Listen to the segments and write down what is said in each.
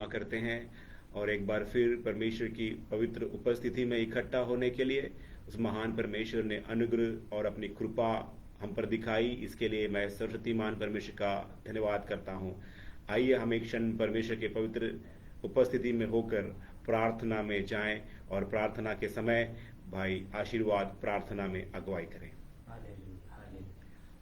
क्षमा करते हैं और एक बार फिर परमेश्वर की पवित्र उपस्थिति में इकट्ठा होने के लिए उस महान परमेश्वर ने अनुग्रह और अपनी कृपा हम पर दिखाई, इसके लिए मैं सर्वशक्तिमान परमेश्वर का धन्यवाद करता हूँ। आइए हम एक क्षण परमेश्वर के पवित्र उपस्थिति में होकर प्रार्थना में जाएं और प्रार्थना के समय भाई आशीर्वाद प्रार्थना में अगुवाई करें।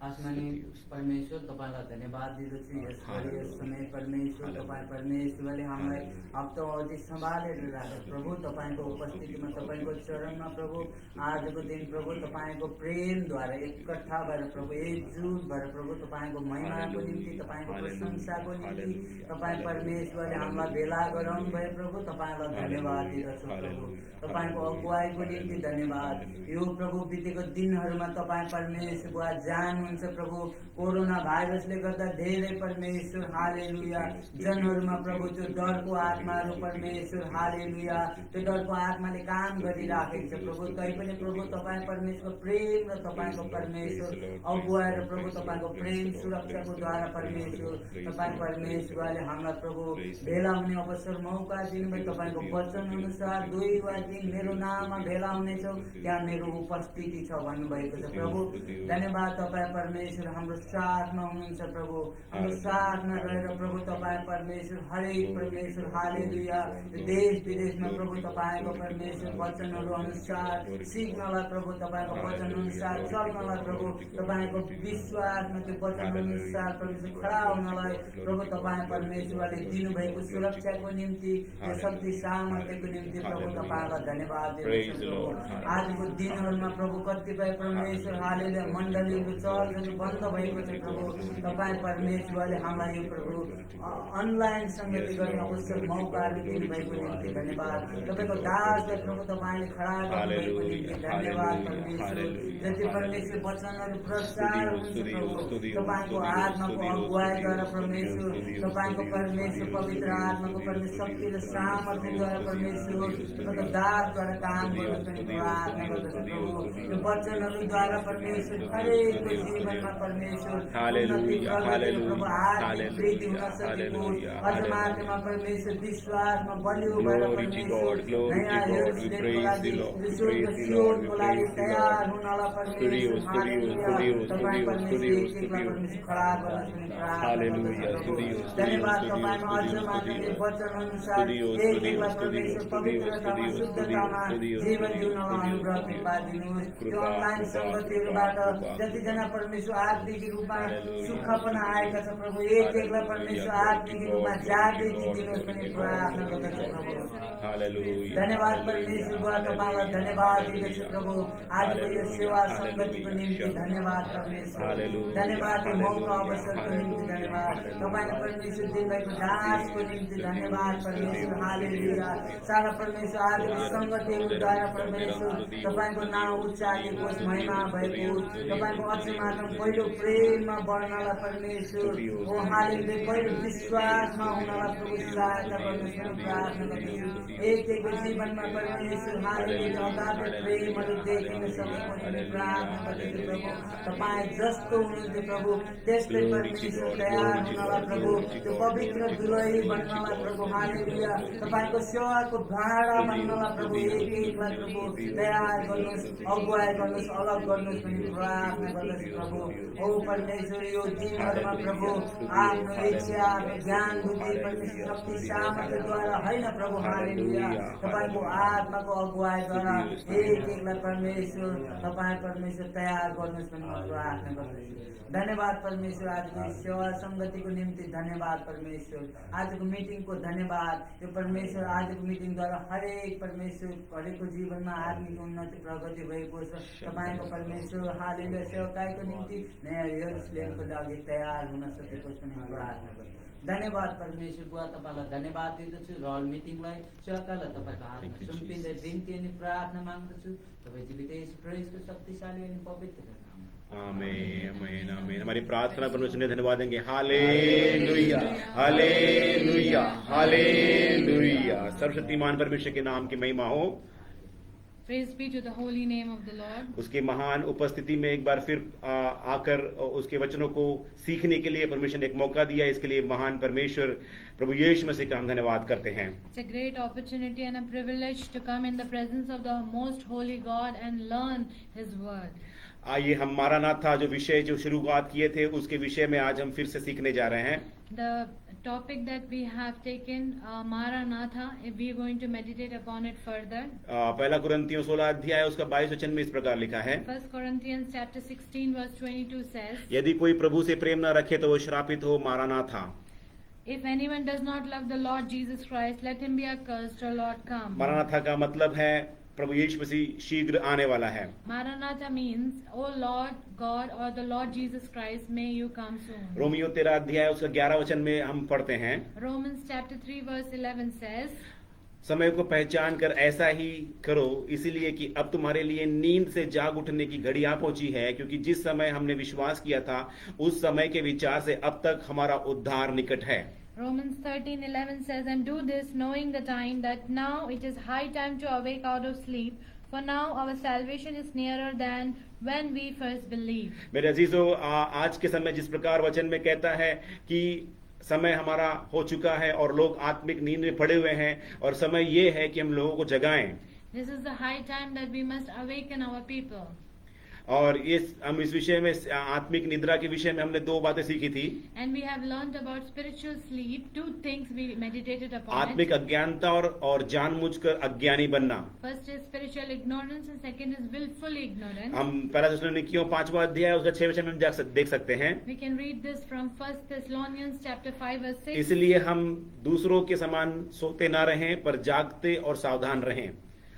आसमानी परमेश्वर तपाईलाई धन्यवाद दिँदछु यस समय परमेश्वर तपाईँ परमेश्वरले हामीलाई हप्ता अवधि सम्हालेर राख्नु प्रभु, तपाईँको उपस्थितिमा तपाईँको चरणमा प्रभु आजको दिन प्रभु तपाईँको प्रेमद्वारा एकट्ठा भएर प्रभु एकजुट भएर प्रभु तपाईँको महिमाको निम्ति तपाईँको प्रशंसाको निम्ति तपाईँ परमेश्वरले हामीलाई भेला गराउनु भए प्रभु, तपाईँलाई धन्यवाद दिँदछु प्रभु। तपाईँको अगुवाईको निम्ति धन्यवाद। यो प्रभु बितेको दिनहरूमा तपाईँ परमेश्वर जानुहुन्छ प्रभु, कोरोना भाइरसले गर्दा धेरै परमेश्वर हालेलुया जनहरूमा प्रभु त्यो डरको आत्माहरू परमेश्वर हालेलुया त्यो डरको आत्माले काम गरिराखेको छ प्रभु। तैपनि प्रभु तपाईँ परमेश्वर प्रेम र तपाईँको परमेश्वर अगुवाई र प्रभु तपाईँको प्रेम सुरक्षाको द्वारा परमेश्वर तपाईँ परमेश्वरले हामीलाई प्रभु भेला हुने अवसर मौका दिनुभयो। तपाईँको वचन अनुसार 2 वा 3 मेरो नाममा भेला हुनेछौ त्यहाँ मेरो उपस्थिति छ भन्नुभएको छ प्रभु। धन्यवाद तपाईँ परमेश्वर हाम्रो साथमा हुनुहुन्छ प्रभु, हाम्रो साथमा रहेर प्रभु तपाईँ परमेश्वर हरेक परमेश्वर हालेलुया देश विदेशमा प्रभु तपाईँको परमेश्वर वचनहरू अनुसार सिक्नलाई प्रभु तपाईँको वचन अनुसार चल्नलाई प्रभु तपाईँको विश्वासमा त्यो वचन अनुसार परमेश्वर खडा हुनलाई प्रभु तपाईँ परमेश्वरले दिनुभएको सुरक्षाको निम्ति यो शक्ति सामर्थ्यको निम्ति प्रभु तपाईँलाई धन्यवाद दिन्छु। आजको दिनहरूमा प्रभु कतिपय परमेश्वर हालेलुया मण्डलीहरू चर्चहरू बन्द भएको छ प्रभु, तपाईँ परमेश्वरले हामीलाई यो प्रभु अनलाइन संगति गर्ने अवसर मौकाहरू दिनुभएको निम्ति धन्यवाद। तपाईँको दासलाई प्रभु तपाईँले खडा गर्नुभएको निम्ति धन्यवाद परमेश्वर। जति परमेश्वर वचनहरू प्रचार हुन्छ प्रभु तपाईँको आत्माको अगुवाईद्वारा परमेश्वर तपाईँको परमेश्वर पवित्र आत्माको परमेश्वर शक्ति र सामर्थ्यद्वारा परमेश्वर तपाईँको दासद्वारा काम गर्नु पनि प्रार्थना गर्दछु प्रभु। यो वचनहरूद्वारा परमेश्वर हरेकको जीवनमा परमेश्वर प्रभु आत्मिक वृद्धि हुन सकेको अझ मात्रामा परमेश्वर विश्वासमा बलियो भएर परमेश्वर नयाँ यरुशलेमको लागि स्वर्गको लागि तयार हुनलाई परमेश्वर तपाईँ परमेश्वर एकलाई परमेश्वर खडा गर्न पनि प्रार्थना गर्दछु। धन्यवाद तपाईँमा अझ मात्र वचन अनुसार एकलाई परमेश्वर पवित्रतामा शुद्धतामा जीवन जिउनलाई अनुग्रह कृपा दिनुहोस्। त्यो अनलाइन संगतिहरूबाट जतिजना परमेश्वर आत्मिक रूपमा सुख पनि आएका छ प्रभु एकलाई परमेश्वर आत्मिक रूपमा जागृति दिनुहोस् पनि प्रार्थना गर्दछु प्रभु। धन्यवाद परमेश्वर बुवा तपाईँलाई धन्यवाद दिँदछु प्रभु। आजको यो सेवा संगतिको निम्ति धन्यवाद परमेश्वर, धन्यवाद यो मौका अवसरको निम्ति धन्यवाद। तपाईँले परमेश्वर दिनुभएको दासको निम्ति धन्यवाद परमेश्वर हालेलुया। सारा परमेश्वर आजको संगतिहरूद्वारा परमेश्वर तपाईँको नाउँ उच्चारिएको महिमा भएको तपाईँको अझ मात्र पहिलो प्रेममा बढ्नलाई परमेश्वर ओ हालेलुया पहिलो विश्वासमा हुनलाई प्रभु सहायता गर्नुहोस् प्रार्थना गर्दछु। एकको जीवनमा परमेश्वर हालेलुया अगाधो प्रेमहरू देखिन सकोस् भने प्रार्थना गर्दछु प्रभु। तपाईँ जस्तो हुनुहुन्छ प्रभु त्यस्तै परमेश्वर तयार हुनलाई प्रभु त्यो पवित्र दुलही बन्नलाई प्रभु हालेलुया तपाईँको सेवाको भाडा बन्नलाई प्रभु एकलाई प्रभु तयार गर्नुहोस्, अगुवाई गर्नुहोस्, अलग गर्नुहोस् भने प्रार्थना गर्दछु प्रभु। ओ परमेश्वर यो दिनहरूमा प्रभु आफ्नो इच्छा ज्ञान बुद्धि परमेश्वर शक्ति सामर्थ्यद्वारा होइन प्रभु हालेलुया तपाईँको आत्माको अगुवाईद्वारा एकलाई परमेश्वर तपाईँ परमेश्वर तयार गर्नुहोस् भने म प्रार्थना गर्दछु। धन्यवाद परमेश्वर आजको सेवा संगतिको निम्ति धन्यवाद परमेश्वर। आजको मिटिङको धन्यवाद। यो परमेश्वर आजको मिटिङद्वारा हरेक परमेश्वर हरेकको जीवनमा आत्मिक उन्नति प्रगति भएको छ। तपाईँको परमेश्वर हालेलुया सेवकाईको निम्ति नयाँ यरुशलेमको लागि तयार हुन सकेको छ भने प्रार्थना गर्छु। धन्यवाद परमेश्वर बुवा तपाईँलाई धन्यवाद दिँदछु र मिटिङलाई सेवकालाई तपाईँको हातमा सुम्पिँदै बिन्ती अनि प्रार्थना माग्दछु तपाईँ जीवित येशू ख्रीष्टको शक्तिशाली अनि पवित्र आमीन आमीन आमीन। हमारी प्रार्थना परमेश्वर ने धन्यवाद देंगे। Hallelujah hallelujah hallelujah. सर्वशक्तिमान परमेश्वर के नाम की महिमा हो। Praise be to the holy name of the Lord. उसके महान उपस्थिति में एक बार फिर आकर उसके वचनों को सीखने के लिए परमेश्वर ने एक मौका दिया। इसके लिए महान परमेश्वर प्रभु यीशु मसीह का हम धन्यवाद करते हैं। It's a great opportunity and a privilege to come in the presence of the most holy God and learn His word. आइए हम मारानाथा जो विषय जो शुरुआत किए थे उसके विषय में आज हम फिर से सीखने जा रहे हैं। The topic that we have taken, Maranatha, if we are going to meditate upon it further. पहला कुरिन्थियों 16 अध्याय उसका 22 वचन में इस प्रकार लिखा है, 1 Corinthians chapter 16 verse 22 says, यदि कोई प्रभु से प्रेम न रखे तो वो श्रापित हो। मारानाथा। if anyone does not love the Lord Jesus Christ, let him be accursed, or Lord come. मारानाथा का मतलब है प्रभु यीशु मसीह शीघ्र आने वाला है। Maranatha means, O Lord God or the Lord Jesus Christ, may you come soon. Romeo 13 अध्याय उसका 11 वचन में हम पढ़ते हैं, Romans chapter 3 verse 11 says, समय को पहचान कर ऐसा ही करो, इसलिए कि अब तुम्हारे लिए नींद से जाग उठने की घड़ी आ पहुंची है, क्योंकि जिस समय हमने विश्वास किया था उस समय के विचार से अब तक हमारा उद्धार निकट है। Romans 13:11 says, and do this knowing the time that now it is high time to awake out of sleep, for now our salvation is nearer than when we first believed. मेरे अजीजों, आज के समय जिस प्रकार वचन में कहता है कि समय हमारा हो चुका है और लोग आत्मिक नींद में पड़े हुए हैं, और समय ये है कि हम लोगों को जगाएं। This is the high time that we must awaken our people. और हम इस विषय में आत्मिक निद्रा के विषय में हमने 2 बातें सीखी थी। And we have learned about spiritual sleep. 2 things we meditated upon. आत्मिक अज्ञानता और जानबूझकर अज्ञानी बनना। First is spiritual ignorance and second is willful ignorance. हम पहला थिस्सलुनीकियों 5वां अध्याय उसका 6 वचन में हम देख सकते हैं। We can read this from 1 Thessalonians chapter 5 verse 6. इसलिए हम दूसरों के समान सोते ना रहें, पर जागते और सावधान रहें।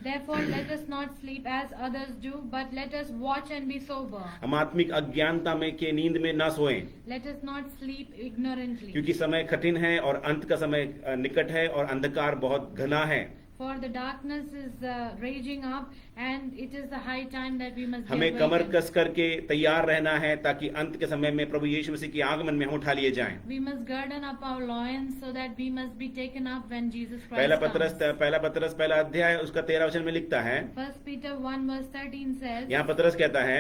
Therefore, let us not sleep as others do, but let us watch and be sober. हम आत्मिक अज्ञानता में के नींद में ना सोएं, Let us not sleep ignorantly. क्योंकि समय कठिन है और अंत का समय निकट है और अंधकार बहुत घना है। For the darkness is raging up, and it is the high time that we must be हमें कमर awakened. कस करके तैयार रहना है, ताकि अंत के समय में प्रभु यीशु मसीह के आगमन में हम उठा लिए जाएं। We must girden up our loins so that we must be taken up when Jesus पहला Christ पत्रस comes. पहला अध्याय उसका 13 वचन में लिखता है, 1 Peter 1 verse 13 says, यहाँ पत्रस कहता है,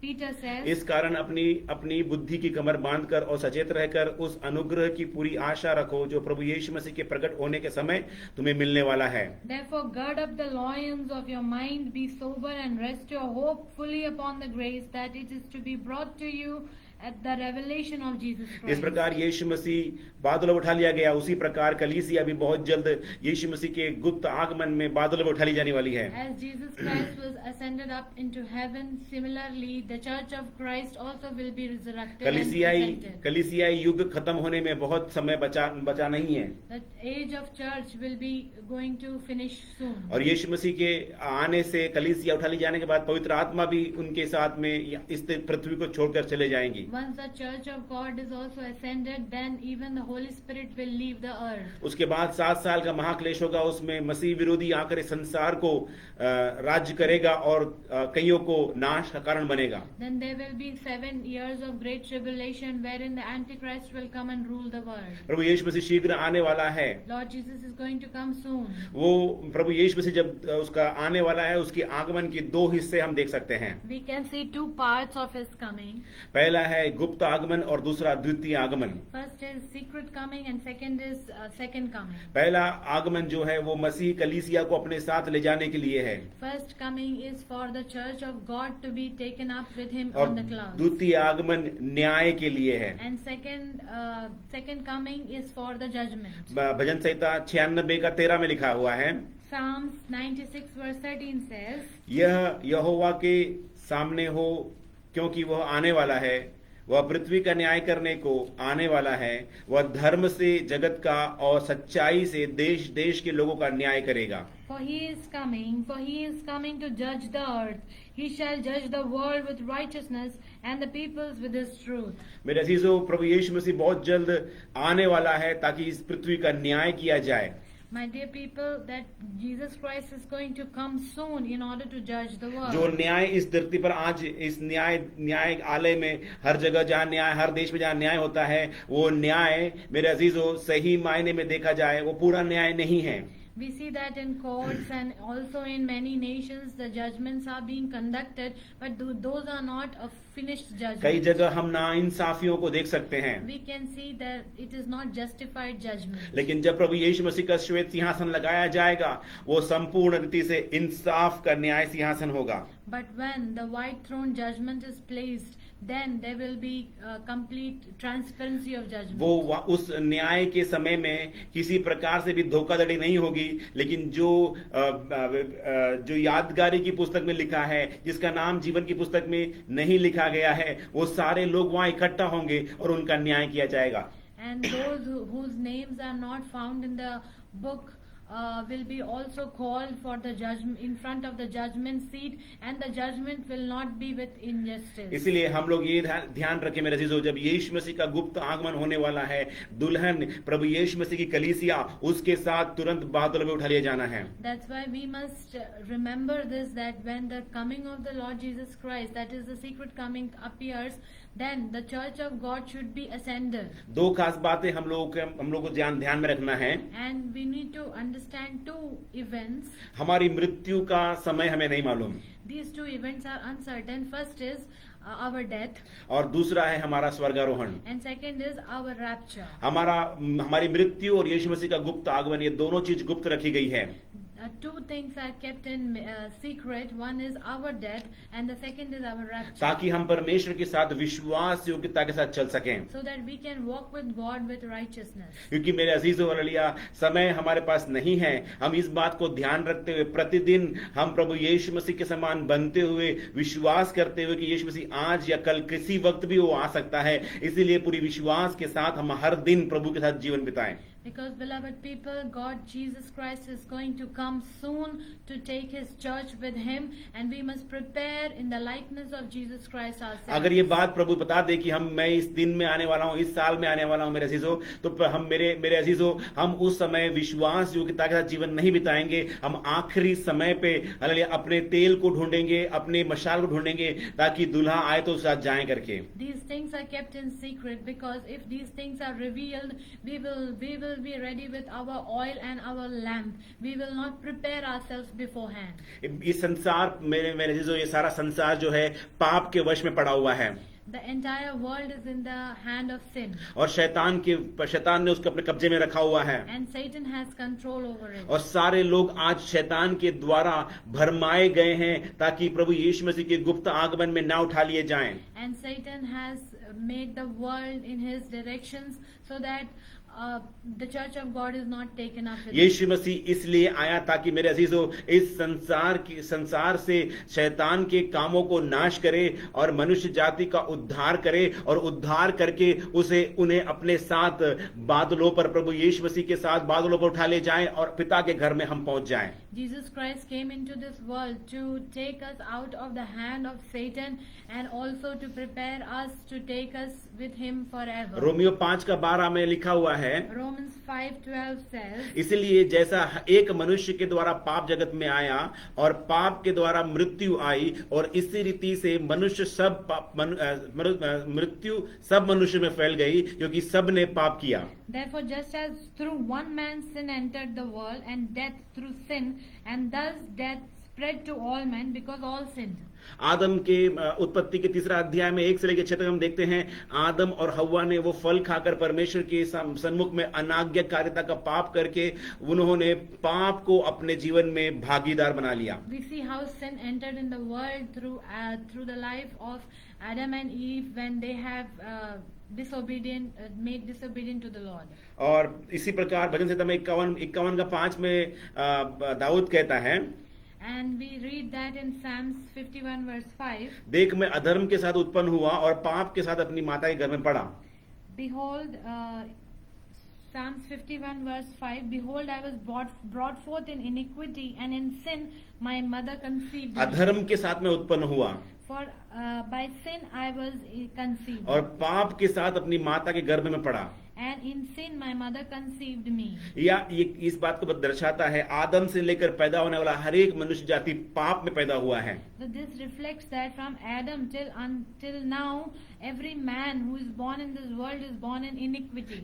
Peter says, इस कारण अपनी बुद्धि की कमर बांधकर और सचेत रहकर उस अनुग्रह की पूरी आशा रखो जो प्रभु यीशु मसीह के प्रकट होने के समय तुम्हें मिलने वाला है। Therefore gird up the loins of your mind, be sober and rest your hope fully upon the grace that it is to be brought to you at the revelation of Jesus इस Christ. प्रकार यीशु मसीह बादल में उठा लिया गया, उसी प्रकार कलीसिया भी बहुत जल्द यीशु मसीह के गुप्त आगमन में बादल में उठा ली जाने वाली है। As Jesus Christ was ascended up into heaven, similarly the church of Christ also will be resurrected and ascended. कलीसियाई युग खत्म होने में बहुत समय बचा नहीं है, The age of church will be going to finish soon. और यीशु मसीह के आने से कलीसिया उठा ली जाने के बाद पवित्र आत्मा भी उनके साथ में इस पृथ्वी को छोड़कर चले जाएंगी। Once the church of God is also ascended, then even the Holy Spirit will leave the earth. उसके बाद 7 साल का महाक्लेश होगा, उसमें मसीह विरोधी आकर इस संसार को राज्य करेगा और कईयों को नाश का कारण बनेगा। Then there will be 7 years of great tribulation wherein the Antichrist will come and rule the world. प्रभु यीशु मसीह शीघ्र आने वाला है। Lord Jesus is going to come soon. वो प्रभु यीशु मसीह जब उसका आने वाला है, उसके आगमन के 2 हिस्से हम देख सकते हैं। We can see 2 parts of his coming. पहला है गुप्त आगमन और दूसरा द्वितीय आगमन। First is secret coming and second is second coming. पहला आगमन जो है वो मसीह कलीसिया को अपने साथ ले जाने के लिए है, First coming is for the church of God to be taken up with him और on the clouds. द्वितीय आगमन न्याय के लिए है। And second coming is for the judgment. भजन संहिता 96 का 13 में लिखा हुआ है, Psalms 96 verse 13 says, यह यहोवा के सामने हो, क्योंकि वह आने वाला है, वह पृथ्वी का न्याय करने को आने वाला है, वह धर्म से जगत का और सच्चाई से देश देश के लोगों का न्याय करेगा। for he is coming to judge the earth. He shall judge the world with righteousness and the peoples with his truth. मेरे अजीजों, प्रभु यीशु मसीह बहुत जल्द आने वाला है ताकि इस पृथ्वी का न्याय किया जाए। My dear people, that Jesus Christ is going to come soon in order to judge the world. जो न्याय इस धरती पर आज इस न्याय आलय में हर जगह जहाँ न्याय, हर देश में जहाँ न्याय होता है, वो न्याय मेरे अजीजों सही मायने में देखा जाए वो पूरा न्याय नहीं है। We see that in courts and also in many nations the judgments are being conducted, but those are not a finished कई judgment. जगह हम नाइंसाफियों को देख सकते हैं, We can see that it is not justified judgment. लेकिन जब प्रभु यीशु मसीह का श्वेत सिंहासन लगाया जाएगा, वो संपूर्ण रीति से इंसाफ का न्याय सिंहासन होगा। But when the white throne judgment is placed, then there will be complete transparency of judgment. वो उस न्याय के समय में किसी प्रकार से भी धोखाधड़ी नहीं होगी, लेकिन जो यादगारी की पुस्तक में लिखा है, जिसका नाम जीवन की पुस्तक में नहीं लिखा गया है, वो सारे लोग वहां इकट्ठा होंगे और उनका न्याय किया जाएगा। And those whose names are not found in the book will be also called for the judgment in front of the judgment seat, and the judgment will not be with injustice. इसलिए हम लोग ये ध्यान रखें मेरे अजीजों, जब यीशु मसीह का गुप्त आगमन होने वाला है, दुल्हन प्रभु यीशु मसीह की कलीसिया उसके साथ तुरंत बादल में उठा लिया जाना है। That's why we must remember this, that when the coming of the Lord Jesus Christ, that is the secret coming, appears, then the church of God should be ascended. दो खास बातें हम लोग को ध्यान में रखना है। And we need to understand two events. हमारी मृत्यु का समय हमें नहीं मालूम, These two events are uncertain. First is our death, और दूसरा है हमारा स्वर्गारोहण। and second is our rapture. हमारी मृत्यु और यीशु मसीह का गुप्त आगमन, ये दोनों चीज गुप्त रखी गई है। Two things are kept in secret. One is our death, and the second is our rapture. ताकि हम परमेश्वर के साथ विश्वास योग्यता के साथ चल सकें। So that we can walk with God with righteousness. क्योंकि मेरे अजीजों और अलिया, समय हमारे पास नहीं है। हम इस बात को ध्यान रखते हुए प्रतिदिन हम प्रभु यीशु मसीह के समान बनते हुए, विश्वास करते हुए कि यीशु मसीह आज या कल किसी वक्त भी वो आ सकता है, इसीलिए पूरी विश्वास के साथ हम हर दिन प्रभु के साथ जीवन बिताएं। Because, beloved people, God Jesus Christ is going to come soon to take His church with Him, and we must prepare in the likeness of Jesus Christ ourselves. अगर ये बात प्रभु बता दे कि मैं इस दिन में आने वाला हूँ, इस साल में आने वाला हूँ मेरे अजीजों, तो हम मेरे अजीजों, हम उस समय विश्वास योग्यता के साथ जीवन नहीं बिताएंगे। हम आखिरी समय पे अपने तेल को ढूंढेंगे, अपने मशाल को ढूंढेंगे, ताकि दुल्हा आए तो साथ जाएं करके। These things are kept in secret, because if these things are revealed, we will be ready with our oil and our lamp. We will not prepare ourselves beforehand. इस संसार मेरे अजीजों, ये सारा संसार जो है पाप के वश में पड़ा हुआ है। The entire world is in the hand of sin, और शैतान ने उसको अपने कब्जे में रखा हुआ है। and Satan has control over it. और सारे लोग आज शैतान के द्वारा भरमाए गए हैं, ताकि प्रभु यीशु मसीह के गुप्त आगमन में ना उठा लिए जाएं। And Satan has made the world in his directions, so that the church of God is not taken up with it. यीशु मसीह इसलिए आया ताकि मेरे अजीजों, इस संसार से शैतान के कामों को नाश करे और मनुष्य जाति का उद्धार करे, और उद्धार करके उन्हें अपने साथ बादलों पर, प्रभु यीशु मसीह के साथ बादलों पर उठा ले जाएं और पिता के घर में हम पहुंच जाएं। Jesus Christ came into this world to take us out of the hand of Satan, and also to prepare us to take us with him forever. Romeo 5:12 में लिखा हुआ है, Romans 5:12 says, इसलिए जैसा एक मनुष्य के द्वारा पाप जगत में आया और पाप के द्वारा मृत्यु आई, और इसी रीति से मृत्यु सब मनुष्य में फैल गई, क्योंकि सब ने पाप किया। Therefore, just as through one man sin entered the world, and death through sin, and thus death spread to all men, because all sinned. आदम के उत्पत्ति के 3 अध्याय में 1 से लेकर 6 तक हम देखते हैं, आदम और हव्वा ने वो फल खाकर परमेश्वर के सन्मुख में अनाज्ञाकारिता का पाप करके उन्होंने पाप को अपने जीवन में भागीदार बना लिया। We see how sin entered in the world through the life of Adam and Eve, when they have made disobedient to the Lord. और इसी प्रकार भजन संहिता में 51:5 में दाऊद कहता है, And we read that in Psalms 51 verse 5. देख मैं अधर्म के साथ उत्पन्न हुआ और पाप के साथ अपनी माता के घर में पड़ा। Behold, Psalms 51 verse 5, behold, I was brought forth in iniquity, and in sin my mother conceived me. अधर्म के साथ में उत्पन्न हुआ, For by sin I was conceived. और पाप के साथ अपनी माता के गर्भ में पड़ा। and in sin my mother conceived me. या ये इस बात को दर्शाता है आदम से लेकर पैदा होने वाला हर एक मनुष्य जाति पाप में पैदा हुआ है. So this reflects that from Adam until now, every man who is born in this world is born in iniquity.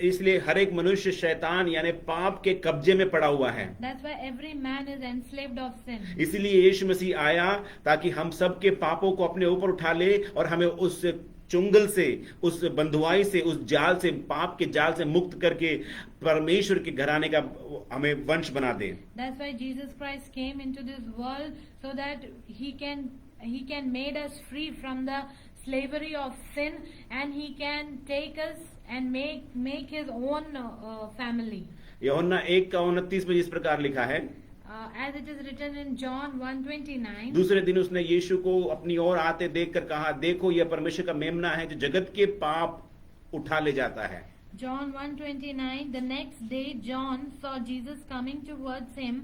इसलिए हर एक मनुष्य शैतान यानी पाप के कब्जे में पड़ा हुआ है. That's why every man is enslaved of sin. इसलिए यीशु मसीह आया ताकि हम सबके पापों को अपने ऊपर उठा ले और हमें उस चुंगल से, उस बंधुआई से, उस जाल से, पाप के जाल से मुक्त करके परमेश्वर के घराने का हमें वंश बना दे. That's why Jesus Christ came into this world so that he can make us free from the slavery of sin, and he can take us and make his own family. यूहन्ना 1:29 में इस प्रकार लिखा है, As it is written in John 1:29. दूसरे दिन उसने यीशु को अपनी ओर आते देखकर कहा, देखो यह परमेश्वर का मेमना है जो जगत के पाप उठा ले जाता है. John 1:29. The next day John saw Jesus coming towards him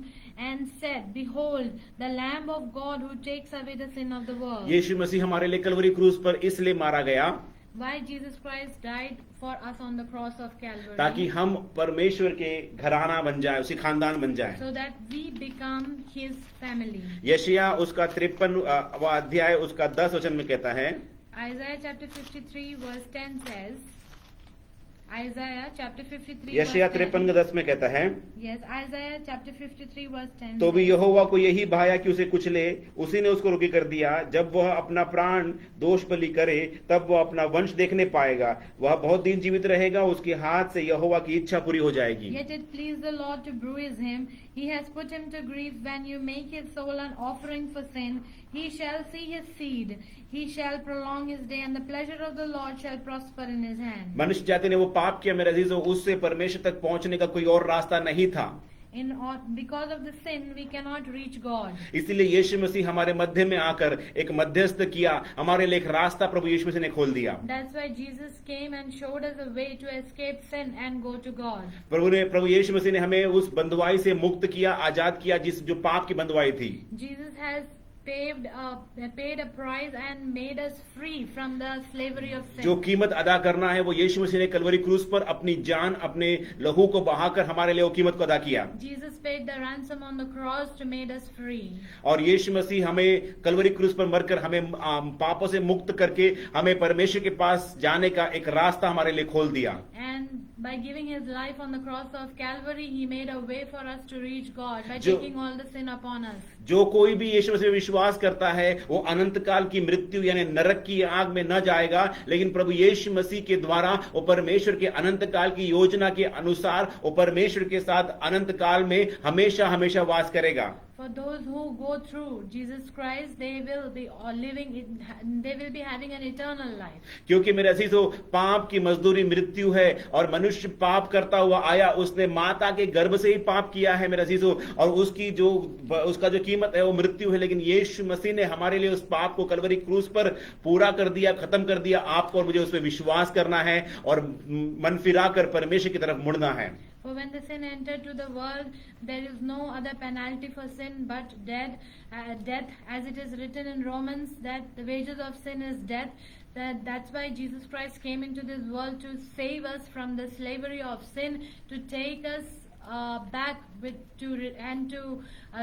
and said, Behold, the Lamb of God who takes away the sin of the world. यीशु मसीह हमारे लिए कलवरी क्रूस पर इसलिए मारा गया Why Jesus Christ died for us on the cross of Calvary. ताकि हम परमेश्वर के घराना बन जाए, उसी खानदान बन जाए. So that we become his family. यशायाह उसका 53वां अध्याय उसका 10 वचन में कहता है, Isaiah chapter 53 verse 10 says, Isaiah chapter 53 यशायाह verse 10. 53:10 में कहता है, Yes, Isaiah chapter 53 verse 10. तो भी यहोवा को यही भाया कि उसे कुचले, उसी ने उसको रोगी कर दिया. जब वह अपना प्राण दोष बलि करे तब वह अपना वंश देखने पाएगा. वह बहुत दिन जीवित रहेगा, उसके हाथ से यहोवा की इच्छा पूरी हो जाएगी. Yet it pleased the Lord to bruise him. He has put him to grief. When you make his soul an offering for sin, he shall see his seed. He shall prolong his day, and the pleasure of the Lord shall prosper in his hand. मनुष्य जाति ने वो पाप किया मेरे अजीजों, उससे परमेश्वर तक पहुंचने का कोई और रास्ता नहीं था. Because of the sin, we cannot reach God. इसीलिए यीशु मसीह हमारे मध्य में आकर एक मध्यस्थ किया, हमारे लिए एक रास्ता प्रभु यीशु मसीह ने खोल दिया. That's why Jesus came and showed us a way to escape sin and go to God. प्रभु यीशु मसीह ने हमें उस बंधुआई से मुक्त किया, आजाद किया, जो पाप की बंधुआई थी. Jesus has paid a price and made us free from the slavery of sin. जो कीमत अदा करना है वो यीशु मसीह ने कलवरी क्रूस पर अपनी जान, अपने लहू को बहाकर हमारे लिए वो कीमत को अदा किया. Jesus paid the ransom on the cross to make us free. और यीशु मसीह हमें कलवरी क्रूस पर मरकर हमें पापों से मुक्त करके हमें परमेश्वर के पास जाने का एक रास्ता हमारे लिए खोल दिया. And by giving his life on the cross of Calvary, he made a way for us to reach God by जो- taking all the sin upon us. जो कोई भी यीशु मसीह में विश्वास करता है वो अनंत काल की मृत्यु यानी नरक की आग में न जाएगा, लेकिन प्रभु यीशु मसीह के द्वारा वो परमेश्वर के अनंत काल की योजना के अनुसार वो परमेश्वर के साथ अनंत काल में हमेशा हमेशा वास करेगा. For those who go through Jesus Christ, they will be having an eternal life. क्योंकि मेरे अजीजों, पाप की मजदूरी मृत्यु है और मनुष्य पाप करता हुआ आया, उसने माता के गर्भ से ही पाप किया है मेरे अजीजों, और उसका जो कीमत है वो मृत्यु है. लेकिन यीशु मसीह ने हमारे लिए उस पाप को कलवरी क्रूस पर पूरा कर दिया, खत्म कर दिया. आपको और मुझे उस पर विश्वास करना है और मन फिराकर परमेश्वर की तरफ मुड़ना है. For when the sin entered to the world, there is no other penalty for sin but death, as it is written in Romans that the wages of sin is death. That's why Jesus Christ came into this world to save us from the slavery of sin, to take us back to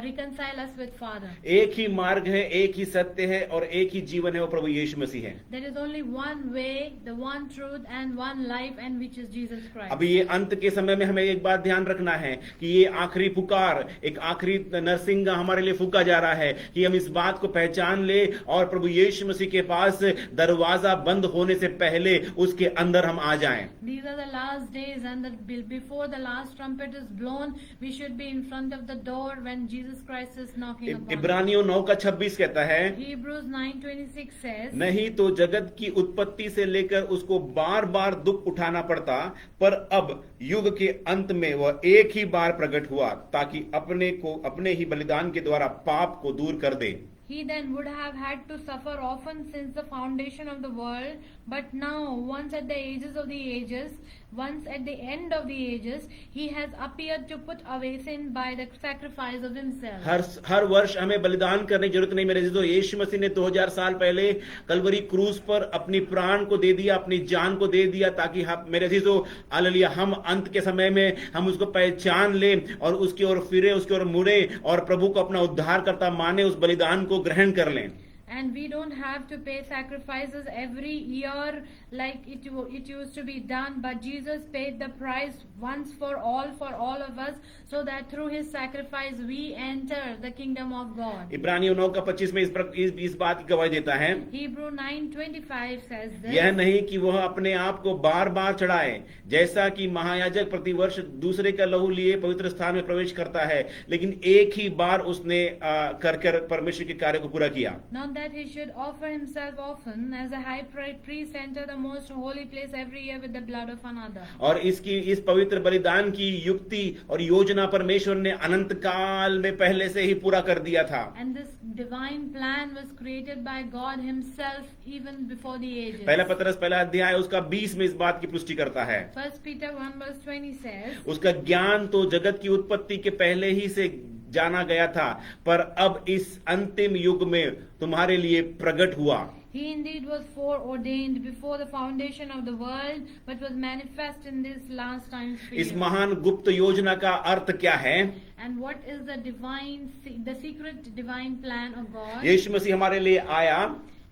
reconcile us with Father. एक ही मार्ग है, एक ही सत्य है और एक ही जीवन है, वो प्रभु यीशु मसीह है. There is only one way, the one truth and one life, and which is Jesus Christ. अभी ये अंत के समय में हमें एक बात ध्यान रखना है कि ये आखिरी पुकार, एक आखिरी नरसिंगा हमारे लिए फूका जा रहा है कि हम इस बात को पहचान ले और प्रभु यीशु मसीह के पास दरवाजा बंद होने से पहले उसके अंदर हम आ जाएं. These are the last days, and before the last trumpet is blown, we should be in front of the door when Jesus Christ is knocking upon us. इब्रानियों 9:26 कहता है, Hebrews 9:26 says, नहीं तो जगत की उत्पत्ति से लेकर उसको बार बार दुख उठाना पड़ता, पर अब युग के अंत में वह एक ही बार प्रकट हुआ ताकि अपने ही बलिदान के द्वारा पाप को दूर कर दे. He then would have had to suffer often since the foundation of the world, but now, once at the ages of the ages, once at the end of the ages, he has appeared to put away sin by the sacrifice of himself. हर वर्ष हमें बलिदान करने की जरूरत नहीं मेरे दोस्तों। यीशु मसीह ने 2000 साल पहले कलवरी क्रूस पर अपनी प्राण को दे दिया, अपनी जान को दे दिया, ताकि हम मेरे दोस्तों हालेलुया हम अंत के समय में हम उसको पहचान ले और उसकी ओर फिरे, उसकी ओर मुड़े और प्रभु को अपना उद्धारकर्ता माने, उस बलिदान को ग्रहण कर लें। And we don't have to pay sacrifices every year like it used to be done, but Jesus paid the price once for all of us, so that through his sacrifice we enter the kingdom of God. इब्रानियों 9:25 में इस बात की गवाही देता है, Hebrew 9:25 says this. यह नहीं कि वह अपने आप को बार बार चढ़ाए, जैसा कि महायाजक प्रतिवर्ष दूसरे का लहू लिए पवित्र स्थान में प्रवेश करता है, लेकिन एक ही बार उसने कर परमेश्वर के कार्य को पूरा किया। Not that he should offer himself often, as a high priest enter the most holy place every year with the blood of another. और इस पवित्र बलिदान की युक्ति और योजना परमेश्वर ने अनंत काल में पहले से ही पूरा कर दिया था। And this divine plan was created by God himself even before the ages. पहला पतरस पहला अध्याय उसका 20 में इस बात की पुष्टि करता है। 1 Peter 1:20 says, उसका ज्ञान तो जगत की उत्पत्ति के पहले ही से जाना गया था, पर अब इस अंतिम युग में तुम्हारे लिए प्रकट हुआ। He indeed was foreordained before the foundation of the world, but was manifest in this last time for इस you. महान गुप्त योजना का अर्थ क्या है? And what is the secret divine plan of God? यीशु मसीह हमारे लिए आया,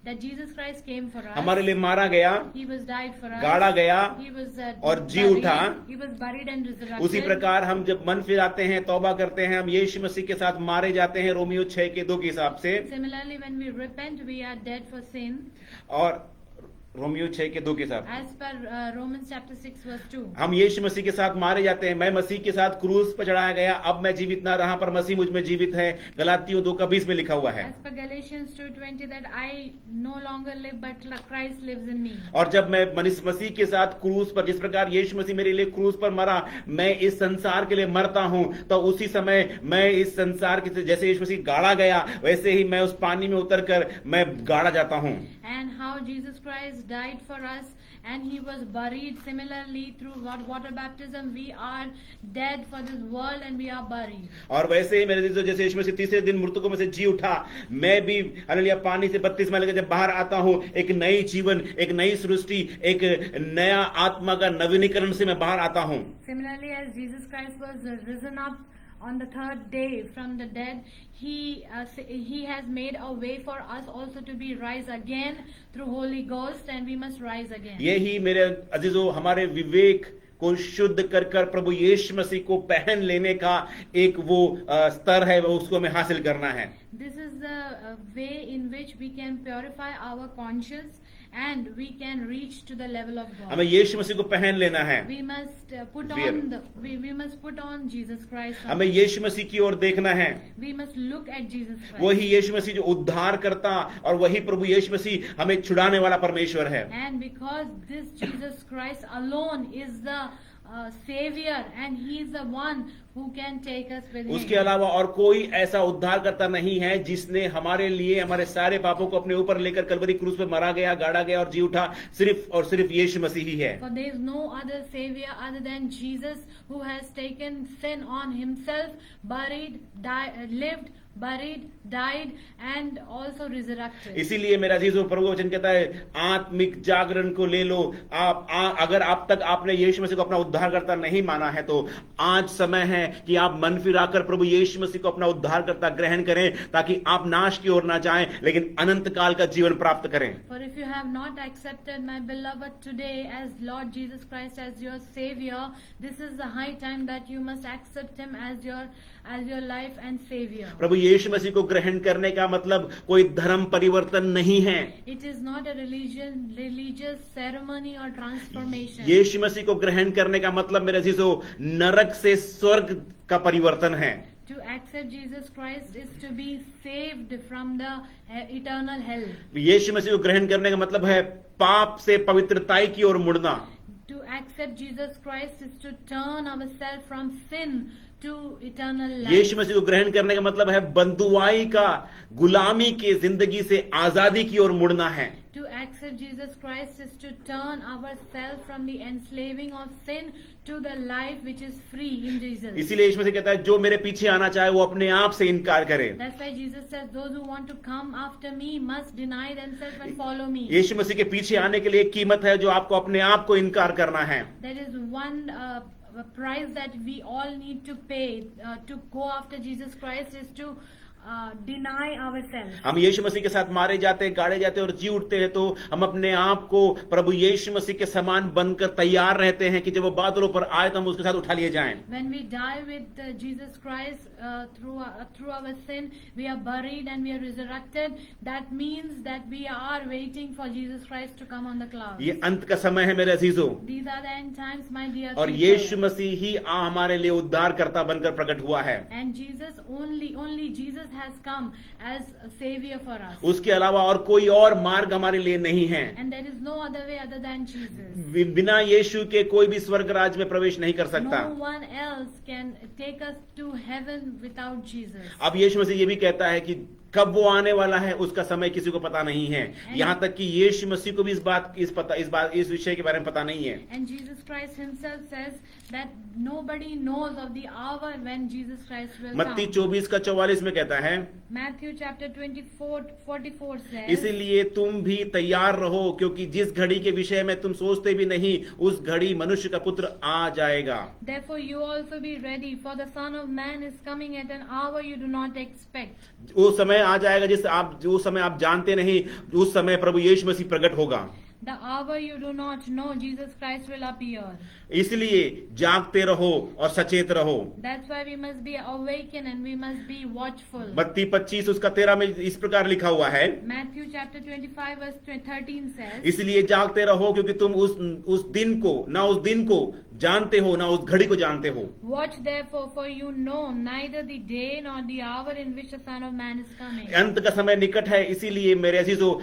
That Jesus Christ came for us. हमारे लिए मारा गया, He was died for us. गाड़ा गया He was और जी buried. उठा। He was buried and resurrected. उसी प्रकार हम जब मन फिराते हैं, तौबा करते हैं, हम यीशु मसीह के साथ मारे जाते हैं रोमियो 6:2 के हिसाब से। Similarly, when we repent, we are dead for sin. और रोमियो 6:2 के साथ As per Romans chapter 6:2. हम यीशु मसीह के साथ मारे जाते हैं। मैं मसीह के साथ क्रूस पर चढ़ाया गया, अब मैं जीवित ना रहा पर मसीह मुझ में जीवित है, गलातियों 2:20 में लिखा हुआ है। As per Galatians 2:20, that I no longer live, but Christ lives in me. और जब मैं मसीह के साथ क्रूस पर, जिस प्रकार यीशु मसीह मेरे लिए क्रूस पर मरा, मैं इस संसार के लिए मरता हूं, तो उसी समय मैं इस संसार के जैसे यीशु मसीह गाड़ा गया, वैसे ही मैं उस पानी में उतरकर मैं गाड़ा जाता हूं। And how Jesus Christ died for us and he was buried, similarly through water baptism we are dead for this world and we are buried. और वैसे ही मेरे जैसे यीशु मसीह तीसरे दिन मृतकों में से जी उठा, मैं भी हालेलुया पानी से बपतिस्मा लेकर जब बाहर आता हूं, एक नई जीवन, एक नई सृष्टि, एक नया आत्मा का नवीनीकरण से मैं बाहर आता हूं। Similarly, as Jesus Christ was risen up on the third day from the dead, he has made a way for us also to be rise again through Holy Ghost, and we must rise again. यही मेरे अजीजों हमारे विवेक को शुद्ध कर कर प्रभु यीशु मसीह को पहन लेने का एक वो स्तर है, वो उसको हमें हासिल करना है। This is the way in which we can purify our conscience and we can reach to the level of God. हमें यीशु मसीह को पहन लेना है। We must put Wear. on we must put on Jesus Christ. हमें यीशु मसीह की ओर देखना है। We must look at Jesus Christ. वही यीशु मसीह जो उद्धार करता और वही प्रभु यीशु मसीह हमें छुड़ाने वाला परमेश्वर है। And because this Jesus Christ alone is the Savior, and He is the one who can take us with उसके Him. अलावा और कोई ऐसा उद्धार करता नहीं है जिसने हमारे लिए हमारे सारे पापों को अपने ऊपर लेकर कलवरी क्रूस पे मारा गया, गाड़ा गया और जी उठा, सिर्फ और सिर्फ यीशु मसीह ही है। For there is no other Savior other than Jesus, who has taken sin on Himself, lived, buried, died, and also resurrected. इसीलिए मेरा अजीजों प्रभु वचन कहता है आत्मिक जागरण को ले लो। अगर आप तक आपने यीशु मसीह को अपना उद्धारकर्ता नहीं माना है, तो आज समय है कि आप मन फिराकर प्रभु यीशु मसीह को अपना उद्धारकर्ता ग्रहण करें, ताकि आप नाश की ओर ना जाएं लेकिन अनंत काल का जीवन प्राप्त करें। For if you have not accepted my beloved today as Lord Jesus Christ as your Savior, this is the high time that you must accept Him as your life and Savior. प्रभु यीशु मसीह को ग्रहण करने का मतलब कोई धर्म परिवर्तन नहीं है। It is not a religious ceremony or transformation. यीशु मसीह को ग्रहण करने का मतलब मेरे अजीजों नरक से स्वर्ग का परिवर्तन है। To accept Jesus Christ is to be saved from the eternal hell. यीशु मसीह को ग्रहण करने का मतलब है पाप से पवित्रताई की ओर मुड़ना। To accept Jesus Christ is to turn ourselves from sin to eternal life. यीशु मसीह को ग्रहण करने का मतलब है बंधुआई का, गुलामी के जिंदगी से आजादी की ओर मुड़ना है। To accept Jesus Christ is to turn ourselves from the enslaving of sin to the life which is free in Jesus. इसीलिए यीशु मसीह कहता है जो मेरे पीछे आना चाहे वो अपने आप से इनकार करे। That's why Jesus says, those who want to come after me must deny themselves and follow me. यीशु मसीह के पीछे आने के लिए एक कीमत है जो आपको अपने आप को इनकार करना है। There is one price that we all need to pay to go after Jesus Christ is to deny ourselves. हम यीशु मसीह के साथ मारे जाते हैं, गाड़े जाते हैं और जी उठते हैं तो हम अपने आप को प्रभु यीशु मसीह के समान बनकर तैयार रहते हैं कि जब वो बादलों पर आए तो हम उसके साथ उठा लिए जाएं। When we die with Jesus Christ through our sin, we are buried and we are resurrected. That means that we are waiting for Jesus Christ to come on the clouds. ये अंत का समय है मेरे अजीजों, These are the end times, my dear और people. यीशु मसीह ही हमारे लिए उद्धारकर्ता बनकर प्रकट हुआ है। And Jesus only Jesus has come as a savior for us. उसके अलावा और कोई और मार्ग हमारे लिए नहीं है। And there is no other way other than Jesus. बिना यीशु के कोई भी स्वर्ग राज में प्रवेश नहीं कर सकता। No one else can take us to heaven without Jesus. अब यीशु मसीह ये भी कहता है कि कब वो आने वाला है उसका समय किसी को पता नहीं है। यहाँ तक कि यीशु मसीह को भी इस विषय के बारे में पता नहीं है। And Jesus Christ himself says that nobody knows of the hour when Jesus Christ will मत्ती come. 24:44 में कहता है, Matthew chapter 24:44 says, इसलिए तुम भी तैयार रहो क्योंकि जिस घड़ी के विषय में तुम सोचते भी नहीं उस घड़ी मनुष्य का पुत्र आ जाएगा। Therefore you also be ready, for the Son of Man is coming at an hour you do not expect. वो समय आ जाएगा जो समय आप जानते नहीं, उस समय प्रभु यीशु मसीह प्रकट होगा। The hour you do not know, Jesus Christ will appear. इसलिए जागते रहो और सचेत रहो। That's why we must be awakened and we must be watchful. मत्ती 25:13 में इस प्रकार लिखा हुआ है, Matthew chapter 25 verse 13 says, इसलिए जागते रहो क्योंकि तुम उस दिन को जानते हो ना उस घड़ी को जानते हो। Watch therefore, for you know neither the day nor the hour in which the Son of Man is coming. अंत का समय निकट है, इसीलिए मेरे अजीजों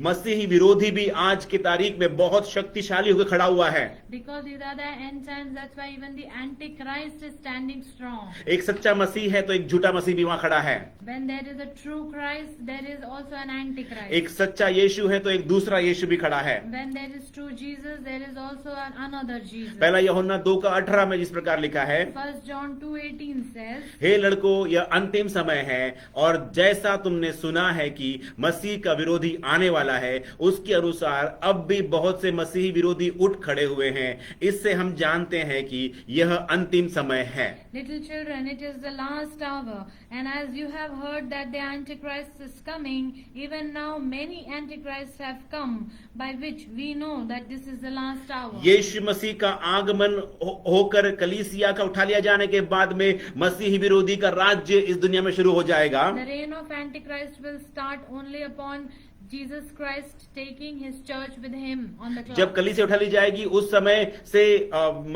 मसीही विरोधी भी आज की तारीख में बहुत शक्तिशाली होकर खड़ा हुआ है। Because these are the end times, that's why even the Antichrist is standing strong. एक सच्चा मसीह है तो एक झूठा मसीह भी वहां खड़ा है। When there is a true Christ, there is also an Antichrist. एक सच्चा यीशु है तो एक दूसरा यीशु भी खड़ा है। When there is true Jesus, there is also another Jesus. पहला यूहन्ना 2:18 में जिस प्रकार लिखा है, 1 John 2:18 says, हे लड़कों यह अंतिम समय है और जैसा तुमने सुना है कि मसीह का विरोधी आने वाला है उसके अनुसार अब भी बहुत से मसीही विरोधी उठ खड़े हुए हैं। इससे हम जानते हैं कि यह अंतिम समय है। Little children, it is the last hour, and as you have heard that the Antichrist is coming, even now many Antichrists have come, by which we know that this is the last hour. यीशु मसीह का आगमन होकर कलीसिया का उठा लिया जाने के बाद में मसीही विरोधी का राज्य इस दुनिया में शुरू हो जाएगा। The reign of Antichrist will start only upon Jesus Christ taking his church with him on the clouds. जब कलीसिया उठा ली जाएगी उस समय से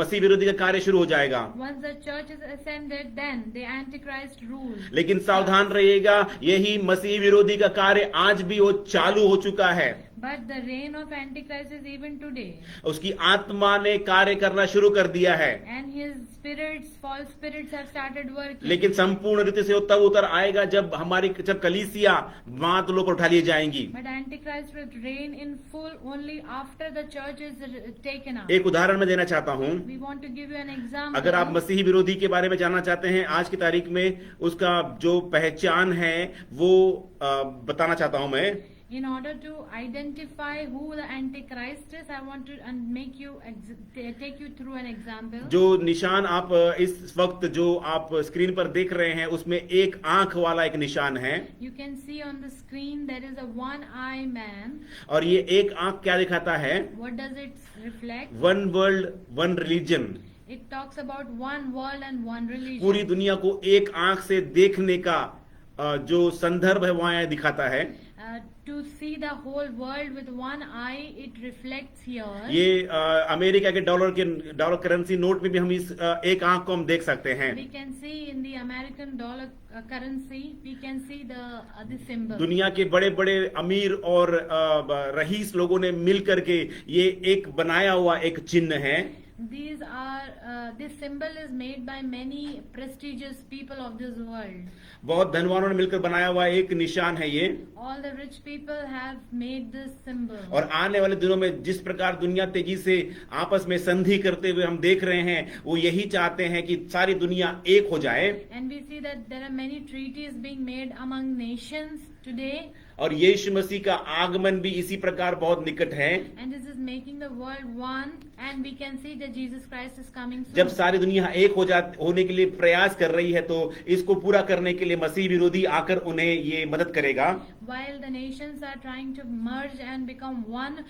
मसीह विरोधी का कार्य शुरू हो जाएगा। Once the church is ascended, then the Antichrist rules. लेकिन सावधान रहिएगा, यही मसीह विरोधी का कार्य आज भी वो चालू हो चुका है। But the reign of Antichrist is even today. उसकी आत्मा ने कार्य करना शुरू कर दिया है, And his spirits, false spirits have started working. लेकिन संपूर्ण रीति से वो तब उतर आएगा जब कलीसिया बादलों पर उठा ली जाएंगी। But Antichrist will reign in full only after the church is taken up. एक उदाहरण मैं देना चाहता हूँ। We want to give you an example. अगर आप मसीही विरोधी के बारे में जानना चाहते हैं आज की तारीख में उसका जो पहचान है वो बताना चाहता हूँ मैं। In order to identify who the Antichrist is, I want to take you through an example. जो निशान आप इस वक्त जो आप स्क्रीन पर देख रहे हैं उसमें एक आंख वाला एक निशान है। You can see on the screen there is a one-eye man. और ये एक आंख क्या दिखाता है? What does it reflect? One world one religion. It talks about one world and one religion. पूरी दुनिया को एक आंख से देखने का जो संदर्भ है वहां दिखाता है। To see the whole world with one eye, it reflects here. ये अमेरिका के डॉलर करेंसी नोट में भी हम इस एक आंख को हम देख सकते हैं। We can see in the American dollar currency, we can see the symbol. दुनिया के बड़े बड़े अमीर और रईस लोगों ने मिल करके ये एक बनाया हुआ एक चिन्ह है। This symbol is made by many prestigious people of this world. बहुत धनवानों ने मिलकर बनाया हुआ एक निशान है ये। All the rich people have made this symbol. और आने वाले दिनों में जिस प्रकार दुनिया तेजी से आपस में संधि करते हुए हम देख रहे हैं, वो यही चाहते हैं कि सारी दुनिया एक हो जाए। And we see that there are many treaties being made among nations today. और यीशु मसीह का आगमन भी इसी प्रकार बहुत निकट है। And this is making the world one, and we can see that Jesus Christ is coming soon. जब सारी दुनिया एक होने के लिए प्रयास कर रही है, तो इसको पूरा करने के लिए मसीह विरोधी आकर उन्हें ये मदद करेगा। While the nations are trying to merge and become one,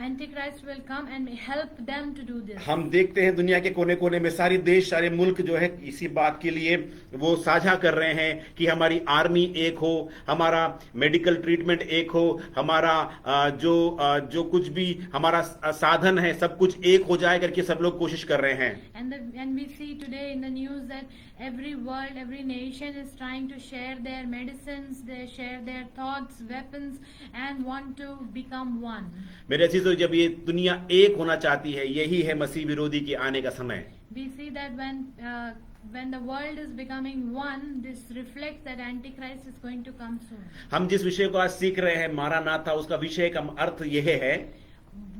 Antichrist will come and help them to do this. हम देखते हैं दुनिया के कोने कोने में सारे देश, सारे मुल्क जो है इसी बात के लिए वो साझा कर रहे हैं कि हमारी आर्मी एक हो, हमारा मेडिकल ट्रीटमेंट एक हो, हमारा जो कुछ भी हमारा साधन है सब कुछ एक हो जाए करके सब लोग कोशिश कर रहे हैं। And we see today in the news that every world, every nation is trying to share their medicines, they share their thoughts, weapons, and want to become one. मेरे अजीजों, जब ये दुनिया एक होना चाहती है, यही है मसीह विरोधी के आने का समय। We see that when the world is becoming one, this reflects that Antichrist is going to come soon. हम जिस विषय को आज सीख रहे हैं मारानाथा, उसका विषय का अर्थ यह है,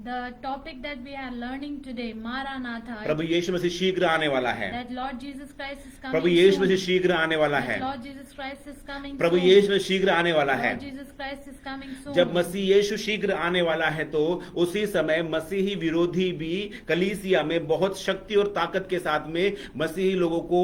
The topic that we are learning today, Maranatha, प्रभु यीशु मसीह शीघ्र आने वाला है। that Lord Jesus Christ is coming Prabhu Yeshu soon. मसीह शीघ्र आने वाला है। That Lord Jesus Christ is coming Prabhu soon. यीशु मसीह शीघ्र आने वाला है। Lord Jesus Christ is coming soon. जब मसीह यीशु शीघ्र आने वाला है, तो उसी समय मसीही विरोधी भी कलीसिया में बहुत शक्ति और ताकत के साथ में मसीही लोगों को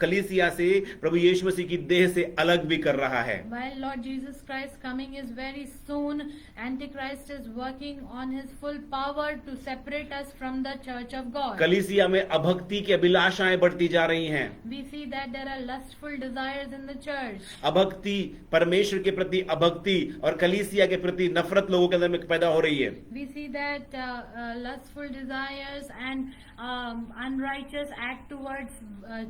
कलीसिया से, प्रभु यीशु मसीह की देह से अलग भी कर रहा है। While Lord Jesus Christ coming is very soon, Antichrist is working on his full power to separate us from the church of God. कलीसिया में अभक्ति की अभिलाषाएं बढ़ती जा रही हैं। We see that there are lustful desires in the church. अभक्ति, परमेश्वर के प्रति अभक्ति और कलीसिया के प्रति नफरत लोगों के अंदर में पैदा हो रही है। We see that lustful desires and unrighteous act towards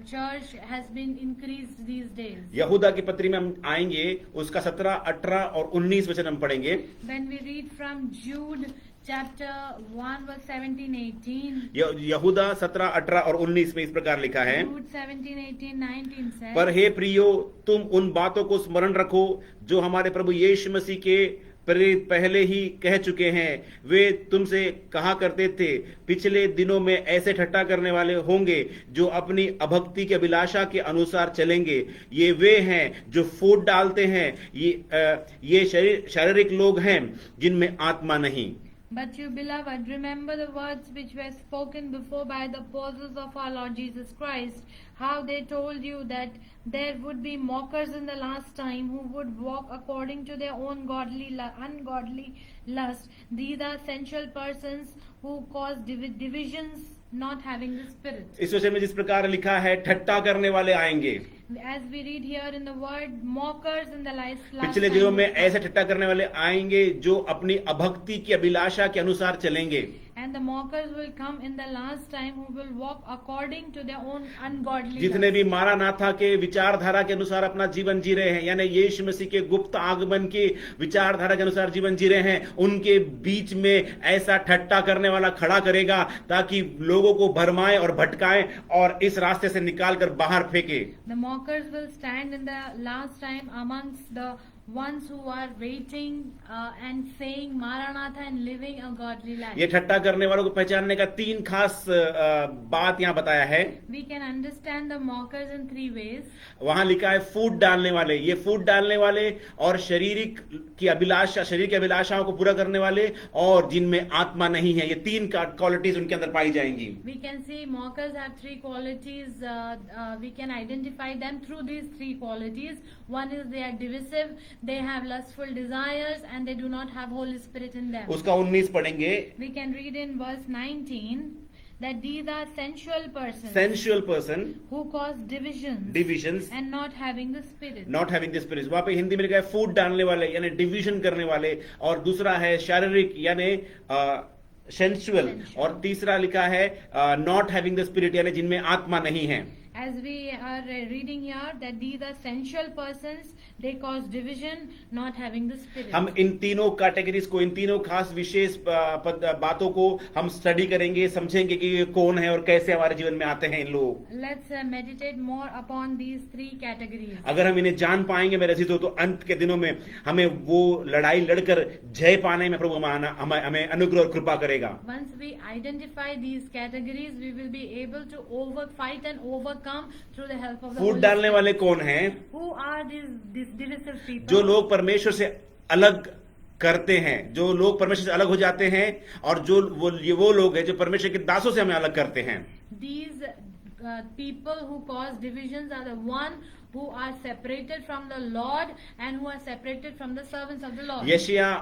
church has been increased these days. यहूदा की पत्री में हम आएंगे, उसका 17, 18 और 19 वचन हम पढ़ेंगे। When we read from Jude chapter 1 verse 17, 18. यहूदा 17, 18 और 19 में इस प्रकार लिखा है, Jude 17, 18, 19 says, पर हे प्रियो, तुम उन बातों को स्मरण रखो जो हमारे प्रभु यीशु मसीह के प्रेरित पहले ही कह चुके हैं। वे तुमसे कहा करते थे, पिछले दिनों में ऐसे ठट्टा करने वाले होंगे जो अपनी अभक्ति के अभिलाषा के अनुसार चलेंगे। ये वे हैं जो फूट डालते हैं, ये शारीरिक लोग हैं जिनमें आत्मा नहीं। But you, beloved, remember the words which were spoken before by the apostles of our Lord Jesus Christ, how they told you that there would be mockers in the last time who would walk according to their own ungodly lust. These are sensual persons who cause divisions, not having the Spirit. इस विषय में जिस प्रकार लिखा है, ठट्टा करने वाले आएंगे। As we read here in the word, mockers in the last पिछले दिनों में ऐसे ठट्टा करने वाले आएंगे जो अपनी अभक्ति की अभिलाषा के अनुसार चलेंगे। And the mockers will come in the last time who will walk according to their own ungodly जितने lust. भी मारानाथा के विचारधारा के अनुसार अपना जीवन जी रहे हैं, यानी यीशु मसीह के गुप्त आगमन के विचारधारा के अनुसार जीवन जी रहे हैं, उनके बीच में ऐसा ठट्टा करने वाला खड़ा करेगा ताकि लोगों को भरमाए और भटकाए और इस रास्ते से निकालकर बाहर फेंके। The mockers will stand in the last time amongst the ones who are waiting and saying Maranatha and living a godly life. ये ठट्टा करने वालों को पहचानने का 3 खास बात यहाँ बताया है। We can understand the mockers in 3 ways. वहां लिखा है फूट डालने वाले, ये फूट डालने वाले और शरीर की अभिलाषाओं को पूरा करने वाले और जिनमें आत्मा नहीं है, ये 3 क्वालिटीज उनके अंदर पाई जाएंगी। We can see mockers have 3 qualities. We can identify them through these 3 qualities. One is they are divisive, they have lustful desires, and they do not have Holy Spirit in them. उसका 19 पढ़ेंगे। We can read in verse 19 that these are sensual persons sensual person, who cause divisions divisions, and not having the Spirit. Not having the spirit. वहां पे हिंदी में लिखा है फूट डालने वाले यानी डिविजन करने वाले, और दूसरा है शारीरिक यानी सेंसुअल, और तीसरा लिखा है नॉट हैविंग द स्पिरिट यानी जिनमें आत्मा नहीं है। As we are reading here, that these are sensual persons, they cause division, not having the Spirit. हम इन तीनों कैटेगरीज को, इन तीनों खास विशेष बातों को हम स्टडी करेंगे, समझेंगे कि ये कौन है और कैसे हमारे जीवन में आते हैं इन लोग। Let's meditate more upon these three categories. अगर हम इन्हें जान पाएंगे मेरे अजीजों, तो अंत के दिनों में हमें वो लड़ाई लड़कर जय पाने में प्रभु हमें अनुग्रह और कृपा करेगा। Once we identify these categories, we will be able to fight and overcome through the help of the foot Holy डालने Spirit. वाले कौन हैं? Who are these divisive people? जो लोग परमेश्वर से अलग करते हैं, जो लोग परमेश्वर से अलग हो जाते हैं, और जो वो लोग हैं जो परमेश्वर के दासों से हमें अलग करते हैं। These people who cause divisions are the one who are separated from the Lord and who are separated from the servants of the Lord. यशायाह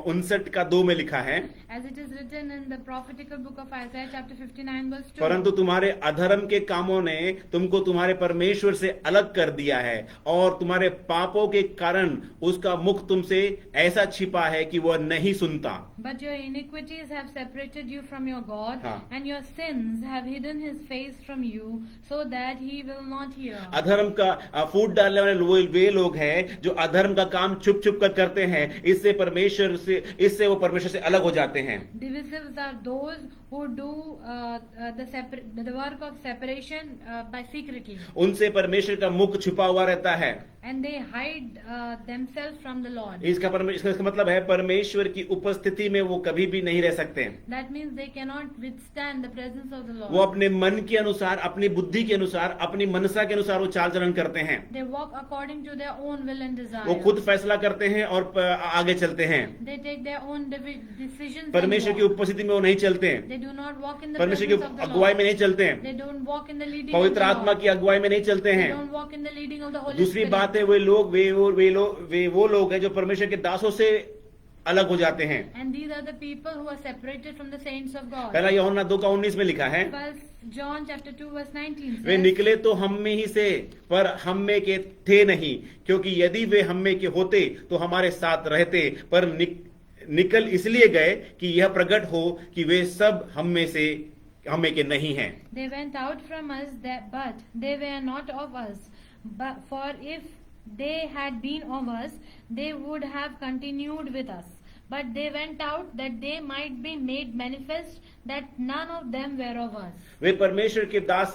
59:2 में लिखा है, As it is written in the prophetical book of Isaiah chapter 59 verse 2. परंतु तुम्हारे अधर्म के कामों ने तुमको तुम्हारे परमेश्वर से अलग कर दिया है, और तुम्हारे पापों के कारण उसका मुख तुमसे ऐसा छिपा है कि वह नहीं सुनता। But your iniquities have separated you from your God, हाँ। and your sins have hidden his face from you, so that he will not hear. अधर्म का फूट डालने वाले वे लोग हैं जो अधर्म का काम छुप छुप कर करते हैं, इससे वो परमेश्वर से अलग हो जाते हैं। Divisives are those who do the work of separation by secretly, उनसे परमेश्वर का मुख छुपा हुआ रहता है। and they hide themselves from the Lord. इसका मतलब है परमेश्वर की उपस्थिति में वो कभी भी नहीं रह सकते। That means they cannot withstand the presence of the Lord. वो अपने मन के अनुसार, अपनी बुद्धि के अनुसार, अपनी मनसा के अनुसार वो चाल चलन करते हैं। They walk according to their own will and desire. वो खुद फैसला करते हैं और आगे चलते हैं। They take their own decisions. and परमेश्वर की walk. उपस्थिति में वो नहीं चलते हैं। They do not walk in the परमेश्वर presence की of the अगुवाई Lord. में नहीं चलते हैं। They don't walk in the leading of पवित्र the आत्मा Lord. की अगुवाई में नहीं चलते They हैं। don't walk in the leading of the Holy दूसरी Spirit. बात है, वो लोग हैं जो परमेश्वर के दासों से अलग हो जाते हैं। And these are the people who are separated from the saints of God. पहला यूहन्ना 2:19 में लिखा है, First John chapter 2 verse 19 वे says, निकले तो हम में ही से, पर हम में के थे नहीं, क्योंकि यदि वे हम में के होते तो हमारे साथ रहते, पर निकल इसलिए गए कि यह प्रकट हो कि वे सब हम में के नहीं हैं। They went out from us, but they were not of us. But for if they had been of us, they would have continued with us. But they went out that they might be made manifest that none of them were of us. वे परमेश्वर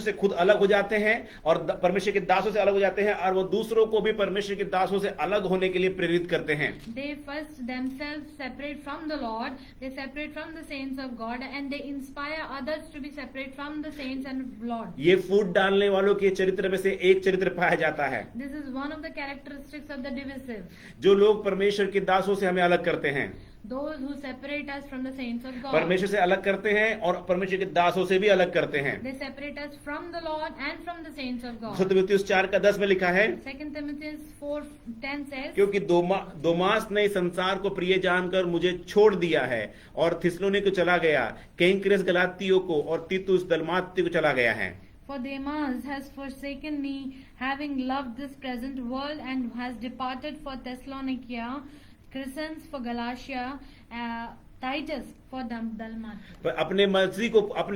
से खुद अलग हो जाते हैं, और परमेश्वर के दासों से अलग हो जाते हैं, और वो दूसरों को भी परमेश्वर के दासों से अलग होने के लिए प्रेरित करते हैं। They first themselves separate from the Lord, they separate from the saints of God, and they inspire others to be separate from the saints and Lord. ये फूट डालने वालों के चरित्र में से एक चरित्र पाया जाता है। This is one of the characteristics of the divisive. जो लोग परमेश्वर के दासों से हमें अलग करते हैं, Those who separate us from the saints of God. परमेश्वर से अलग करते हैं और परमेश्वर के दासों से भी अलग करते हैं। They separate us from the Lord and from the saints of God. 2 तिमुथियुस 4:10 में लिखा है, 2 Timothy 4:10 says, क्योंकि दोमास ने संसार को प्रिय जानकर मुझे छोड़ दिया है और थिस्सलुनी को चला गया, केंक्रेस गलातियों को और तीतुस दलमाती को चला गया है। For Demas has forsaken me, having loved this present world, and has departed for Thessalonica, Crescens for Galatia, Titus for Dalmatia. पर अपने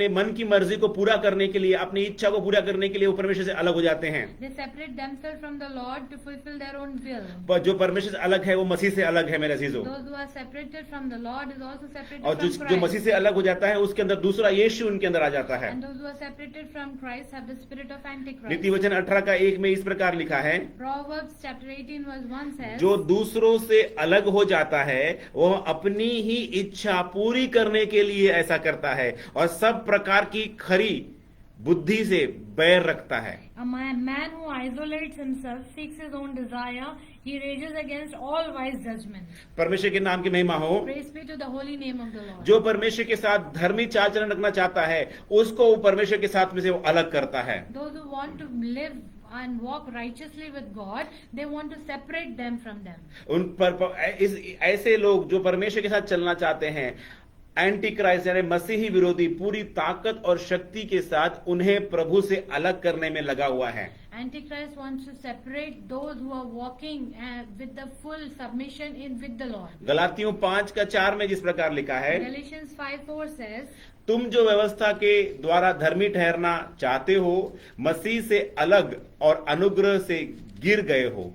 मन की मर्जी को पूरा करने के लिए, अपनी इच्छा को पूरा करने के लिए वो परमेश्वर से अलग हो जाते हैं। They separate themselves from the Lord to fulfill their own will. पर जो परमेश्वर से अलग है वो मसीह से अलग है मेरे अजीजों। Those who are separated from the Lord is also separated और from जो Christ. मसीह से अलग हो जाता है उसके अंदर दूसरा यीशु उनके अंदर आ जाता है। And those who are separated from Christ have the spirit of Antichrist. नीति वचन 18:1 में इस प्रकार लिखा है, Proverbs chapter 18 verse 1 says, जो दूसरों से अलग हो जाता है वह अपनी ही इच्छा पूरी करने के लिए ऐसा करता है और सब प्रकार की खरी बुद्धि से बैर रखता है। A man who isolates himself seeks his own desire. He rages against all wise judgment. परमेश्वर के नाम की महिमा हो। Praise be to the holy name of the Lord. जो परमेश्वर के साथ धर्मी चाल चलन रखना चाहता है उसको परमेश्वर के साथ में से वो अलग करता है। Those who want to live and walk righteously with God, they want to separate them from them. ऐसे लोग जो परमेश्वर के साथ चलना चाहते हैं, एंटी क्राइस्ट यानी मसीही विरोधी पूरी ताकत और शक्ति के साथ उन्हें प्रभु से अलग करने में लगा हुआ है। Antichrist wants to separate those who are walking with the full submission with the Lord. गलातियों 5:4 में जिस प्रकार लिखा है, Galatians 5:4 says, तुम जो व्यवस्था के द्वारा धर्मी ठहरना चाहते हो, मसीह से अलग और अनुग्रह से गिर गए हो।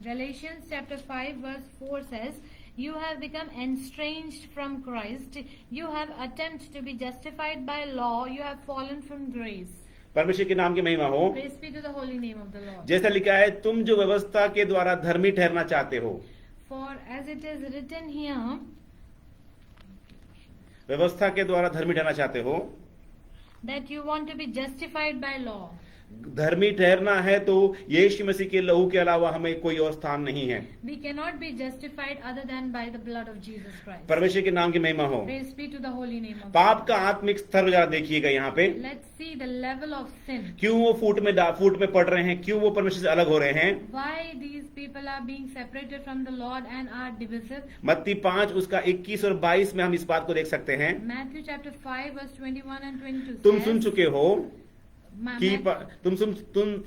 Galatians chapter 5 verse 4 says, you have become estranged from Christ, you have attempted to be justified by law, you have fallen from grace. परमेश्वर के नाम की महिमा हो। Praise be to the holy name of the Lord. जैसा लिखा है, तुम जो व्यवस्था के द्वारा धर्मी ठहरना चाहते हो। For as it is written here, व्यवस्था के द्वारा धर्मी ठहरना चाहते हो। that you want to be justified by law. धर्मी ठहरना है तो यीशु मसीह के लहू के अलावा हमें कोई और स्थान नहीं है। We cannot be justified other than by the blood of Jesus Christ. परमेश्वर के नाम की महिमा हो। Praise be to the holy name of पाप का आत्मिक स्तर जरा देखिएगा यहाँ पे। Let's see the level of sin. क्यों वो फूट में पड़ रहे हैं, क्यों वो परमेश्वर से अलग हो रहे हैं। Why these people are being separated from the Lord and are divisive. मत्ती 5 उसका 21 और 22 में हम इस बात को देख सकते हैं। Matthew chapter 5 verse 21 and 22 तुम says, सुन चुके हो कि Ma- तुम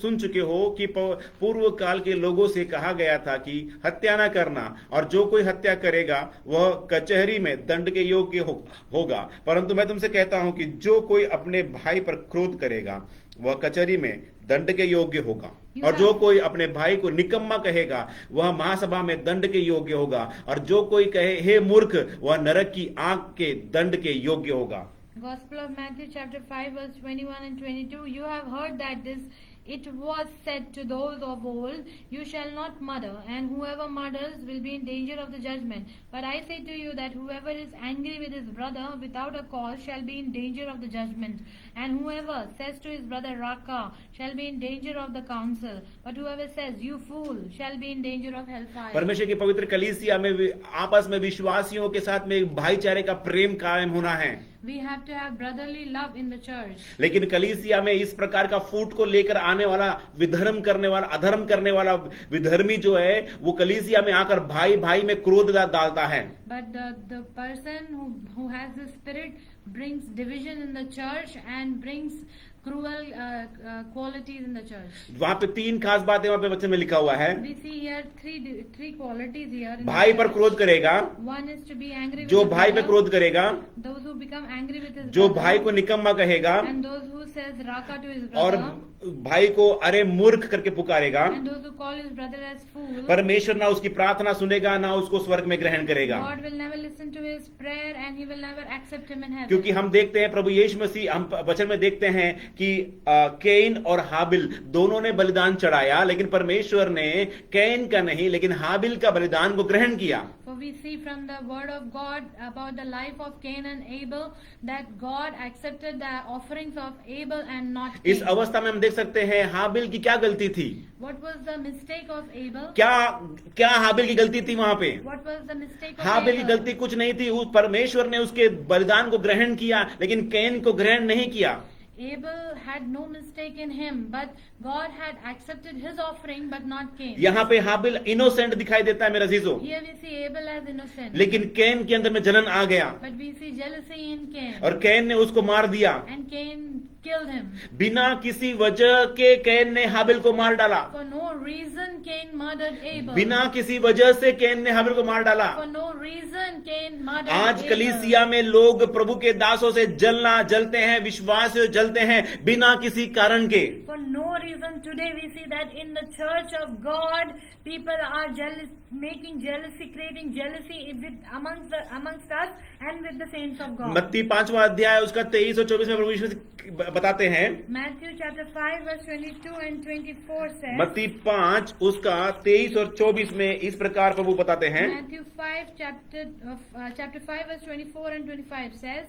सुन चुके हो कि पूर्व काल के लोगों से कहा गया था कि हत्या न करना, और जो कोई हत्या करेगा वह कचहरी में दंड के योग्य होगा। परंतु मैं तुमसे कहता हूं कि जो कोई अपने भाई पर क्रोध करेगा वह कचहरी में दंड के योग्य होगा, और जो कोई अपने भाई को निकम्मा कहेगा वह महासभा में दंड के योग्य होगा, और जो कोई कहे हे मूर्ख वह नरक की आग के दंड के योग्य होगा। Gospel of Matthew chapter 5 verse 21 and 22, you have heard that it was said to those of old, you shall not murder, and whoever murders will be in danger of the judgment. But I say to you that whoever is angry with his brother without a cause shall be in danger of the judgment. And whoever says to his brother Raka shall be in danger of the council. But whoever says you fool shall be in danger of hellfire. परमेश्वर की पवित्र कलीसिया में आपस में विश्वासियों के साथ में एक भाईचारे का प्रेम कायम होना है। We have to have brotherly love in the church. लेकिन कलीसिया में इस प्रकार का फूट को लेकर आने वाला विधर्म करने वाला, अधर्म करने वाला विधर्मी जो है वो कलीसिया में आकर भाई भाई में क्रोध डालता है। But the person who has the spirit brings division in the church and brings cruel qualities in the church. वहां पे 3 खास बातें वहां पे वचन में लिखा हुआ है। We see here three qualities here. in भाई the पर church. क्रोध करेगा, One is to be angry with जो his भाई पे brother, क्रोध करेगा, those who become angry with his जो brother, भाई को निकम्मा कहेगा, and those who says raka to his और brother, भाई को अरे मूर्ख करके पुकारेगा। and those who call his brother as fool. परमेश्वर ना उसकी प्रार्थना सुनेगा, ना उसको स्वर्ग में ग्रहण करेगा। God will never listen to his prayer and he will never accept him in heaven. क्योंकि हम देखते हैं प्रभु यीशु मसीह, हम वचन में देखते हैं कि कैन और हाबिल दोनों ने बलिदान चढ़ाया, लेकिन परमेश्वर ने कैन का नहीं लेकिन हाबिल का बलिदान को ग्रहण किया। For we see from the word of God about the life of Cain and Abel that God accepted the offerings of Abel and not इस Cain. अवस्था में हम देख सकते हैं हाबिल की क्या गलती थी। What was the mistake of Abel? क्या हाबिल की गलती थी वहां पे? What was the mistake of हाबिल की Abel? गलती कुछ नहीं थी। उस परमेश्वर ने उसके बलिदान को ग्रहण किया, लेकिन कैन को ग्रहण नहीं किया। Abel had no mistake in him, but God had accepted his offering, but not Cain. यहाँ पे हाबिल इनोसेंट दिखाई देता है मेरा अजीजों, Here we see Abel as innocent, लेकिन कैन के अंदर में जलन आ गया but we see jealousy in Cain, और कैन ने उसको मार दिया। and Cain killed him. बिना किसी वजह के कैन ने हाबिल को मार डाला। For no reason, Cain murdered Abel. बिना किसी वजह से कैन ने हाबिल को मार डाला। For no reason, Cain murdered आज Abel. कलीसिया में लोग प्रभु के दासों से जलते हैं, विश्वास से जलते हैं बिना किसी कारण के। For no reason, today we see that in the church of God, people are jealous, making jealousy, creating jealousy amongst us and with the saints of God. मत्ती 5वां अध्याय उसका 23 और 24 में प्रभु यीशु बताते हैं। Matthew chapter 5 verse 22 and 24 says. मत्ती 5 उसका 23 और 24 में इस प्रकार प्रभु बताते हैं। Matthew 5 chapter 5 verse 24 and 25 says.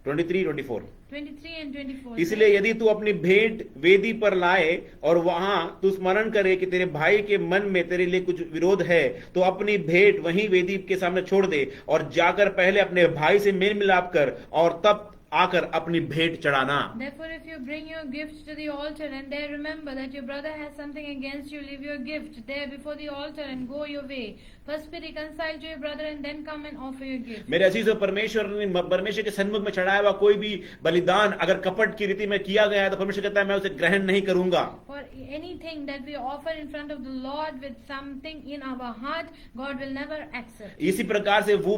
23 24 23 and 24. इसलिए यदि तू अपनी भेंट वेदी पर लाए और वहां तू स्मरण करे कि तेरे भाई के मन में तेरे लिए कुछ विरोध है, तो अपनी भेंट वहीं वेदी के सामने छोड़ दे और जाकर पहले अपने भाई से मेल मिलाप कर और तब आकर अपनी भेंट चढ़ाना। Therefore, if you bring your gifts to the altar and there remember that your brother has something against you, leave your gift there before the altar and go your way. First be reconciled to your brother and then come and offer your gift. मेरे अजीजों, परमेश्वर के सन्मुख में चढ़ाया हुआ कोई भी बलिदान अगर कपट की रीति में किया गया है तो परमेश्वर कहता है मैं उसे ग्रहण नहीं करूंगा। For anything that we offer in front of the Lord with something in our heart, God will never accept. इसी प्रकार से वो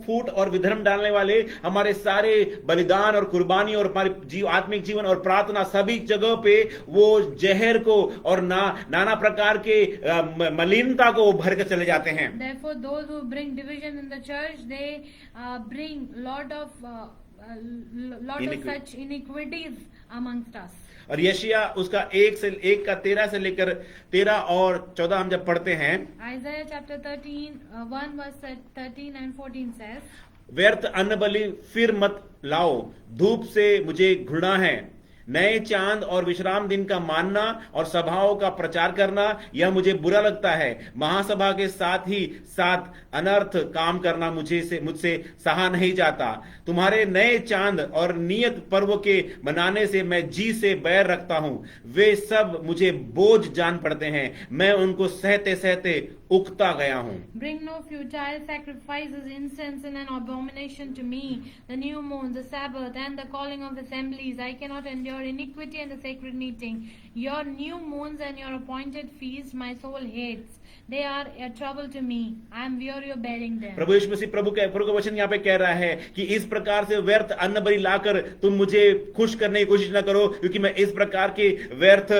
फूट और विधर्म डालने वाले हमारे सारे बलिदान और कुर्बानी और हमारे आत्मिक जीवन और प्रार्थना सभी जगह पे वो जहर को और नाना प्रकार के मलिनता को भर के चले जाते हैं. Therefore, those who bring division in the church, they bring lot of such iniquities amongst us. और यशायाह उसका 1:13 से लेकर 13 और 14 हम जब पढ़ते हैं, Isaiah chapter 13, 1 verse 13 and 14 says, व्यर्थ अन्न बलि फिर मत लाओ, धूप से मुझे घृणा है. नए चांद और विश्राम दिन का मानना और सभाओं का प्रचार करना यह मुझे बुरा लगता है. महासभा के साथ ही साथ अनर्थ काम करना मुझसे सहा नहीं जाता. तुम्हारे नए चांद और नियत पर्व के मनाने से मैं जी से बैर रखता हूं. वे सब मुझे बोझ जान पड़ते हैं. मैं उनको सहते सहते उकता गया हूं. Bring no futile sacrifices, incense and an abomination to me. The new moon, the Sabbath, and the calling of assemblies. I cannot endure iniquity and the sacred meeting. Your new moons and your appointed feasts my soul hates. They are a trouble to me. I am weary of bearing them. प्रभु यीशु मसीह प्रभु का वचन यहाँ पे कह रहा है कि इस प्रकार से व्यर्थ अन्न बलि लाकर तुम मुझे खुश करने की कोशिश न करो, क्योंकि मैं इस प्रकार के व्यर्थ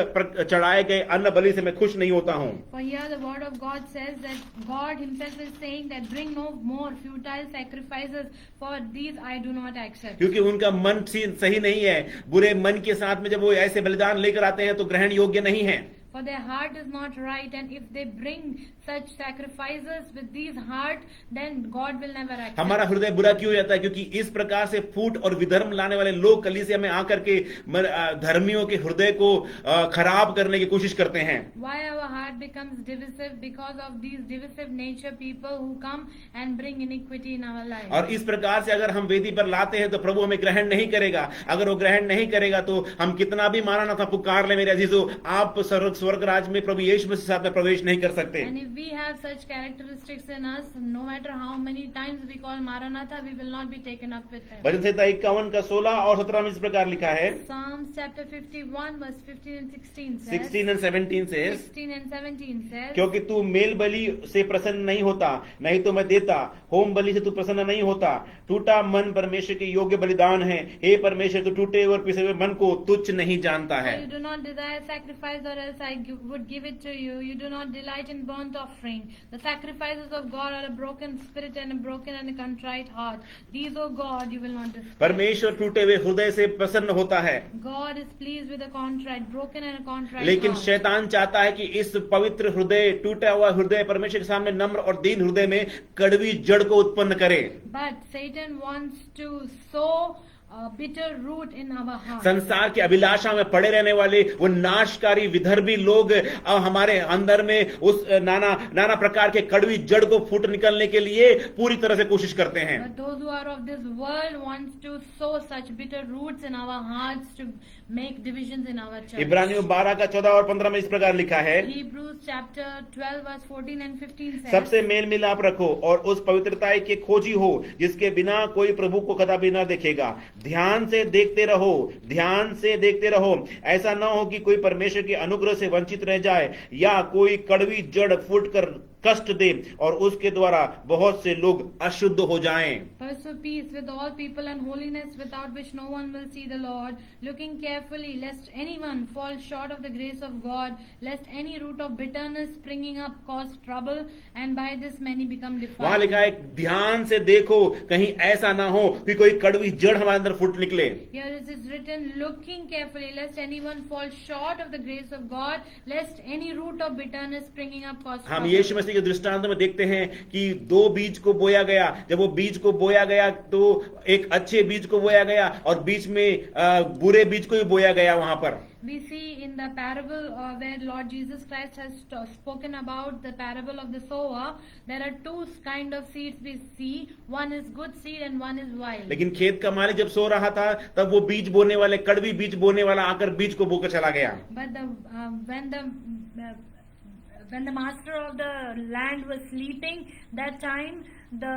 चढ़ाए गए अन्न बलि से मैं खुश नहीं होता हूँ. For here the word of God says that God himself is saying that bring no more futile sacrifices, for these I do not accept. क्योंकि उनका मन सही नहीं है. बुरे मन के साथ में जब वो ऐसे बलिदान लेकर आते हैं तो ग्रहण योग्य नहीं है. For their heart is not right, and if they bring such sacrifices with these heart, then God will never accept. हमारा हृदय बुरा क्यों जाता है? क्योंकि इस प्रकार से फूट और विधर्म लाने वाले लोग कलीसिया में आकर के धर्मियों के हृदय को खराब करने की कोशिश करते हैं. Why our heart becomes divisive? Because of these divisive nature people who come and bring iniquity in our life. और इस प्रकार से अगर हम वेदी पर लाते हैं तो प्रभु हमें ग्रहण नहीं करेगा. अगर वो ग्रहण नहीं करेगा तो हम कितना भी माना ना था पुकार ले मेरे अजीजों, आप स्वर्ग राज में प्रभु यीशु मसीह के साथ में प्रवेश नहीं कर सकते. And if we have such characteristics in us, no matter how many times we call Maranatha, we will not be taken up with him. भजन संहिता 51 का 16 और 17 में इस प्रकार लिखा है. Psalms chapter 51 verse 15 and 16 says. 16 and 17 says, 16 and 17 says. क्योंकि तू mail बलि से प्रसन्न नहीं होता, नहीं तो मैं देता. होम बलि से तू प्रसन्न नहीं होता. टूटा मन परमेश्वर के योग्य बलिदान है. हे परमेश्वर, तू टूटे और पिसे हुए मन को तुच्छ नहीं जानता है. You do not desire sacrifice, or else I would give it to you. You do not delight in burnt offering. The sacrifices of God are a broken spirit and a broken and a contrite heart. These, O God, you will not despise. परमेश्वर टूटे हुए हृदय से प्रसन्न होता है. God is pleased with a contrite, broken and a contrite लेकिन heart. शैतान चाहता है कि इस पवित्र हृदय, टूटा हुआ हृदय परमेश्वर के सामने नम्र और दीन हृदय में कड़वी जड़ को उत्पन्न करे. But Satan wants to sow a bitter root in our heart. संसार की अभिलाषा में पड़े रहने वाले वो नाशकारी विधर्मी लोग हमारे अंदर में उस नाना प्रकार के कड़वी जड़ को फूट निकलने के लिए पूरी तरह से कोशिश करते हैं. But those who are of this world wants to sow such bitter roots in our hearts to make divisions in our church. इब्रानियों 12 का 14 और 15 में इस प्रकार लिखा है. Hebrews chapter 12 verse 14 and 15 says. सबसे मेल मिलाप रखो और उस पवित्रता के खोजी हो जिसके बिना कोई प्रभु को कदापि न देखेगा. ध्यान से देखते रहो, ध्यान से देखते रहो. ऐसा न हो कि कोई परमेश्वर के अनुग्रह से वंचित रह जाए या कोई कड़वी जड़ फूटकर कष्ट दे और उसके द्वारा बहुत से लोग अशुद्ध हो जाएं. Pursue peace with all people and holiness, without which no one will see the Lord, looking carefully lest anyone fall short of the grace of God, lest any root of bitterness springing up cause trouble, and by this many become defiled. वहां लिखा है ध्यान से देखो, कहीं ऐसा ना हो कि कोई कड़वी जड़ हमारे अंदर फूट निकले. Here it is written, looking carefully lest anyone fall short of the grace of God, lest any root of bitterness springing up cause हम trouble. यीशु के दृष्टांत में देखते हैं कि 2 बीज को बोया गया. जब वो बीज को बोया गया तो एक अच्छे बीज को बोया गया और बीच में बुरे बीज को भी बोया गया. वहां पर We see in the parable where Lord Jesus Christ has spoken about the parable of the sower, there are 2 kind of seeds we see. One is good seed and one is wild. लेकिन खेत का मालिक जब सो रहा था तब वो बीज बोने वाले, कड़वी बीज बोने वाला आकर बीज को बोकर चला गया. But when the master of the land was sleeping, that time the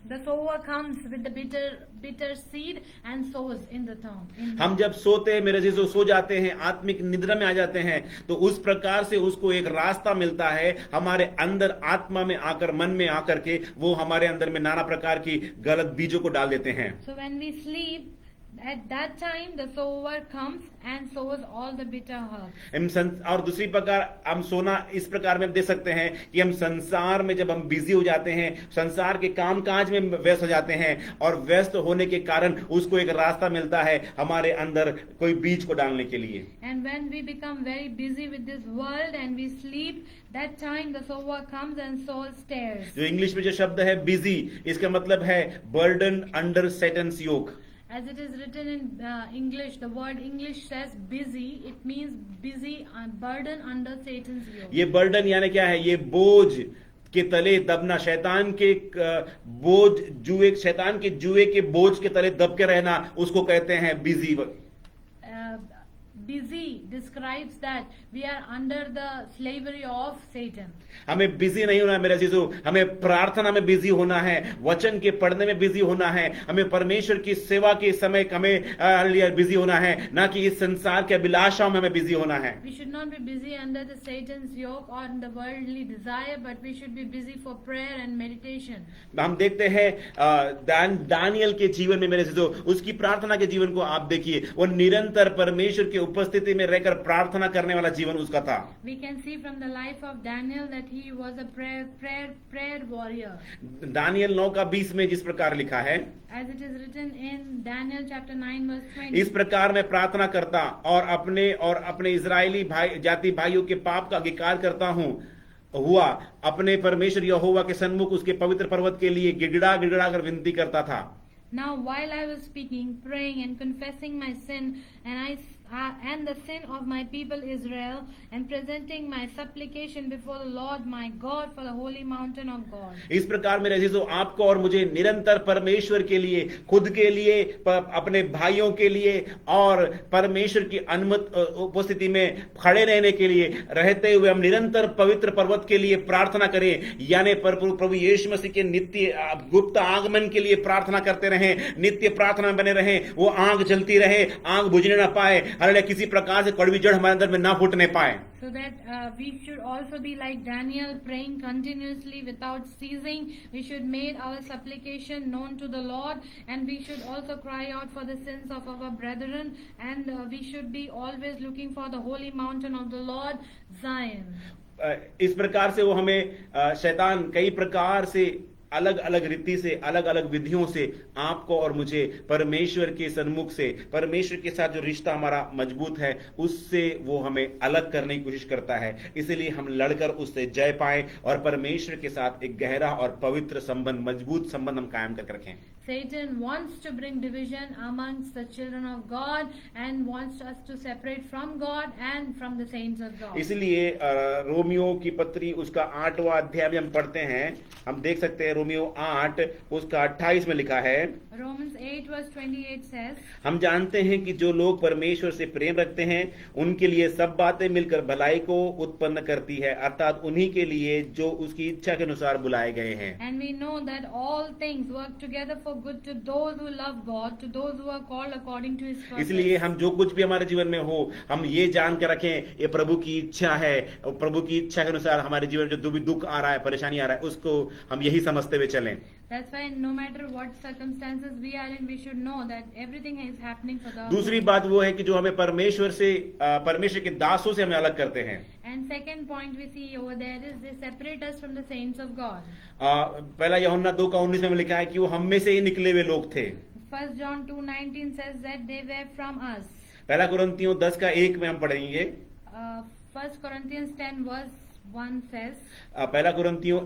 the sower comes with the bitter seed and sows in the thorn. हम जब सोते हैं मेरे अजीजों, सो जाते हैं, आत्मिक निद्रा में आ जाते हैं, तो उस प्रकार से उसको एक रास्ता मिलता है हमारे अंदर, आत्मा में आकर, मन में आकर के वो हमारे अंदर में नाना प्रकार की गलत बीजों को डाल देते हैं. So when we sleep, at that time the sower comes and sows all the bitter herbs. और दूसरी प्रकार हम सोना इस प्रकार में दे सकते हैं कि हम संसार में जब हम बिजी हो जाते हैं, संसार के काम काज में व्यस्त हो जाते हैं, और व्यस्त होने के कारण उसको एक रास्ता मिलता है हमारे अंदर कोई बीज को डालने के लिए. And when we become very busy with this world and we sleep, that time the sower comes and sows tares. जो इंग्लिश में जो शब्द है बिजी, इसका मतलब है burden under Satan's yoke. As it is written in English, the word English says busy. It means busy, burden under Satan's yoke. ये burden यानी क्या है? ये बोझ के तले दबना, शैतान के बोझ, शैतान के जुए के बोझ के तले दब के रहना, उसको कहते हैं busy. Busy describes that we are under the slavery of Satan. हमें बिजी नहीं होना है मेरे अजीजों, हमें प्रार्थना में बिजी होना है, वचन के पढ़ने में बिजी होना है, हमें परमेश्वर की सेवा के समय हमें बिजी होना है, ना कि इस संसार के अभिलाषाओं में हमें बिजी होना है. We should not be busy under the Satan's yoke or in the worldly desire, but we should be busy for prayer and meditation. हम देखते हैं दानियल के जीवन में मेरे अजीजों, उसकी प्रार्थना के जीवन को आप देखिए, वो निरंतर परमेश्वर के उपस्थिति में रहकर प्रार्थना करने वाला जीवन उसका था. We can see from the life of Daniel that he was a prayer warrior. Daniel 9:20 में जिस प्रकार लिखा है, As it is written in Daniel chapter 9 verse 20. इस प्रकार मैं प्रार्थना करता और अपने इजरायली जाति भाइयों के पाप का अंगीकार करता हूँ हुआ, अपने परमेश्वर यहोवा के सन्मुख उसके पवित्र पर्वत के लिए गिड़गिड़ा कर विनती करता था. Now while I was speaking, praying and confessing my sin and the sin of my people Israel, and presenting my supplication before the Lord my God for the holy mountain of God. इस प्रकार मेरे अजीजों, आपको और मुझे निरंतर परमेश्वर के लिए, खुद के लिए, अपने भाइयों के लिए और परमेश्वर की उपस्थिति में खड़े रहने के लिए रहते हुए हम निरंतर पवित्र पर्वत के लिए प्रार्थना करें, यानी प्रभु यीशु मसीह के नित्य गुप्त आगमन के लिए प्रार्थना करते रहें, नित्य प्रार्थना में बने रहें, वो आग जलती रहे, आग बुझने ना पाए, हालेलुया, किसी प्रकार से कड़वी जड़ हमारे अंदर में ना फूटने पाए. So that we should also be like Daniel, praying continuously without ceasing. We should make our supplication known to the Lord, and we should also cry out for the sins of our brethren, and we should be always looking for the holy mountain of the Lord, Zion. इस प्रकार से वो हमें शैतान कई प्रकार से अलग अलग रीति से, अलग अलग विधियों से आपको और मुझे परमेश्वर के सन्मुख से, परमेश्वर के साथ जो रिश्ता हमारा मजबूत है, उससे वो हमें अलग करने की कोशिश करता है. इसलिए हम लड़कर उससे जय पाए और परमेश्वर के साथ एक गहरा और पवित्र संबंध, मजबूत संबंध हम कायम करके रखें. Satan wants to bring division amongst the children of God and wants us to separate from God and from the saints of God. इसलिए रोमियो की पत्री उसका 8वां अध्याय में हम पढ़ते हैं, हम देख सकते हैं रोमियो 8 उसका 28 में लिखा है. Romans 8 verse 28 says, हम जानते हैं कि जो लोग परमेश्वर से प्रेम रखते हैं उनके लिए सब बातें मिलकर भलाई को उत्पन्न करती है, अर्थात उन्हीं के लिए जो उसकी इच्छा के अनुसार बुलाए गए हैं. And we know that all things work together for good to those who love God, to those who are called according to His purpose. इसलिए हम जो कुछ भी हमारे जीवन में हो, हम ये जान कर रखें ये प्रभु की इच्छा है, और प्रभु की इच्छा के अनुसार हमारे जीवन में जो दुख आ रहा है, परेशानी आ रहा है, उसको हम यही समझते हुए चलें. That's why no matter what circumstances we are in, we should know that everything is happening for the दूसरी बात वो है कि जो हमें परमेश्वर के दासों से हमें अलग करते हैं. And second point we see over there is they separate us from the saints of God. पहला यूहन्ना 2:19 में लिखा है कि वो हम में से ही निकले हुए लोग थे. 1 John 2:19 says that they were from us. पहला कुरिन्थियों 10:1 में हम पढ़ेंगे. 1 Corinthians 10 verse 1 says, पहला कुरिन्थियों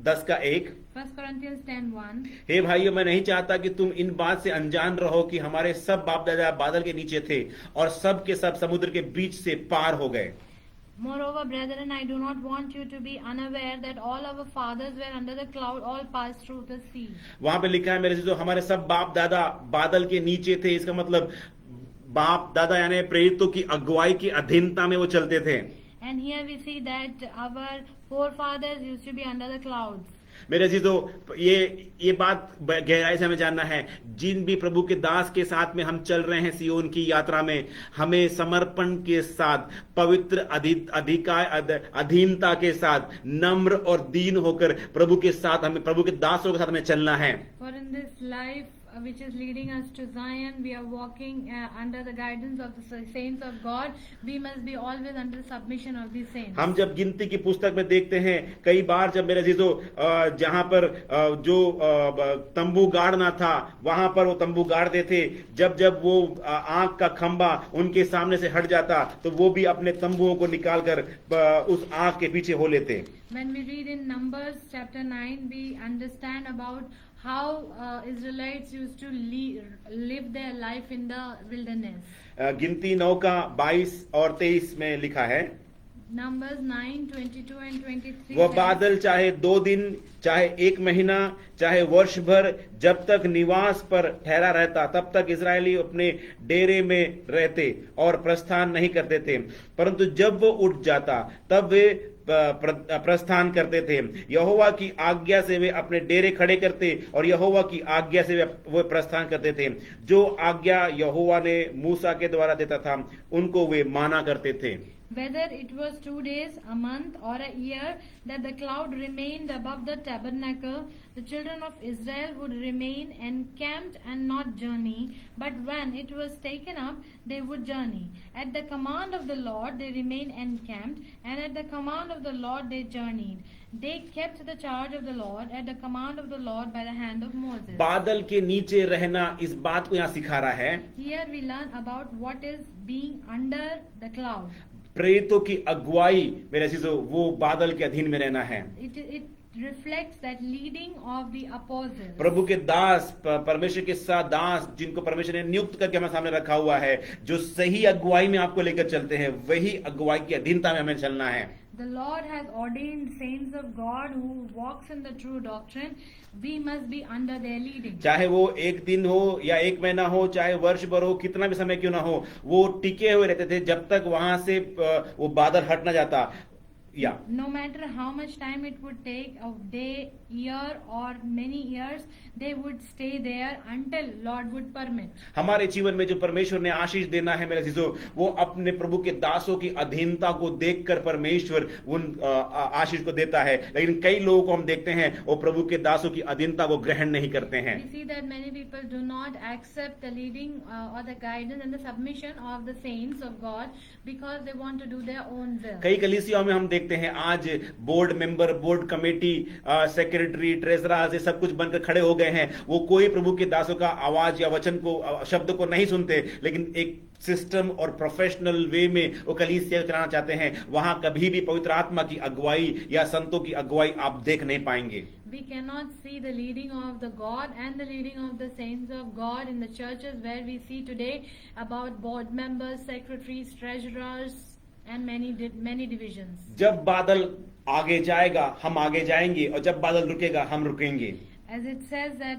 10:1, 1 Corinthians 10:1, हे भाइयों, मैं नहीं चाहता कि तुम इन बात से अनजान रहो कि हमारे सब बाप दादा बादल के नीचे थे और सब के सब समुद्र के बीच से पार हो गए. Moreover, brethren, I do not want you to be unaware that all our fathers were under the cloud, all passed through the sea. वहां पे लिखा है मेरे जो हमारे सब बाप दादा बादल के नीचे थे, इसका मतलब बाप दादा यानी प्रेरितों की अगुवाई की अधीनता में वो चलते थे. And here we see that our forefathers used to be under the clouds. मेरे अजीजों, ये बात गहराई से हमें जानना है। जिन भी प्रभु के दास के साथ में हम चल रहे हैं सियोन की यात्रा में, हमें समर्पण के साथ, पवित्र अधीनता के साथ, नम्र और दीन होकर प्रभु के साथ, हमें प्रभु के दासों के साथ हमें चलना है। For in this life which is leading us to Zion, we are walking under the guidance of the saints of God. We must be always under submission of the saints. हम जब गिनती की पुस्तक में देखते हैं, कई बार जब मेरे अजीजों जहां पर जो तंबू गाड़ना था वहां पर वो तंबू गाड़ते थे, जब वो आंख का खंबा उनके सामने से हट जाता तो वो भी अपने तंबुओं को निकालकर उस आंख के पीछे हो लेते। When we read in Numbers chapter 9, we understand about how Israelites used to live their life in the wilderness. गिनती 9 का 22 और 23 में लिखा है, Numbers 9, 22 and 23. वह बादल चाहे 2 दिन, चाहे 1 महीना, चाहे वर्ष भर, जब तक निवास पर ठहरा रहता तब तक इजरायली अपने डेरे में रहते और प्रस्थान नहीं करते थे। परंतु जब वो उठ जाता तब वे प्रस्थान करते थे। यहोवा की आज्ञा से वे अपने डेरे खड़े करते और यहोवा की आज्ञा से वे प्रस्थान करते थे। जो आज्ञा यहोवा ने मूसा के द्वारा देता था उनको वे माना करते थे। Whether it was 2 days, a month, or a year that the cloud remained above the tabernacle, the children of Israel would remain encamped and not journey. But when it was taken up, they would journey. At the command of the Lord, they remained encamped, and at the command of the Lord, they journeyed. They kept the charge of the Lord at the command of the Lord by the hand of Moses. बादल के नीचे रहना इस बात को यहाँ सिखा रहा है। Here we learn about what is being under the cloud. प्रेरितों की अगुवाई मेरे अजीजों, वो बादल के अधीन में रहना है। It reflects that leading of the apostles. प्रभु के दास, परमेश्वर के साथ दास जिनको परमेश्वर ने नियुक्त करके हमारे सामने रखा हुआ है, जो सही अगुवाई में आपको लेकर चलते हैं, वही अगुवाई की अधीनता में हमें चलना है। The Lord has ordained saints of God who walks in the true doctrine. We must be under their leading. चाहे वो 1 दिन हो या 1 महीना हो, चाहे वर्ष भर हो, कितना भी समय क्यों ना हो, वो टिके हुए रहते थे जब तक वहां से वो बादल हट ना जाता। Yeah. No matter how much time it would take, a day, year or many years, they would stay there until Lord would permit. हमारे जीवन में जो परमेश्वर ने आशीष देना है मेरे अजीजों, वो अपने प्रभु के दासों की अधीनता को देखकर परमेश्वर उन आशीष को देता है। लेकिन कई लोगों को हम देखते हैं वो प्रभु के दासों की अधीनता को ग्रहण नहीं करते हैं। We see that many people do not accept the leading or the guidance and the submission of the saints of God because they want to do their own will. कई कलीसियाओं में हम देखते हैं आज board member, board committee, secretary, treasurer, ये सब कुछ बनकर खड़े हो गए हैं। वो कोई प्रभु के दासों का आवाज या वचन को, शब्द को नहीं सुनते, लेकिन एक सिस्टम और प्रोफेशनल वे में वो कलीसिया चलाना चाहते हैं। वहां कभी भी पवित्र आत्मा की अगुवाई या संतों की अगुवाई आप देख नहीं पाएंगे। We cannot see the leading of the God and the leading of the saints of God in the churches where we see today about board members, secretaries, treasurers and many divisions. जब बादल आगे जाएगा हम आगे जाएंगे, और जब बादल रुकेगा हम रुकेंगे। As it says that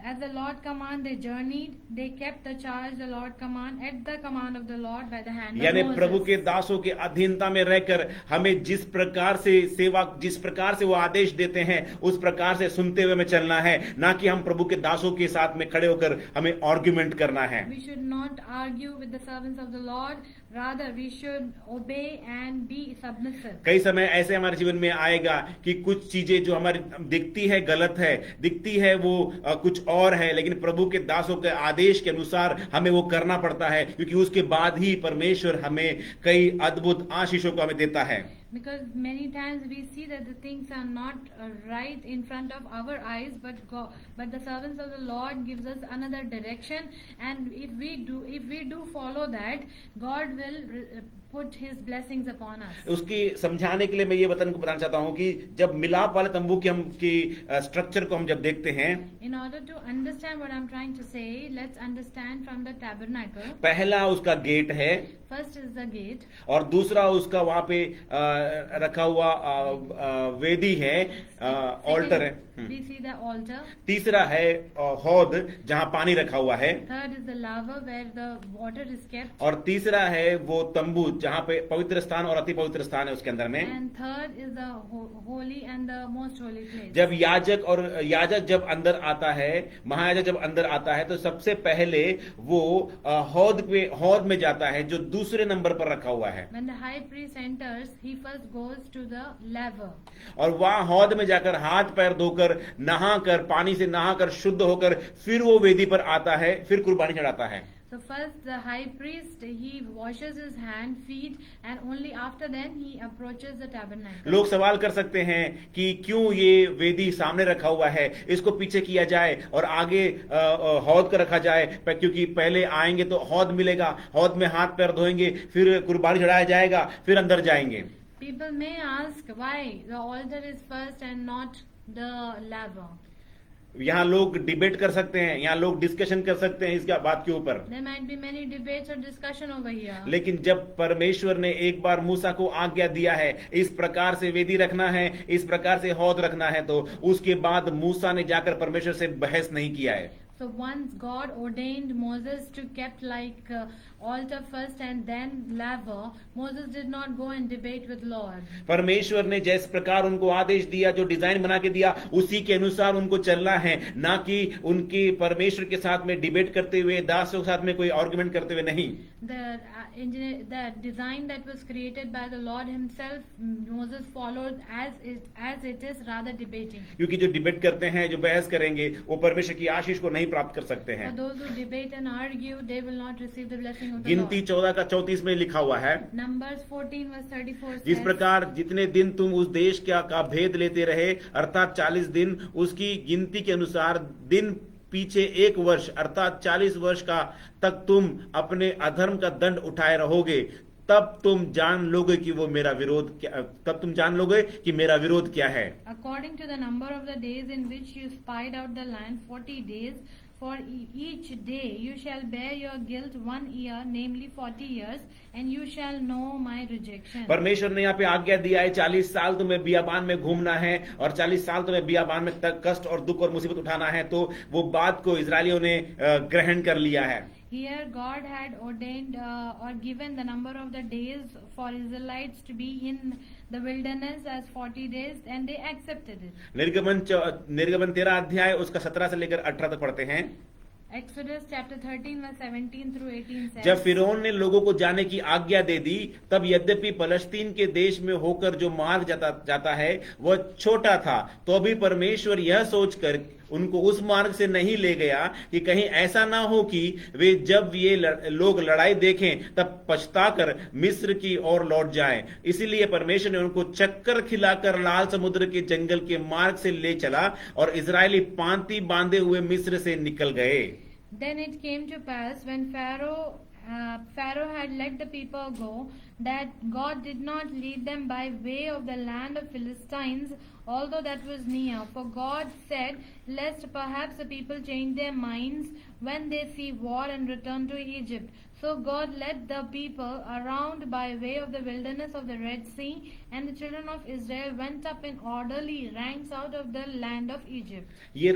as the Lord command they journeyed, they kept the charge the Lord command at the command of the Lord by the hand of यानी Moses. प्रभु के दासों के अधीनता में रहकर हमें जिस प्रकार से सेवा, जिस प्रकार से वो आदेश देते हैं उस प्रकार से सुनते हुए हमें चलना है, ना कि हम प्रभु के दासों के साथ में खड़े होकर हमें आर्गुमेंट करना है। We should not argue with the servants of the Lord, rather we should obey and be submissive. कई समय ऐसे हमारे जीवन में आएगा कि कुछ चीजें जो हमारी दिखती है गलत है, दिखती है वो कुछ और है, लेकिन प्रभु के दासों के आदेश के अनुसार हमें वो करना पड़ता है, क्योंकि उसके बाद ही परमेश्वर हमें कई अद्भुत आशीषों को हमें देता है। Because many times we see that the things are not right in front of our eyes, but the servants of the Lord gives us another direction, and if we do follow that, God will put His blessings upon us. उसकी समझाने के लिए मैं ये बताना चाहता हूँ कि जब मिलाप वाले तंबू की स्ट्रक्चर को हम जब देखते हैं, In order to understand what I'm trying to say, let's understand from the tabernacle. पहला उसका गेट है, First is the gate. और दूसरा उसका वहां पे रखा हुआ वेदी है, ऑल्टर है। We see the altar. तीसरा है हौद जहां पानी रखा हुआ है। Third is the laver where the water is kept. और तीसरा है वो तंबू जहां पे पवित्र स्थान और अति पवित्र स्थान है उसके अंदर में। And third is the holy and the most holy place. जब याजक जब अंदर आता है, महायाजक जब अंदर आता है तो सबसे पहले वो हौद में जाता है जो दूसरे नंबर पर रखा हुआ है। When the high priest enters, he first goes to the laver. और वहां हौद में जाकर हाथ पैर धोकर नहाकर, पानी से नहाकर शुद्ध होकर फिर वो वेदी पर आता है, फिर कुर्बानी चढ़ाता है। So first the high priest, he washes his hand, feet, and only after then he approaches the tabernacle. लोग सवाल कर सकते हैं कि क्यों ये वेदी सामने रखा हुआ है, इसको पीछे किया जाए और आगे हौद का रखा जाए, क्योंकि पहले आएंगे तो हौद मिलेगा, हौद में हाथ पैर धोएंगे, फिर कुर्बानी चढ़ाया जाएगा, फिर अंदर जाएंगे। People may ask why the altar is first and not the laver. यहाँ लोग डिबेट कर सकते हैं, यहाँ लोग डिस्कशन कर सकते हैं इसका बात के ऊपर। There might be many debates or discussion over here. लेकिन जब परमेश्वर ने एक बार मूसा को आज्ञा दिया है इस प्रकार से वेदी रखना है, इस प्रकार से हौद रखना है, तो उसके बाद मूसा ने जाकर परमेश्वर से बहस नहीं किया है। So once God ordained Moses to kept like altar first and then laver, Moses did not go and debate with Lord. परमेश्वर ने जिस प्रकार उनको आदेश दिया, जो डिजाइन बना के दिया, उसी के अनुसार उनको चलना है, ना कि उनके परमेश्वर के साथ में डिबेट करते हुए, दासों के साथ में कोई आर्गुमेंट करते हुए नहीं। The design that was created by the Lord Himself, Moses followed as it is, rather debating. क्योंकि जो डिबेट करते हैं, जो बहस करेंगे, वो परमेश्वर की आशीष को नहीं प्राप्त कर सकते हैं। For those who debate and argue, they will not receive the blessing of the गिनती Lord. 14 का 34 में लिखा हुआ है, Numbers 14 verse 34 जिस says, प्रकार जितने दिन तुम उस देश का भेद लेते रहे, अर्थात 40 दिन, उसकी गिनती के अनुसार दिन पीछे 1 वर्ष अर्थात 40 वर्ष का तक तुम अपने अधर्म का दंड उठाए रहोगे, तब तुम जान लोगे कि मेरा विरोध क्या है। according to the number of the days in which you spied out the land, 40 days, for each day you shall bear your guilt 1 year, namely 40 years, and you shall know my rejection. परमेश्वर ने यहाँ पे आज्ञा दिया है 40 साल तुम्हें बियाबान में घूमना है और 40 साल तुम्हें बियाबान में कष्ट और दुख और मुसीबत उठाना है, तो वो बात को इजरायलियों ने ग्रहण कर लिया है। Here God had ordained or given the number of the days for Israelites to be in the wilderness as 40 days, and they accepted it. निर्गमन 13 अध्याय उसका 17 से लेकर 18 तक पढ़ते हैं। Exodus chapter 13 verse 17 through 18 says, जब फिरौन ने लोगों को जाने की आज्ञा दे दी, तब यद्यपि फलस्तीन के देश में होकर जो मार्ग जाता है वह छोटा था, तो अभी परमेश्वर यह सोचकर उनको उस मार्ग से नहीं ले गया कि कहीं ऐसा ना हो कि वे जब ये लोग लड़ाई देखें तब पछताकर मिस्र की ओर लौट जाएं। इसीलिए परमेश्वर ने उनको चक्कर खिलाकर लाल समुद्र के जंगल के मार्ग से ले चला और इजरायली पांति बांधे हुए मिस्र से निकल गए। Then it came to pass when Pharaoh had let the people go, that God did not lead them by way of the land of Philistines, although that was near. For God said, lest perhaps the people change their minds when they see war and return to Egypt. So God led the people around by way of the wilderness of the Red Sea, and the children of Israel went up in orderly ranks out of the land of Egypt. ये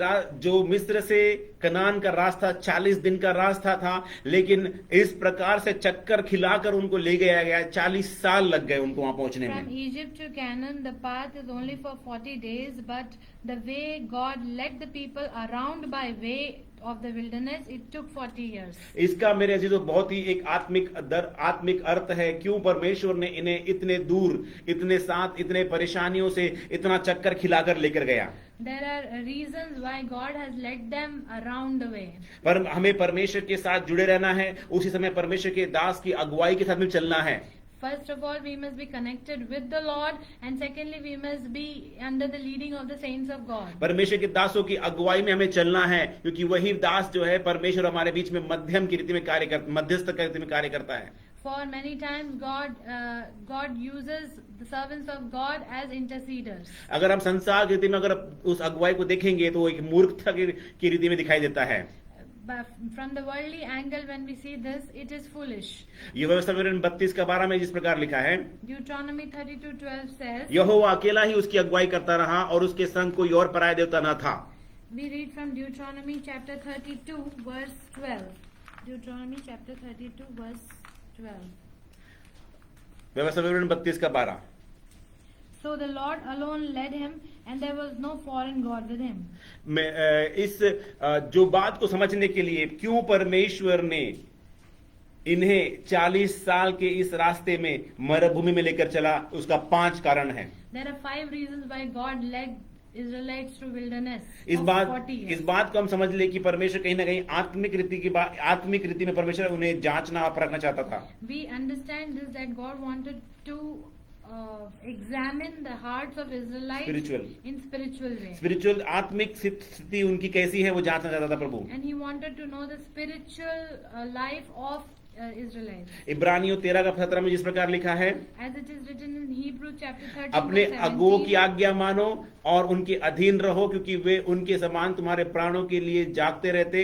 जो मिस्र से कनान का रास्ता 40 दिन का रास्ता था, लेकिन इस प्रकार से चक्कर खिलाकर उनको ले गया गया, 40 साल लग गए उनको वहां पहुंचने में। From Egypt to Canaan, the path is only for 40 days, but the way God led the people around by way of the wilderness, it took 40 years. इसका मेरे अजीजों बहुत ही एक आत्मिक अर्थ है, क्यों परमेश्वर ने इन्हें इतने दूर, इतने साथ, इतने परेशानियों से इतना चक्कर खिलाकर लेकर गया। There are reasons why God has led them around the way. पर हमें परमेश्वर के साथ जुड़े रहना है, उसी समय परमेश्वर के दास की अगुवाई के साथ में चलना है। First of all, we must be connected with the Lord, and secondly, we must be under the leading of the saints of God. परमेश्वर के दासों की अगुवाई में हमें चलना है, क्योंकि वही दास जो है परमेश्वर हमारे बीच में मध्यस्थ की रीति में कार्य करता है। For many times God uses the servants of God as interceders. अगर हम संसार की रीति में अगर उस अगुवाई को देखेंगे तो वो एक मूर्खता की रीति में दिखाई देता है। But from the worldly angle, when we see this, it is foolish. ये व्यवस्था विवरण 32:12 में जिस प्रकार लिखा है, Deuteronomy 32:12 says, यहोवा अकेला ही उसकी अगुवाई करता रहा और उसके संग कोई और पराया देवता न था। we read from Deuteronomy chapter 32 verse 12. Deuteronomy chapter 32 verse 12. व्यवस्था विवरण 32:12। So the Lord alone led him, and there was no foreign god with him. इस जो बात को समझने के लिए क्यों परमेश्वर ने इन्हें 40 साल के इस रास्ते में मरुभूमि में लेकर चला, उसका 5 कारण है। There are 5 reasons why God led Israelites through wilderness इस of बात 40 years. इस बात को हम समझ ले कि परमेश्वर कहीं ना कहीं आत्मिक रीति में परमेश्वर उन्हें जांचना और परखना चाहता था। We understand this, that God wanted to examine the hearts of Israelites Spiritual. in spiritual way. Spiritual आत्मिक स्थिति उनकी कैसी है वो जांचना चाहता था प्रभु। And he wanted to know the spiritual life of Israelites. इब्रानियों 13:17 में जिस प्रकार लिखा है, As it is written in Hebrew chapter 13 अपने verse अगुओं की 17, आज्ञा मानो और उनके अधीन रहो, क्योंकि वे उनके समान तुम्हारे प्राणों के लिए जागते रहते,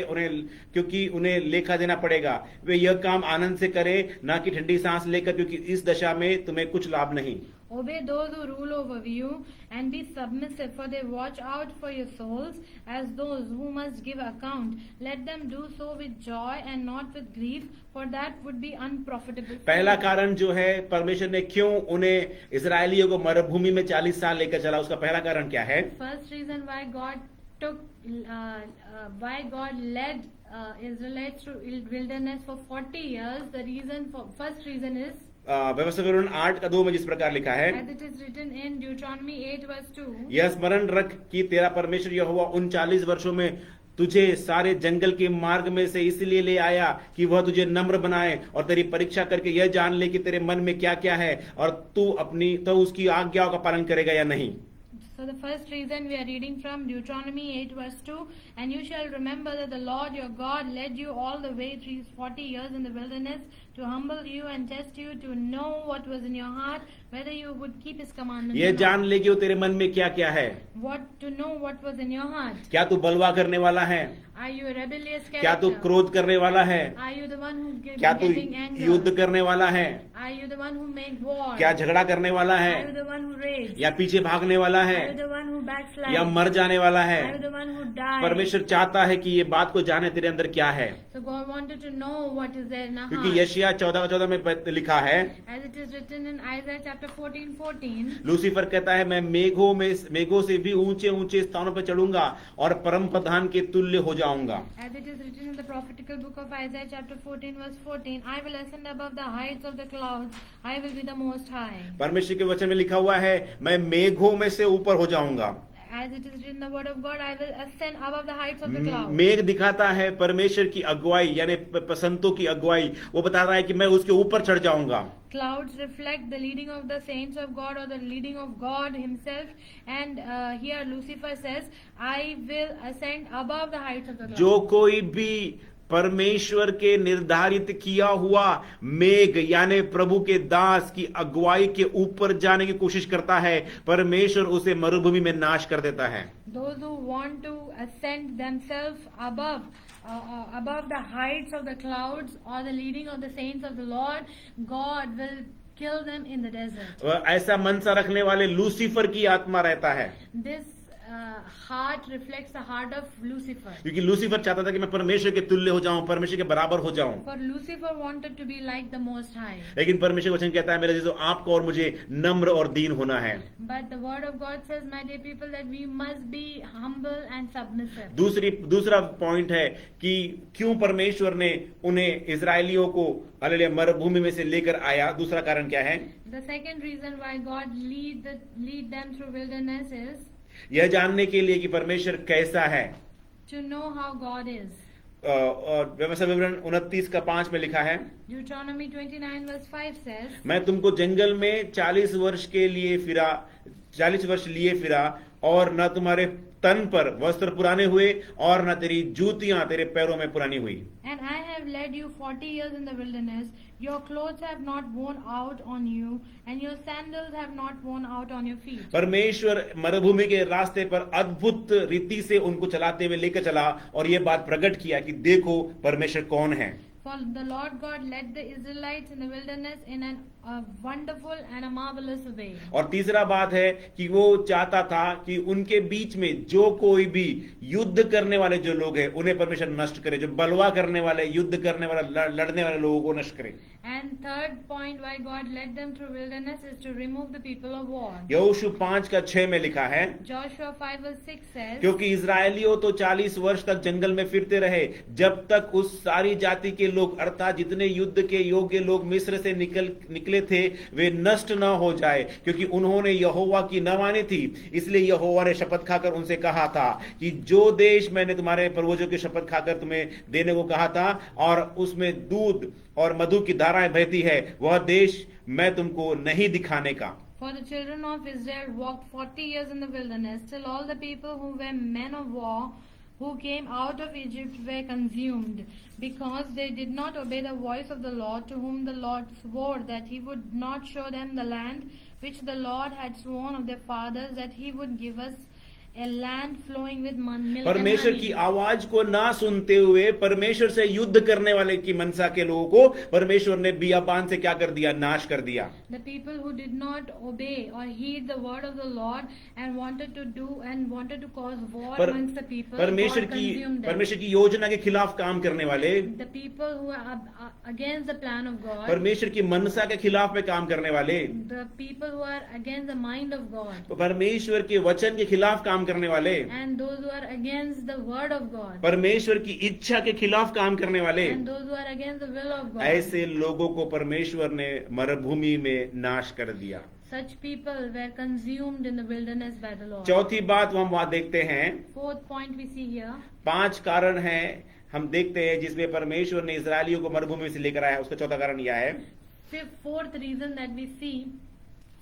क्योंकि उन्हें लेखा देना पड़ेगा। वे यह काम आनंद से करें, ना कि ठंडी सांस लेकर, क्योंकि इस दशा में तुम्हें कुछ लाभ नहीं। Obey those who rule over you and be submissive, for they watch out for your souls as those who must give account. Let them do so with joy and not with grief, for that would be unprofitable. पहला कारण जो है परमेश्वर ने क्यों उन्हें इजरायलियों को मरुभूमि में 40 साल लेकर चला, उसका पहला कारण क्या है? First reason why God led Israelites through wilderness for 40 years. First reason is, व्यवस्था विवरण 8:2 में जिस प्रकार लिखा है, as it is written in Deuteronomy 8 verse 2, यह स्मरण रख कि तेरा परमेश्वर यहोवा उन 40 वर्षों में तुझे सारे जंगल के मार्ग में से इसलिए ले आया कि वह तुझे नम्र बनाए और तेरी परीक्षा करके यह जान ले कि तेरे मन में क्या क्या है और तू उसकी आज्ञाओं का पालन करेगा या नहीं। So the first reason we are reading from Deuteronomy 8 verse 2, and you shall remember that the Lord your God led you all the way these 40 years in the wilderness to humble you and test you, to know what was in your heart, whether you would keep his commandments. ये or not. जान ले कि वो तेरे मन में क्या क्या है। To know what was in your heart. क्या तू बलवा करने वाला है? Are you a rebellious character? क्या तू क्रोध करने वाला है? Are you the one who क्या तू getting angry? युद्ध करने वाला है? Are you the one who make war? क्या झगड़ा करने वाला है? Are you the one who rage? या पीछे भागने वाला है? Are you the one who backslide? या मर जाने वाला है? Are you the one who die? परमेश्वर चाहता है कि ये बात को जाने तेरे अंदर क्या है, So God wanted to know what is there in our क्योंकि heart. यशायाह 14:14 में लिखा है, As it is written in Isaiah chapter 14:14, Lucifer कहता है मैं मेघों से भी ऊंचे ऊंचे स्थानों पर चढ़ूंगा और परम प्रधान के तुल्य हो जाऊंगा। as it is written in the prophetical book of Isaiah chapter 14 verse 14, I will ascend above the heights of the clouds, I will be the most high. परमेश्वर के वचन में लिखा हुआ है मैं मेघों में से ऊपर हो जाऊंगा। As it is written in the word of God, I will ascend above the heights of the clouds. मेघ दिखाता है परमेश्वर की अगुवाई, यानी संतों की अगुवाई, वो बता रहा है कि मैं उसके ऊपर चढ़ जाऊंगा। Clouds reflect the leading of the saints of God or the leading of God himself, and here Lucifer says, I will ascend above the heights of the clouds. जो कोई भी परमेश्वर के निर्धारित किया हुआ मेघ यानी प्रभु के दास की अगुवाई के ऊपर जाने की कोशिश करता है, परमेश्वर उसे मरुभूमि में नाश कर देता है। Those who want to ascend themselves above the heights of the clouds or the leading of the saints of the Lord, God will kill them in the desert. ऐसा मनसा रखने वाले लूसीफर की आत्मा रहता है। This heart reflects the heart of Lucifer. क्योंकि Lucifer चाहता था कि मैं परमेश्वर के तुल्य हो जाऊं, परमेश्वर के बराबर हो जाऊं। For Lucifer wanted to be like the Most High. लेकिन परमेश्वर वचन कहता है मेरे जीजो आपको और मुझे नम्र और दीन होना है। But the word of God says, my dear people, that we must be humble and submissive. दूसरा पॉइंट है कि क्यों परमेश्वर ने उन्हें इजरायलियों को हालेलुया मरुभूमि में से लेकर आया। दूसरा कारण क्या है? The second reason why God lead them through wilderness is यह जानने के लिए कि परमेश्वर कैसा है। to know how God is. और व्यवस्था विवरण 29:5 में लिखा है, Deuteronomy 29 verse 5 says, मैं तुमको जंगल में 40 वर्ष लिए फिरा और न तुम्हारे तन पर वस्त्र पुराने हुए और न तेरी जूतियां तेरे पैरों में पुरानी हुई। And I have led you 40 years in the wilderness. Your clothes have not worn out on you, and your sandals have not worn out on your feet. परमेश्वर मरुभूमि के रास्ते पर अद्भुत रीति से उनको चलाते हुए लेकर चला और ये बात प्रकट किया कि देखो परमेश्वर कौन है। For the Lord God led the Israelites in the wilderness in a wonderful and a marvelous way. और तीसरा बात है कि वो चाहता था कि उनके बीच में जो कोई भी युद्ध करने वाले जो लोग हैं उन्हें परमेश्वर नष्ट करे, जो बलवा करने वाले, युद्ध करने वाले, लड़ने वाले लोगों को नष्ट करे। And third point why God led them through wilderness is to remove the people of war. यहोशू 5:6 में लिखा है, Joshua 5:6 says, क्योंकि इजरायलियों तो 40 वर्ष तक जंगल में फिरते रहे जब तक उस सारी जाति के लोग अर्थात जितने युद्ध के योग्य लोग मिस्र से निकले थे वे नष्ट न हो जाए, क्योंकि उन्होंने यहोवा की न मानी थी। इसलिए यहोवा ने शपथ खाकर उनसे कहा था कि जो देश मैंने तुम्हारे पूर्वजों की शपथ खाकर तुम्हें देने को कहा था और उसमें दूध और मधु की धाराएं बहती है, वह देश मैं तुमको नहीं दिखाने का। For the children of Israel walked 40 years in the wilderness, till all the people who were men of war, who came out of Egypt, were consumed, because they did not obey the voice of the Lord, to whom the Lord swore that he would not show them the land which the Lord had sworn of their fathers that he would give us, a land flowing with milk and परमेश्वर honey. की आवाज को ना सुनते हुए परमेश्वर से युद्ध करने वाले की मनसा के लोगों को परमेश्वर ने बियाबान से क्या कर दिया, नाश कर दिया। The people who did not obey or heed the word of the Lord and wanted to cause war amongst the people, परमेश्वर God consumed them. परमेश्वर की योजना के खिलाफ काम करने वाले, The people who are against the plan of God, परमेश्वर की मनसा के खिलाफ में काम करने वाले, the people who are against the mind of God, परमेश्वर के वचन के खिलाफ काम करने वाले, and those who are against the word of God, परमेश्वर की इच्छा के खिलाफ काम करने वाले, and those who are against the will of God. ऐसे लोगों को परमेश्वर ने मरुभूमि में नाश कर दिया। Such people were consumed in the wilderness by the Lord. चौथी बात हम वहां देखते हैं, Fourth point we see here, 5 कारण हैं हम देखते हैं जिसमें परमेश्वर ने इजरायलियों को मरुभूमि से लेकर आया। उसका चौथा कारण यह है, fourth reason that we see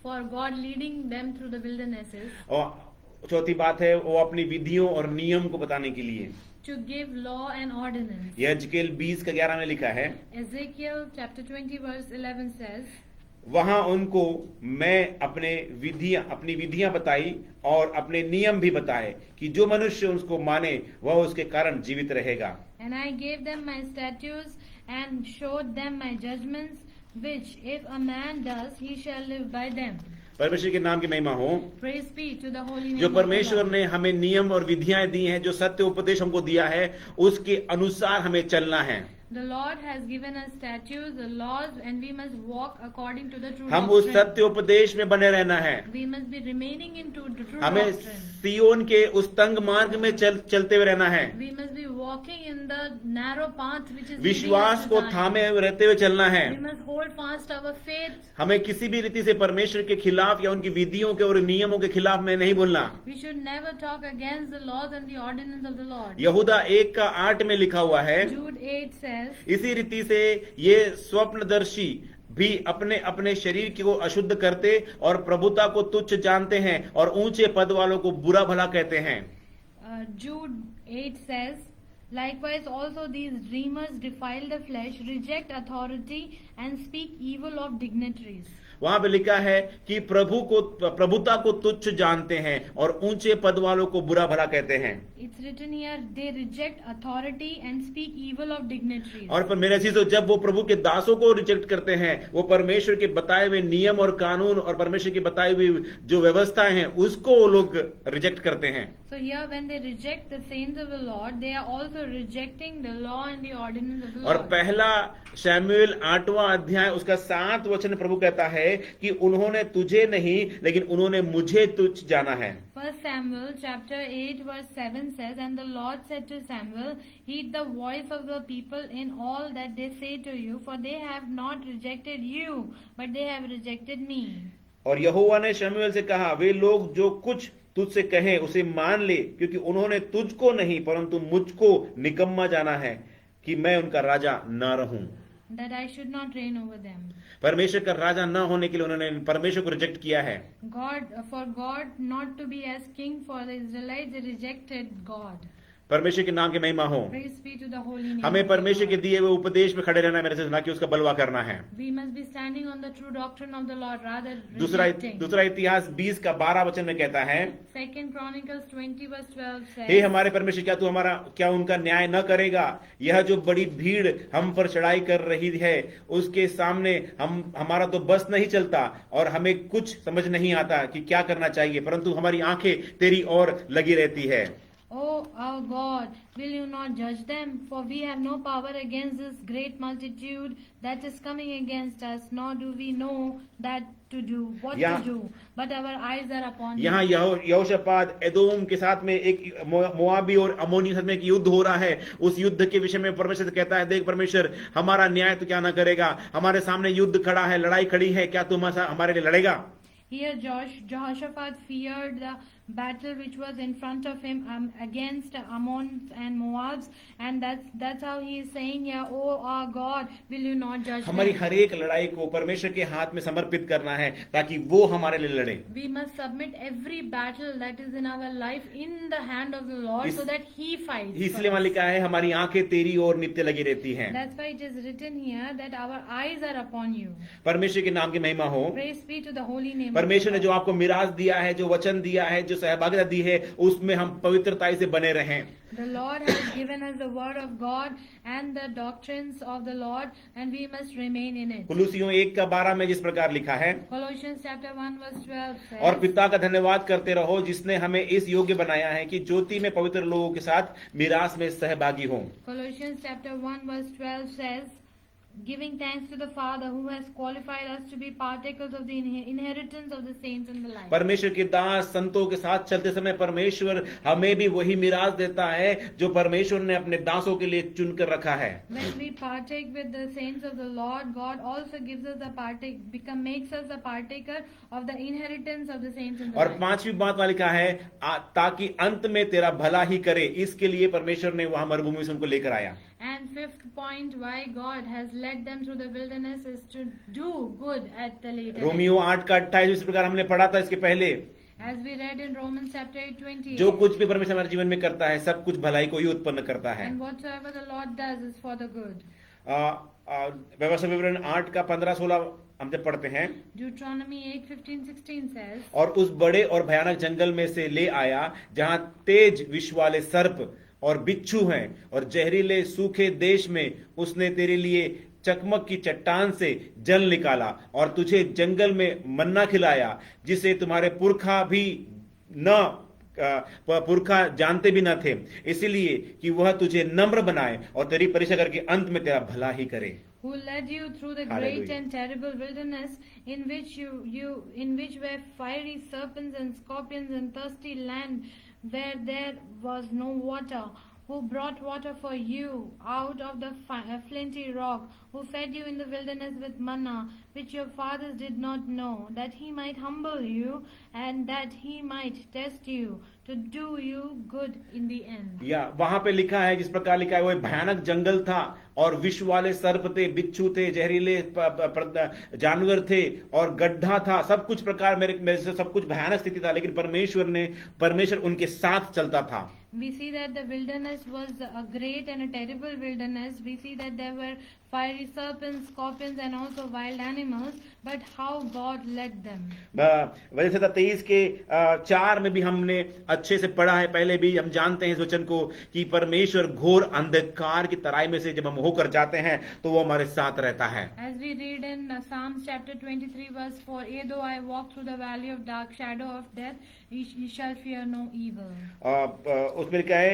for God leading them through the wilderness is और चौथी बात है वो अपनी विधियों और नियम को बताने के लिए। to give law and ordinance. यहेजकेल 20:11 में लिखा है, Ezekiel chapter 20 verse 11 says, वहां उनको मैं अपनी विधियां बताई और अपने नियम भी बताए कि जो मनुष्य उसको माने वह उसके कारण जीवित रहेगा। And I gave them my statutes and showed them my judgments, which if a man does, he shall live by them. परमेश्वर के नाम की महिमा हो। Praise be to the holy name जो of the परमेश्वर Lord. ने हमें नियम और विधियां दी हैं, जो सत्य उपदेश हमको दिया है, उसके अनुसार हमें चलना है। The Lord has given us statutes, the laws, and we must walk according to the true हम उस doctrine. सत्य उपदेश में बने रहना है। We must be remaining into the true हमें doctrine. सियोन के उस तंग मार्ग में चलते हुए रहना है। We must be walking in the narrow path which is leading विश्वास us to को Zion. थामे रहते हुए चलना है। We must hold fast our faith. हमें किसी भी रीति से परमेश्वर के खिलाफ या उनकी विधियों के और नियमों के खिलाफ में नहीं बोलना। We should never talk against the laws and the ordinance of the Lord. यहूदा 1:8 में लिखा हुआ है, Jude 8 says, इसी रीति से ये स्वप्नदर्शी भी अपने अपने शरीर को अशुद्ध करते और प्रभुता को तुच्छ जानते हैं और ऊंचे पद वालों को बुरा भला कहते हैं। Jude 8 says, likewise also these dreamers defile the flesh, reject authority, and speak evil of dignitaries. वहां पे लिखा है कि प्रभुता को तुच्छ जानते हैं और ऊंचे पद वालों को बुरा भला कहते हैं। It's written here, they reject authority and speak evil of dignitaries. और पर मेरे अजीजों, जब वो प्रभु के दासों को रिजेक्ट करते हैं, वो परमेश्वर के बताए हुए नियम और कानून और परमेश्वर की बताई हुई जो व्यवस्थाएं हैं उसको वो लोग रिजेक्ट करते हैं। So here when they reject the saints of the Lord, they are also rejecting the law and the ordinance of the और Lord. पहला शमूएल 8वां अध्याय उसका 7 वचन प्रभु कहता है कि उन्होंने तुझे नहीं लेकिन उन्होंने मुझे तुच्छ जाना है। 1 Samuel chapter 8 verse 7 says, and the Lord said to Samuel, heed the voice of the people in all that they say to you, for they have not rejected you, but they have rejected me. और यहोवा ने शमूएल से कहा, वे लोग जो कुछ तुझसे कहें उसे मान ले, क्योंकि उन्होंने तुझको नहीं परंतु मुझको निकम्मा जाना है कि मैं उनका राजा न रहूं। That I should not reign over them. परमेश्वर का राजा न होने के लिए उन्होंने परमेश्वर को रिजेक्ट किया है। For God not to be as king for the Israelites, they rejected God. परमेश्वर के नाम की महिमा हो। Praise be to the holy name. हमें of the परमेश्वर के Lord. दिए हुए उपदेश में खड़े रहना है मेरे से, ना कि उसका बलवा करना है। We must be standing on the true doctrine of the Lord rather दूसरा rejecting. इतिहास 20 का 12 वचन में कहता है, 2 Chronicles 20 verse 12 says, हे हमारे परमेश्वर, क्या उनका न्याय न करेगा? यह जो बड़ी भीड़ हम पर चढ़ाई कर रही है, उसके सामने हमारा तो बस नहीं चलता और हमें कुछ समझ नहीं आता कि क्या करना चाहिए, परंतु हमारी आंखें तेरी ओर लगी रहती है। Oh our God, will you not judge them? For we have no power against this great multitude that is coming against us, nor do we know what to do. But our eyes are upon you. यहाँ यहोशापात एदोम के साथ में एक मोआबी और अमोनी साथ में एक युद्ध हो रहा है। उस युद्ध के विषय में परमेश्वर से कहता है, देख परमेश्वर, हमारा न्याय तो क्या ना करेगा, हमारे सामने युद्ध खड़ा है, लड़ाई खड़ी है, क्या तुम हमारे लिए लड़ेगा? Here Jehoshaphat feared the battle which was in front of him against Ammon and Moabs, and that's how he is saying here, oh our God, will you not judge हमारी them? हर एक लड़ाई को परमेश्वर के हाथ में समर्पित करना है ताकि वो हमारे लिए लड़े। We must submit every battle that is in our life in the hand of the Lord so that He fights. इसलिए वहां for us. लिखा है, हमारी आंखें तेरी ओर नित्य लगी रहती हैं। That's why it is written here that our eyes are upon you. परमेश्वर के नाम की महिमा हो। Praise be to the holy name. परमेश्वर ने जो आपको मिरास दिया है, जो वचन दिया है, जो सहभागिता दी है, उसमें हम पवित्रता से बने रहें। The Lord has given us the word of God and the doctrines of the Lord, and we must remain in it. कुलुसियों 1:12 में जिस प्रकार लिखा है, Colossians chapter 1 verse 12 says, और पिता का धन्यवाद करते रहो जिसने हमें इस योग्य बनाया है कि ज्योति में पवित्र लोगों के साथ मिरास में सहभागी हों। Colossians chapter 1 verse 12 says, giving thanks to the Father who has qualified us to be partakers of the inheritance of the saints in the light. परमेश्वर के दास संतों के साथ चलते समय परमेश्वर हमें भी वही मिरास देता है जो परमेश्वर ने अपने दासों के लिए चुनकर रखा है। When we partake with the saints of the Lord, God also gives us makes us a partaker of the inheritance of the saints in the और light. 5वीं बात वाला लिखा है, ताकि अंत में तेरा भला ही करे, इसके लिए परमेश्वर ने वहां मरुभूमि से उनको लेकर आया। And fifth point why God has led them through the wilderness is to do good at the later end. Romeo 8:28 इस प्रकार हमने पढ़ा था इसके पहले। As we read in Romans chapter 8:20. जो कुछ भी परमेश्वर हमारे जीवन में करता है, सब कुछ भलाई को ही उत्पन्न करता है। And whatsoever the Lord does is for the good. व्यवस्था विवरण 8:15-16 हम जब पढ़ते हैं, Deuteronomy 8:15-16 says, और उस बड़े और भयानक जंगल में से ले आया जहां तेज विष वाले सर्प और बिच्छू हैं, और जहरीले सूखे देश में उसने तेरे लिए चकमक की चट्टान से जल निकाला, और तुझे जंगल में मन्ना खिलाया जिसे तुम्हारे पुरखा जानते भी न थे, इसलिए कि वह तुझे नम्र बनाए और तेरी परीक्षा करके अंत में तेरा भला ही करे। who led you through the Hallelujah. great and terrible wilderness, in which were fiery serpents and scorpions and thirsty land where there was no water, who brought water for you out of the flinty rock, who fed you in the wilderness with manna, which your fathers did not know, that he might humble you and that he might test you, to do you good in the end. या वहां पे लिखा है, जिस प्रकार लिखा है, वो भयानक जंगल था और विष वाले सर्प थे, बिच्छू थे, जहरीले जानवर थे और गड्ढा था, सब कुछ प्रकार मेरे से सब कुछ भयानक स्थिति था, लेकिन परमेश्वर उनके साथ चलता था। We see that the wilderness was a great and a terrible wilderness. We see that there were fiery serpents, scorpions and also wild animals, but how God led them. वजह 23:4 में भी हमने अच्छे से पढ़ा है, पहले भी हम जानते हैं इस वचन को कि परमेश्वर घोर अंधकार की तराई में से जब हम होकर जाते हैं तो वो हमारे साथ रहता है। As we read in Psalms chapter 23 verse 4, yea though I walk through the valley of dark shadow of death, ye shall fear no evil. उसमें क्या है,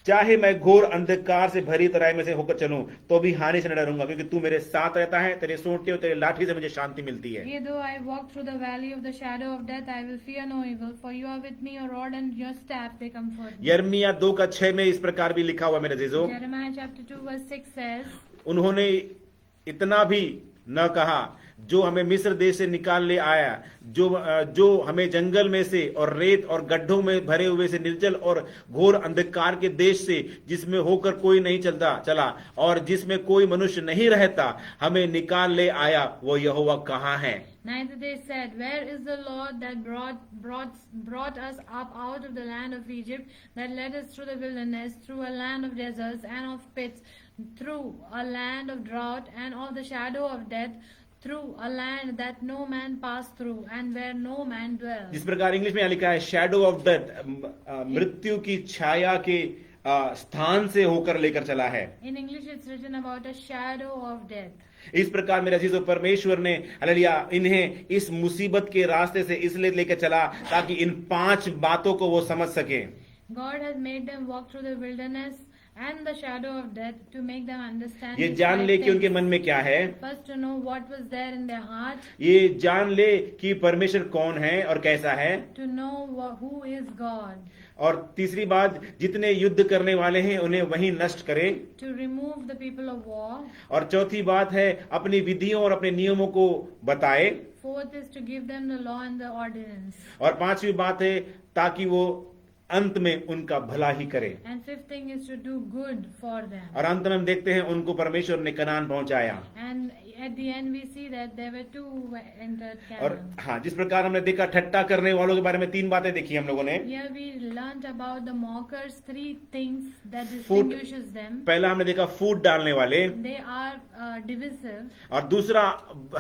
चाहे मैं घोर अंधकार से भरी तराई में से होकर चलूं तो भी हानि से न डरूंगा, क्योंकि तू मेरे साथ रहता है, तेरे सोंटे और तेरे लाठी से मुझे शांति मिलती है। Yea though I walk through the valley of the shadow of death, I will fear no evil, for you are with me, your rod and your staff they comfort me. यिर्मयाह 2:6 में इस प्रकार भी लिखा हुआ मेरे अजीजों, Jeremiah chapter 2 verse 6 says, उन्होंने इतना भी न कहा जो हमें मिस्र देश से निकाल ले आया, जो हमें जंगल में से और रेत और गड्ढों में भरे हुए से निर्जल और घोर अंधकार के देश से, जिसमें होकर कोई नहीं चला और जिसमें कोई मनुष्य नहीं रहता, हमें निकाल ले आया, वो यहोवा कहाँ है? Neither they said, Where is the Lord that brought us up out of the land of Egypt, that led us through the wilderness, through a land of deserts and of pits, through a land of drought and of the shadow of death, through a land that no man passed through, and where no man dwelt. जिस प्रकार English में यहाँ लिखा है shadow of death, मृत्यु की छाया के स्थान से होकर लेकर चला है। In English it's written about a shadow of death. इस प्रकार मेरे अजीजों, परमेश्वर ने हालेलुया इन्हें इस मुसीबत के रास्ते से इसलिए लेकर चला ताकि इन 5 बातों को वो समझ सके। God has made them walk through the wilderness and the shadow of death to make them understand. ये these जान 5 ले कि उनके things. मन में क्या है, First, to know what was there in their heart, ये जान ले कि परमेश्वर कौन है और कैसा है, to know who is God, और तीसरी बात, जितने युद्ध करने वाले हैं उन्हें वहीं नष्ट करे, to remove the people of war. और चौथी बात है अपनी विधियों और अपने नियमों को बताए, Fourth is to give them the law and the ordinance. और पांचवी बात है ताकि वो अंत में उनका भला ही करे। And fifth thing is to do good for them. और अंत में हम देखते हैं उनको परमेश्वर ने कनान पहुंचाया। And at the end we see that there were 2 who entered और Canaan. हाँ, जिस प्रकार हमने देखा ठट्टा करने वालों के बारे में 3 बातें देखी हम लोगों ने। Here we learnt about the mockers, 3 things that foot, distinguishes them. पहला हमने देखा फूट डालने वाले, They are divisive. और दूसरा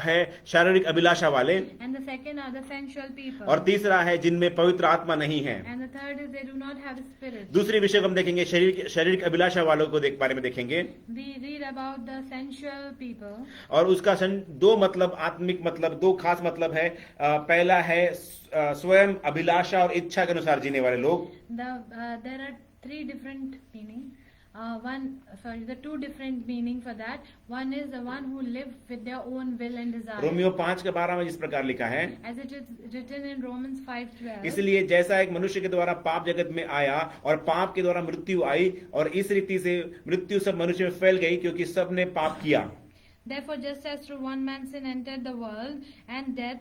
है शारीरिक अभिलाषा वाले, And the second are the sensual people. और तीसरा है जिनमें पवित्र आत्मा नहीं है। And the third is they do not have spirit. दूसरी विषय को हम देखेंगे शारीरिक अभिलाषा वालों को बारे में देखेंगे, We read about the sensual people. और उसका 2 मतलब, आत्मिक मतलब, 2 खास मतलब है। पहला है स्वयं अभिलाषा और इच्छा के अनुसार जीने वाले लोग। There are 3 different meaning. The 2 different meaning for that. One is the one who live with their own will and desire. Romeo 5:12 में जिस प्रकार लिखा है, As it is written in Romans 5:12. इसलिए जैसा एक मनुष्य के द्वारा पाप जगत में आया और पाप के द्वारा मृत्यु आई, और इस रीति से मृत्यु सब मनुष्य में फैल गई क्योंकि सबने पाप किया। Therefore, just as through one man sin entered the world, and death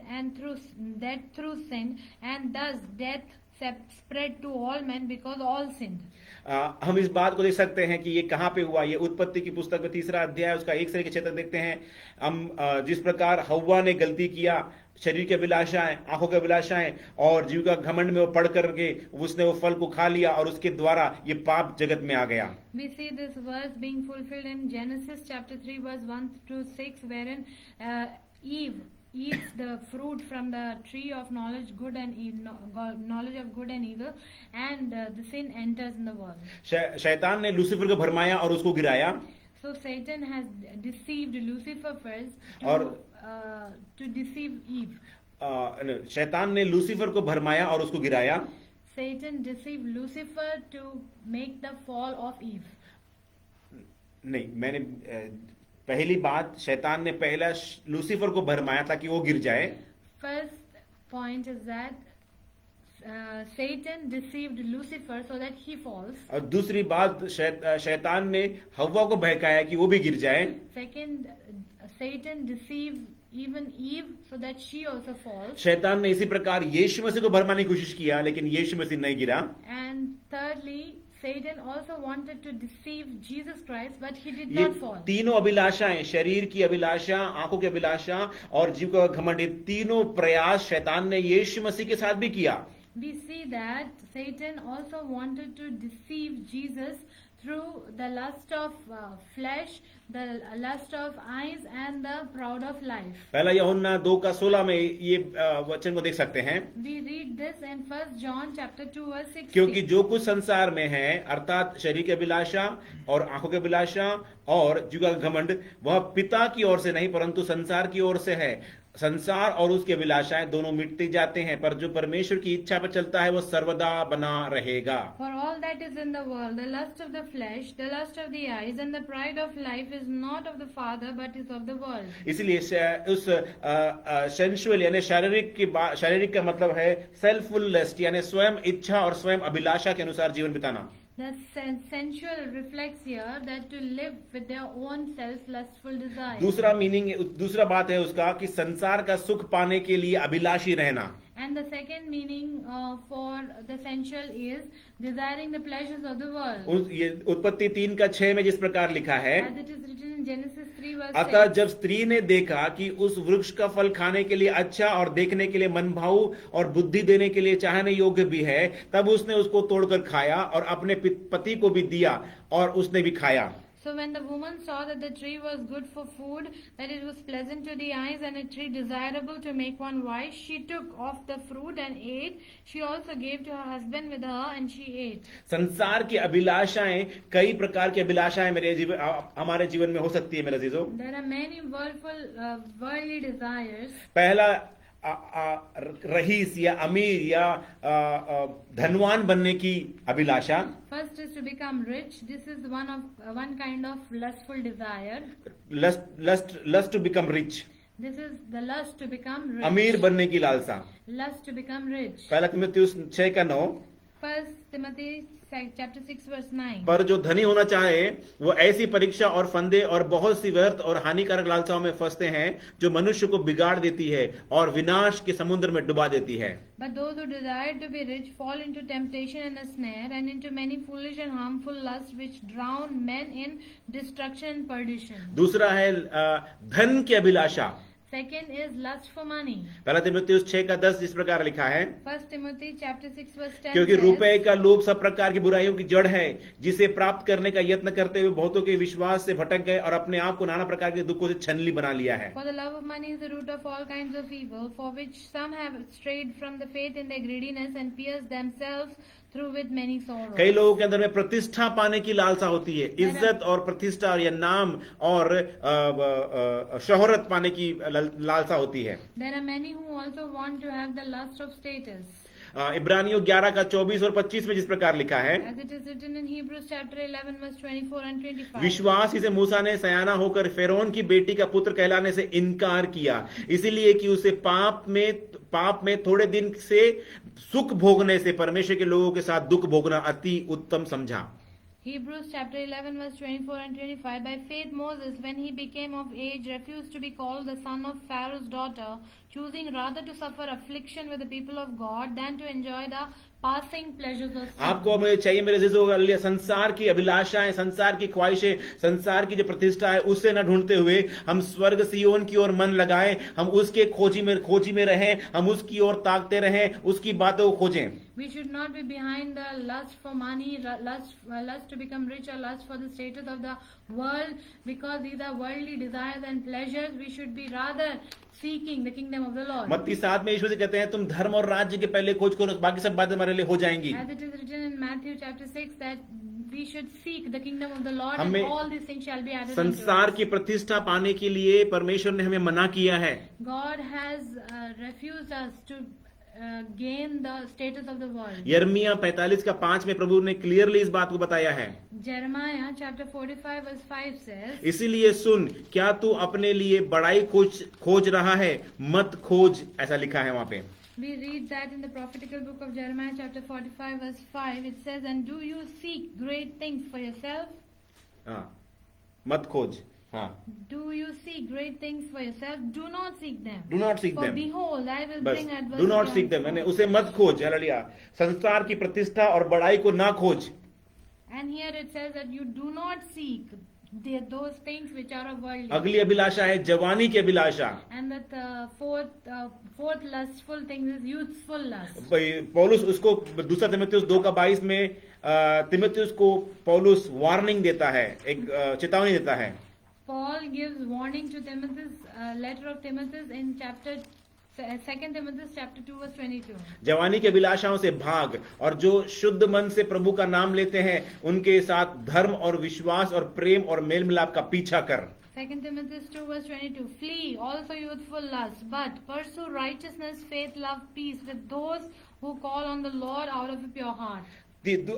through sin, and thus death spread to all men because all sinned. हम इस बात को देख सकते हैं कि ये कहाँ पे हुआ। ये उत्पत्ति की पुस्तक में 3रा अध्याय उसका 1 से 6 तक देखते हैं हम। जिस प्रकार हव्वा ने गलती किया, शरीर की अभिलाषाएं, आंखों की अभिलाषाएं और जीव का घमंड में वो पड़ करके उसने वो फल को खा लिया, और उसके द्वारा ये पाप जगत में आ गया। We see this verse being fulfilled in Genesis chapter 3 verse 1 to 6, wherein Eve eats the fruit from the tree of knowledge good and evil, knowledge of good and evil, and the sin enters in the world. शैतान ने Lucifer को भरमाया और उसको गिराया। So Satan has deceived Lucifer first to deceive Eve. शैतान ने Lucifer को भरमाया और उसको गिराया। Satan deceived Lucifer to make the fall of Eve. नहीं, मैंने पहली बात, शैतान ने पहला लूसीफर को भरमाया ताकि वो गिर जाए। First point is that Satan deceived Lucifer so that he falls. और दूसरी बात, शैतान ने हव्वा को बहकाया कि वो भी गिर जाए। Second, Satan deceived even Eve so that she also falls. शैतान ने इसी प्रकार यीशु मसीह को भरमाने की कोशिश किया, लेकिन यीशु मसीह नहीं गिरा। And thirdly, Satan also wanted to deceive Jesus Christ, but he did ये not fall. तीनों अभिलाषाएं, शरीर की अभिलाषा, आंखों की अभिलाषा और जीव का घमंड, ये तीनों प्रयास शैतान ने यीशु मसीह के साथ भी किया। We see that Satan also wanted to deceive Jesus through the lust of flesh, the lust of eyes, and the pride of life. पहला यूहन्ना 2:16 में ये वचन को देख सकते हैं। We read this in 1 John chapter 2 verse 16. क्योंकि जो कुछ संसार में है, अर्थात शरीर की अभिलाषा और आंखों की अभिलाषा और जीव का घमंड, वह पिता की ओर से नहीं परंतु संसार की ओर से है। संसार और उसकी अभिलाषाएं दोनों मिटते जाते हैं, पर जो परमेश्वर की इच्छा पर चलता है वो सर्वदा बना रहेगा। For all that is in the world, the lust of the flesh, the lust of the eyes, and the pride of life is not of the Father, but is of the world. इसलिए उस sensual यानी शारीरिक का मतलब है सेल्फुल lust, यानी स्वयं इच्छा और स्वयं अभिलाषा के अनुसार जीवन बिताना। The sensual reflects here that to live with their own self-lustful desire. दूसरा बात है उसका कि संसार का सुख पाने के लिए अभिलाषी रहना. And the second meaning for the sensual is desiring the pleasures of the world. ये उत्पत्ति 3:6 में जिस प्रकार लिखा है, As it is written in Genesis 3 verse अतः 6. जब स्त्री ने देखा कि उस वृक्ष का फल खाने के लिए अच्छा और देखने के लिए मनभाऊ और बुद्धि देने के लिए चाहने योग्य भी है, तब उसने उसको तोड़कर खाया और अपने पति को भी दिया और उसने भी खाया. So when the woman saw that the tree was good for food, that it was pleasant to the eyes, and a tree desirable to make one wise, she took of the fruit and ate. She also gave to her husband with her, and she ate. संसार की अभिलाषाएं, कई प्रकार की अभिलाषाएं हमारे जीवन में हो सकती है मेरे अजीजों. There are many worldly desires. पहला रईस या अमीर या धनवान बनने की अभिलाषा. First is to become rich. This is one kind of lustful desire. lust to become rich. This is the lust to become rich. अमीर बनने की लालसा. Lust to become rich. पहला तिमुथियुस 6:9. First Timothy chapter 6 verse 9. पर जो धनी होना चाहे वो ऐसी परीक्षा और फंदे और बहुत सी व्यर्थ और हानिकारक लालसाओं में फंसते हैं जो मनुष्य को बिगाड़ देती है और विनाश के समुद्र में डुबा देती है. But those who desire to be rich fall into temptation and a snare, and into many foolish and harmful lusts which drown men in destruction and perdition. दूसरा है धन की अभिलाषा. Second is lust for money. पहला तिमुथियुस 6:10 इस प्रकार लिखा है, First Timothy chapter 6 verse 10 क्योंकि says, रुपए का लोभ सब प्रकार की बुराइयों की जड़ है, जिसे प्राप्त करने का यत्न करते हुए बहुतों के विश्वास से भटक गए और अपने आप को नाना प्रकार के दुखों से छलनी बना लिया है. For the love of money is the root of all kinds of evil, for which some have strayed from the faith in their greediness and pierced themselves through with many sorrows. कई लोगों के अंदर में प्रतिष्ठा पाने की लालसा होती है, इज्जत और प्रतिष्ठा या नाम और शोहरत पाने की लालसा होती है. There are many who also want to have the lust of status. इब्रानियों 11:24 और 25 में जिस प्रकार लिखा है, As it is written in Hebrews chapter 11 verse 24 and 25. विश्वास ही से मूसा ने सयाना होकर फेरोन की बेटी का पुत्र कहलाने से इनकार किया, इसीलिए कि उसे पाप में थोड़े दिन से सुख भोगने से परमेश्वर के लोगों के साथ दुख भोगना अति उत्तम समझा. Hebrews chapter 11 verse 24 and 25. By faith Moses, when he became of age, refused to be called the son of Pharaoh's daughter, choosing rather to suffer affliction with the people of God than to enjoy the passing pleasures of sin. आपको मुझे चाहिए मेरे अजीजों, संसार की अभिलाषाएं, संसार की ख्वाहिशें, संसार की जो प्रतिष्ठा है उससे न ढूंढते हुए हम स्वर्ग सियोन की ओर मन लगाएं, हम उसके खोजी में रहें, हम उसकी ओर ताकते रहें, उसकी बातों को खोजें. We should not be behind the lust for money, lust to become rich, or lust for the status of the world, because these are worldly desires and pleasures. We should be rather seeking the kingdom of the Lord. मत्ती 7 में यीशु से कहते हैं, तुम धर्म और राज्य के पहले खोज करो, बाकी सब बातें हमारे लिए हो जाएंगी. As it is written in Matthew chapter 6 that we should seek the kingdom of the Lord, हमें and all these things shall be added unto संसार us. की प्रतिष्ठा पाने के लिए परमेश्वर ने हमें मना किया है. God has refused us to gain the status of the world. यिर्मयाह 45:5 में प्रभु ने क्लियरली इस बात को बताया है. Jeremiah chapter 45 verse 5 says, इसीलिए सुन, क्या तू अपने लिए बड़ाई खोज रहा है, मत खोज, ऐसा लिखा है वहां पे. we read that in the prophetical book of Jeremiah chapter 45 verse 5 it says, and do you seek great things for yourself? हाँ, मत खोज. हाँ, Do you seek great things for yourself? Do not seek them. Do not seek For them. behold, I will बस bring adversity. Do not seek them, मैंने उसे मत खोज. Hallelujah. संसार की प्रतिष्ठा और बड़ाई को ना खोज. And here it says that you do not seek those things which are of worldly. अगली अभिलाषा है जवानी की अभिलाषा. And that fourth lustful thing is youthful lust. पौलुस उसको दूसरा तिमुथियुस 2:22 में तिमुथियुस को पौलुस वार्निंग देता है, एक चेतावनी देता है. Paul gives warning to Timothy's letter of Timothy in chapter 2 Timothy chapter 2 verse 22. जवानी की अभिलाषाओं से भाग, और जो शुद्ध मन से प्रभु का नाम लेते हैं उनके साथ धर्म और विश्वास और प्रेम और मेल मिलाप का पीछा कर. 2 Timothy 2 verse 22. Flee also youthful lust, but pursue righteousness, faith, love, peace with those who call on the Lord out of a pure heart.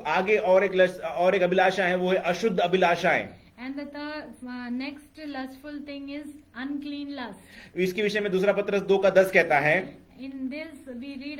आगे और एक अभिलाषा है, वो है अशुद्ध अभिलाषाएं. And the next lustful thing is unclean lust. इसके विषय में दूसरा पत्रस 2:10 कहता है, in this we read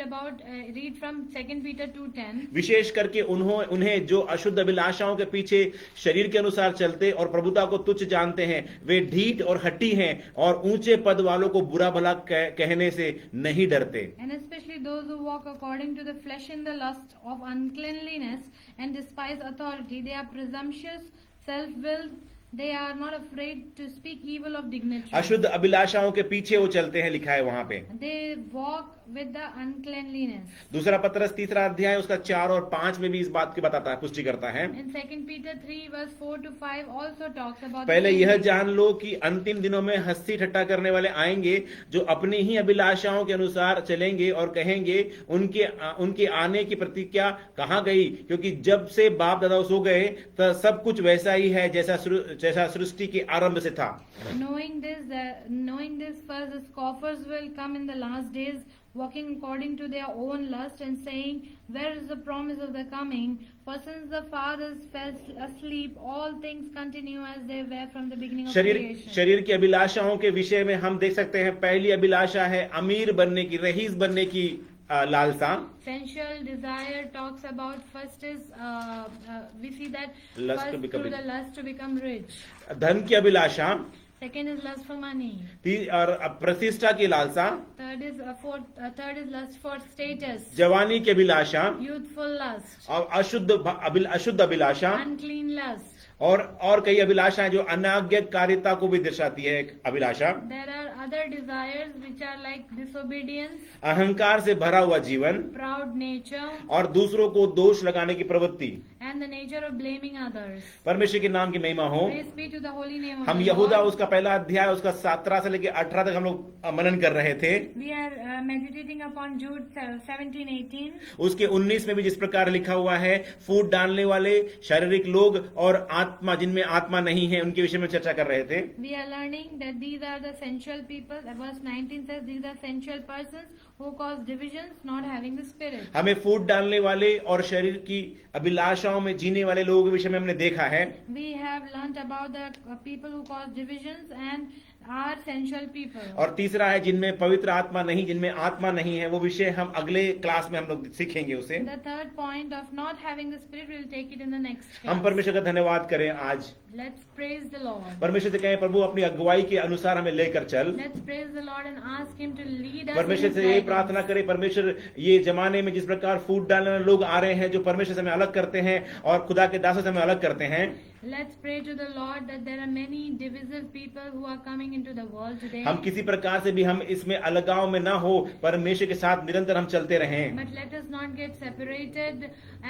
from 2 Peter 2:10. विशेष करके उन्हें जो अशुद्ध अभिलाषाओं के पीछे शरीर के अनुसार चलते और प्रभुता को तुच्छ जानते हैं, वे ढीठ और हट्टी हैं और ऊंचे पद वालों को बुरा भला कहने से नहीं डरते. And especially those who walk according to the flesh in the lust of uncleanliness and despise authority, they are presumptuous, self-willed, they are not afraid to speak evil of dignitaries. अशुद्ध अभिलाषाओं के पीछे वो चलते हैं, लिखा है वहां पे. They walk with the uncleanliness. दूसरा पत्रस 3 अध्याय उसका 4 और 5 में भी इस बात की बताता है, पुष्टि करता है. And 2 Peter 3 verse 4 to 5 also talks about. पहले यह जान लो कि अंतिम दिनों में हंसी ठट्टा करने वाले आएंगे, जो अपनी ही अभिलाषाओं के अनुसार चलेंगे और कहेंगे उनके आने की प्रतीक्षा कहाँ गई, क्योंकि जब से बाप दादा सो गए तो सब कुछ वैसा ही है जैसा सृष्टि के आरंभ से था. Knowing this first, the scoffers will come in the last days, walking according to their own lust and saying, where is the promise of the coming? For since the fathers fell asleep, all things continue as they were from the beginning of creation. शरीर की अभिलाषाओं के विषय में हम देख सकते हैं, पहली अभिलाषा है अमीर बनने की, रईस बनने की लालसा. Sensual desire talks about first is we see that Lust first to become through rich. the lust to become rich. धन की अभिलाषा. Second is lust for money. और प्रतिष्ठा की लालसा. Third is lust for status. जवानी की अभिलाषा. Youthful lust. और अशुद्ध अभिलाषा. Unclean lust. और कई अभिलाषाएं जो अनाज्ञाकारिता को भी दर्शाती है. एक अभिलाषा. There are other desires which are like disobedience, अहंकार से भरा हुआ जीवन proud nature, और दूसरों को दोष लगाने की प्रवृत्ति. and the nature of blaming others. परमेश्वर के नाम की महिमा हो. Praise be to the holy name of हम the यहूदा Lord. उसका पहला अध्याय उसका 17 से लेकर 18 तक हम लोग मनन कर रहे थे. We are meditating upon Jude 17:18. उसके 19 में भी जिस प्रकार लिखा हुआ है, फूट डालने वाले शारीरिक लोग और आत्मा जिनमें आत्मा नहीं है, उनके विषय में चर्चा कर रहे थे. We are learning that these are the sensual people. Verse 19 says these are sensual persons who cause divisions, not having the spirit. हमें फूट डालने वाले और शरीर की अभिलाषाओं में जीने वाले लोगों के विषय में हमने देखा है. We have learnt about the people who cause divisions and are sensual people. और तीसरा है जिनमें पवित्र आत्मा नहीं, जिनमें आत्मा नहीं है, वो विषय हम अगले क्लास में हम लोग सीखेंगे उसे. The third point of not having the spirit, we'll take it in the next हम class. परमेश्वर का धन्यवाद करें आज. Let's praise the Lord. परमेश्वर से कहें, प्रभु अपनी अगुवाई के अनुसार हमें लेकर चल. Let's praise the Lord and ask Him to lead us. परमेश्वर in से His यही guidance. प्रार्थना करें, परमेश्वर ये जमाने में जिस प्रकार फूट डालने वाले लोग आ रहे हैं, जो परमेश्वर से हमें अलग करते हैं और खुदा के दासों से हमें अलग करते हैं. Let's pray to the Lord that there are many divisive people who are coming into the world today. हम किसी प्रकार से भी हम इसमें अलगाव में ना हो, परमेश्वर के साथ निरंतर हम चलते रहें. But let us not get separated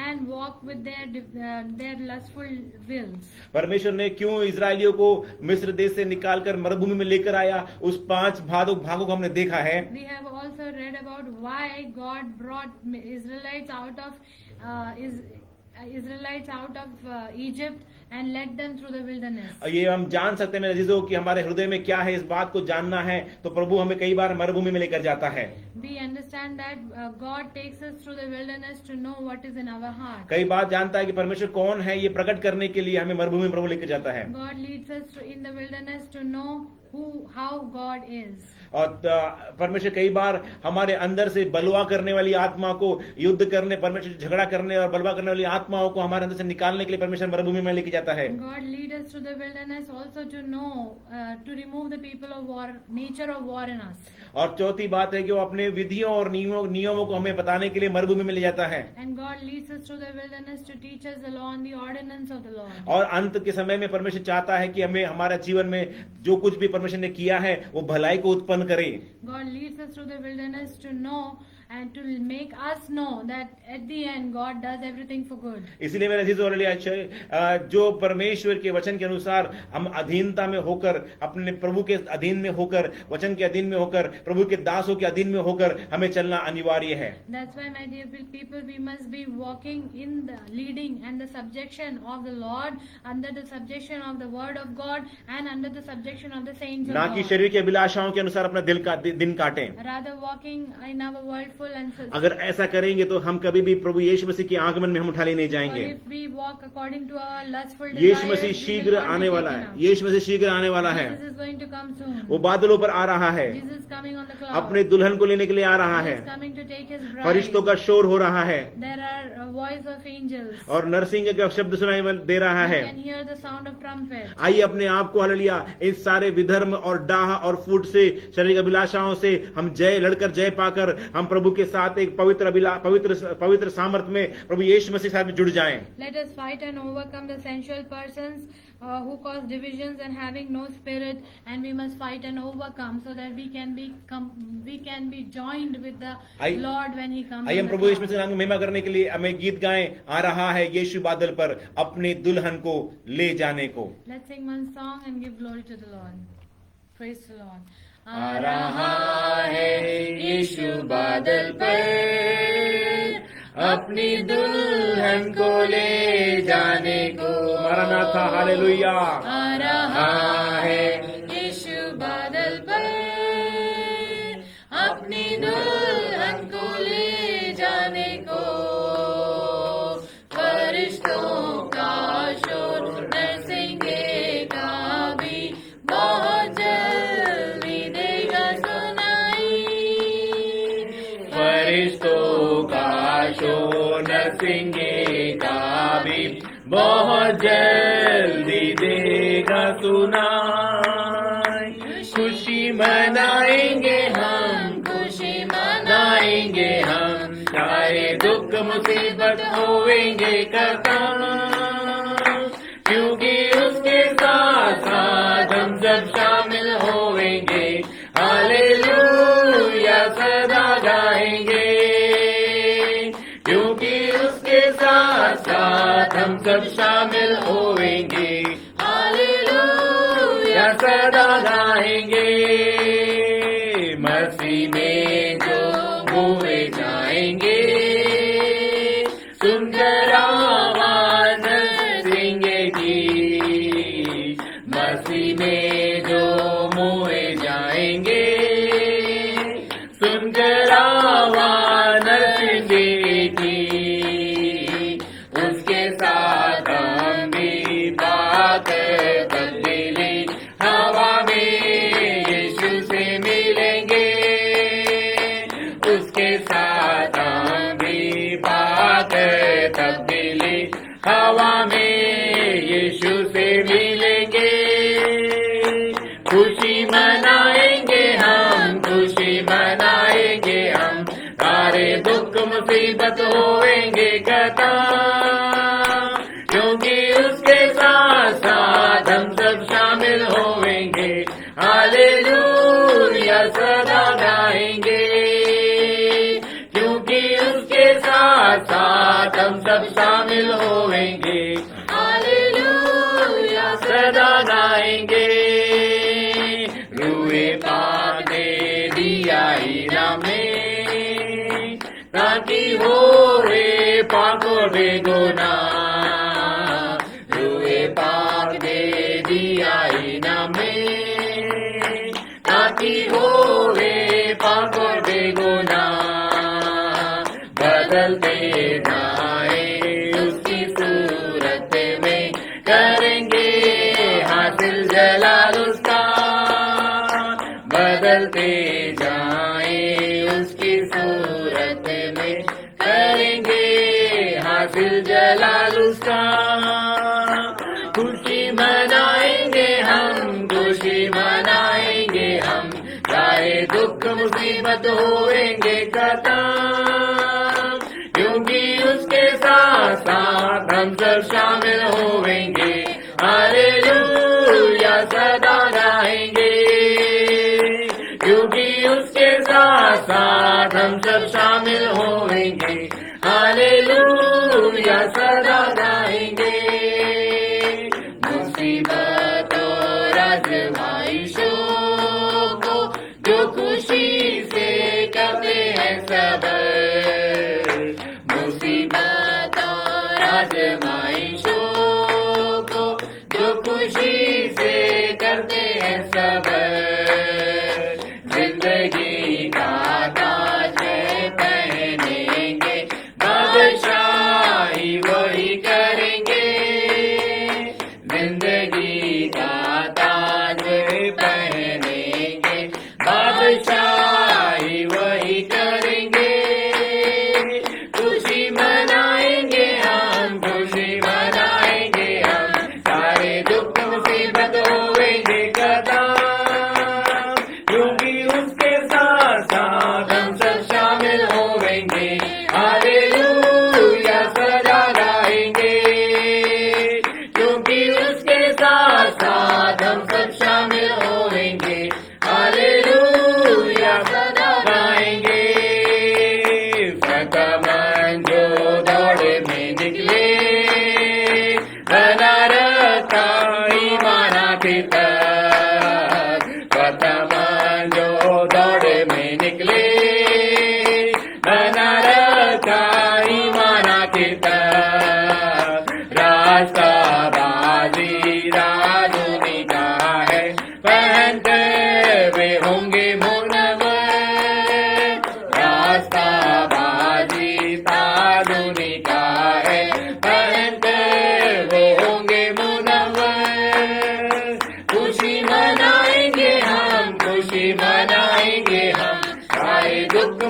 and walk with their lustful wills. परमेश्वर ने क्यों इजरायलियों को मिस्र देश से निकालकर मरुभूमि में लेकर आया, उस 5 भागों को हमने देखा है. We have also read about why God brought Israelites out of Egypt and led them through the wilderness. ये हम जान सकते हैं मेरे अजीजों कि हमारे हृदय में क्या है, इस बात को जानना है तो प्रभु हमें कई बार मरुभूमि में लेकर जाता है. We understand that God takes us through the wilderness to know what is in our heart. कई बार जानता है कि परमेश्वर कौन है, ये प्रकट करने के लिए हमें मरुभूमि में प्रभु लेकर जाता है. God leads us in the wilderness to know how God is. और परमेश्वर कई बार हमारे अंदर से बलवा करने वाली आत्मा को युद्ध करने, परमेश्वर झगड़ा करने और बलवा करने वाली आत्माओं को हमारे अंदर से निकालने के लिए परमेश्वर मरुभूमि में लेके जाता है. God lead us through the wilderness also to know, to remove the people of war, nature of war in us. और चौथी बात है कि वो अपने विधियों और नियमों को हमें बताने के लिए मरुभूमि में ले जाता है. And God leads us through the wilderness to teach us the law and the ordinance of the Lord. और अंत के समय में परमेश्वर चाहता है कि हमें हमारे जीवन में जो कुछ भी परमेश्वर ने किया है वो भलाई को उत्पन्न करे. God leads us through the wilderness to know and to make us know that at the end God does everything for good. इसलिए मेरे अजीजों और अलिया, जो परमेश्वर के वचन के अनुसार हम अधीनता में होकर, अपने प्रभु के अधीन में होकर, वचन के अधीन में होकर, प्रभु के दासों के अधीन में होकर हमें चलना अनिवार्य है. That's why, my dear people, we must be walking in the leading and the subjection of the Lord, under the subjection of the word of God and under the subjection of the saints of ना कि God. शरीर की अभिलाषाओं के अनुसार अपना दिन काटें. Rather walking in our world joyful and अगर ऐसा करेंगे तो हम कभी भी प्रभु यीशु मसीह के आगमन में हम उठाले नहीं or जाएंगे। if we walk according to our lustful Yeshu desires, Masih we शीघ्र will not आने be वाला taken है, up. यीशु मसीह शीघ्र आने वाला है। Jesus is going to come soon. वो बादलों पर आ रहा है, Jesus is coming on the cloud. अपने दुल्हन को लेने के लिए आ रहा He है। is coming to take his bride. फरिश्तों का शोर हो रहा है There are a voice of angels. और नरसिंह का शब्द सुनाई दे रहा You है। can hear the sound of trumpet. आइए अपने आप को हालेलुया इस सारे विधर्म और डाह और फूट से, शारीरिक अभिलाषाओं से हम जय लड़कर जय पाकर हम प्रभु के साथ एक पवित्र सामर्थ में प्रभु यीशु मसीह के साथ में जुड़ जाएं। Let us fight and overcome the sensual persons who cause divisions and having no spirit, and we must fight and overcome so that we can be joined with the आइए- Lord when He comes. आइए on हम the Prabhu Yeshu cloud. मसीह के नाम को महिमा करने के लिए हमें गीत गाएं। आ रहा है यीशु बादल पर अपने दुल्हन को ले जाने को। Let's sing one song and give glory to the Lord. Praise the Lord. आ रहा है यीशु बादल पर अपनी दुल्हन को ले जाने को। मरनाथा हालेलुया। आ रहा है यीशु बादल पर अपनी दुल्हन को ले जाने को। फरिश्तों का शोर नरसिंगे का भी बहुत जल्दी देगा सुनाई। फरिश्तों का शोर नरसिंगे का भी बहुत जल्दी देगा सुनाई। खुशी मनाएंगे हम, खुशी मनाएंगे हम, सारे दुख मुसीबत होएंगे खत्म, क्योंकि उसके साथ साथ हम सब शामिल होएंगे। हालेलुया सदा गाएंगे, क्योंकि उसके साथ साथ हम सब शामिल होएंगे। हालेलुया सदा गाएंगे। मसीह में जो मोए जाएंगे, सुनकर आवाज नरसिंगे की। मसीह में जो मोए जाएंगे, सुनकर आवाज नरसिंगे की। उसके साथ हम भी बात तब्दीली हवा में यीशु से मिलेंगे। उसके साथ हम भी बात तब्दीली हवा में यीशु से मिलेंगे। खुशी मनाएंगे हम, खुशी मनाएंगे हम, सारे दुख मुसीबत होएंगे खत्म, क्योंकि उसके साथ साथ हम सब शामिल होएंगे। हालेलुया सदा गाएंगे, क्योंकि उसके साथ साथ हम सब शामिल होएंगे। हालेलुया सदा गाएंगे। रूए पाक दे दिया इनाम में, ताकि हो रे पाको बेगुना। रूए पाक दे दिया इनाम में, ताकि हो रे पाको बेगुना। बदलते जाए उसकी सूरत में, करेंगे हासिल जलाल उसका। बदलते जाए उसकी सूरत में, करेंगे हासिल जलाल उसका। खुशी मनाएंगे हम, खुशी मनाएंगे हम, चाहे दुख मुसीबत होएंगे खत्म, क्योंकि उसके साथ साथ हम सब शामिल होएंगे। हालेलुया सदा गाएंगे, क्योंकि उसके साथ साथ हम सब शामिल होएंगे। हालेलुया सदा गाएंगे। मुसीबत और आजमाइशों को जो खुशी से करते हैं सबर, मुसीबत और आजमाइशों को जो खुशी से करते हैं सबर, जिंदगी का ताज है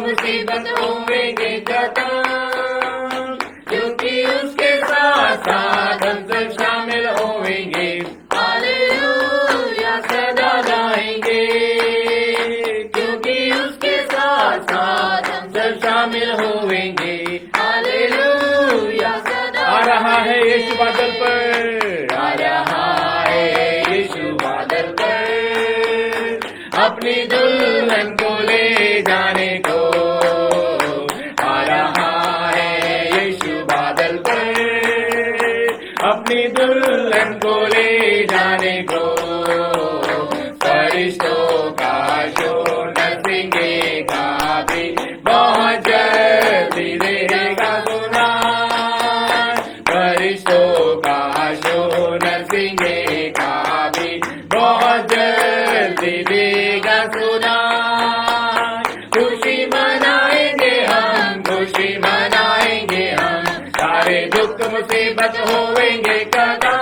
मुसीबत होंगे खत्म, क्योंकि उसके साथ साथ हम सब शामिल होंगे। हालेलुया सदा गाएंगे, क्योंकि उसके साथ साथ हम सब शामिल होंगे। हालेलुया सदा। आ रहा है यीशु बादल पर, आ रहा है यीशु बादल पर, अपनी दुल्हन को ले जाने को। आ रहा है यीशु बादल पर, अपनी दुल्हन को ले जाने को। फरिश्तों का शोर नरसिंगे का भी बहुत जल्दी देगा सुना। फरिश्तों का शोर नरसिंगे का भी बहुत जल्दी देगा सुना। खुशी मनाएंगे हम, खुशी मनाएंगे हम, सारे दुख मुसीबत होंगे खत्म,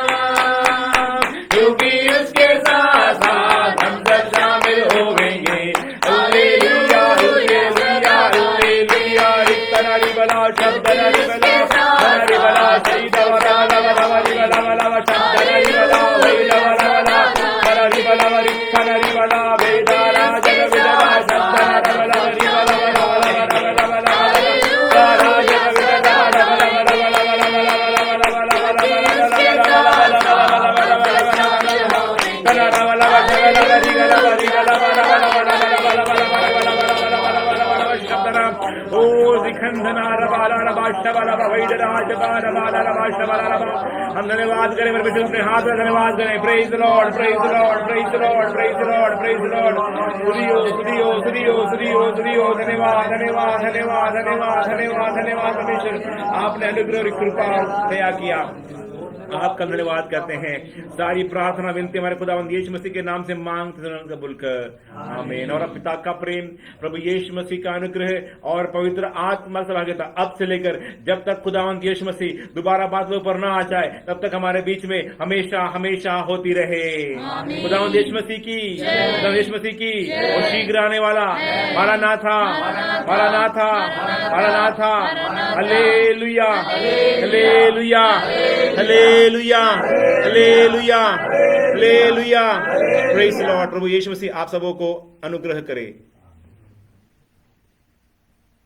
क्योंकि उसके साथ साथ हम सब शामिल होंगे। Hallelujah hallelujah hallelujah. इतनारी बला शब्दनारी बला हमारी बला सईदा वरा वरा वरी बला वरा शब्दनारी बला वेदा वरा वरा हमारी बला वरी कनारी बला वेदा राजन वेदा शब्दनारी बला वरी बला वरा वरा वरा वरा राजन वेदा वरा वरा हम धन्यवाद करें परमेश्वर, अपने हाथ में धन्यवाद करें। Praise the Lord, praise the Lord, praise the Lord, praise the Lord, praise the Lord. सुनियो सुनियो सुनियो सुनियो सुनियो। धन्यवाद धन्यवाद धन्यवाद धन्यवाद धन्यवाद धन्यवाद परमेश्वर, आपने अनुग्रह और कृपा दया किया, आपका धन्यवाद करते हैं। सारी प्रार्थना विनती हमारे खुदावंद यीशु मसीह के नाम से मांगते हैं, कबूल कर, आमीन। और पिता का प्रेम, प्रभु यीशु मसीह का अनुग्रह और पवित्र आत्मा से भाग्यता अब से लेकर जब तक खुदावंद यीशु मसीह दोबारा बादलों पर न आ जाए तब तक हमारे बीच में हमेशा हमेशा होती रहे। खुदावंद यीशु मसीह की, खुदावंद यीशु मसीह की, वो शीघ्र आने वाला maranatha maranatha maranatha. Hallelujah hallelujah hallelujah hallelujah hallelujah. Praise the lord. प्रभु यीशु मसीह आप सबों को अनुग्रह करे।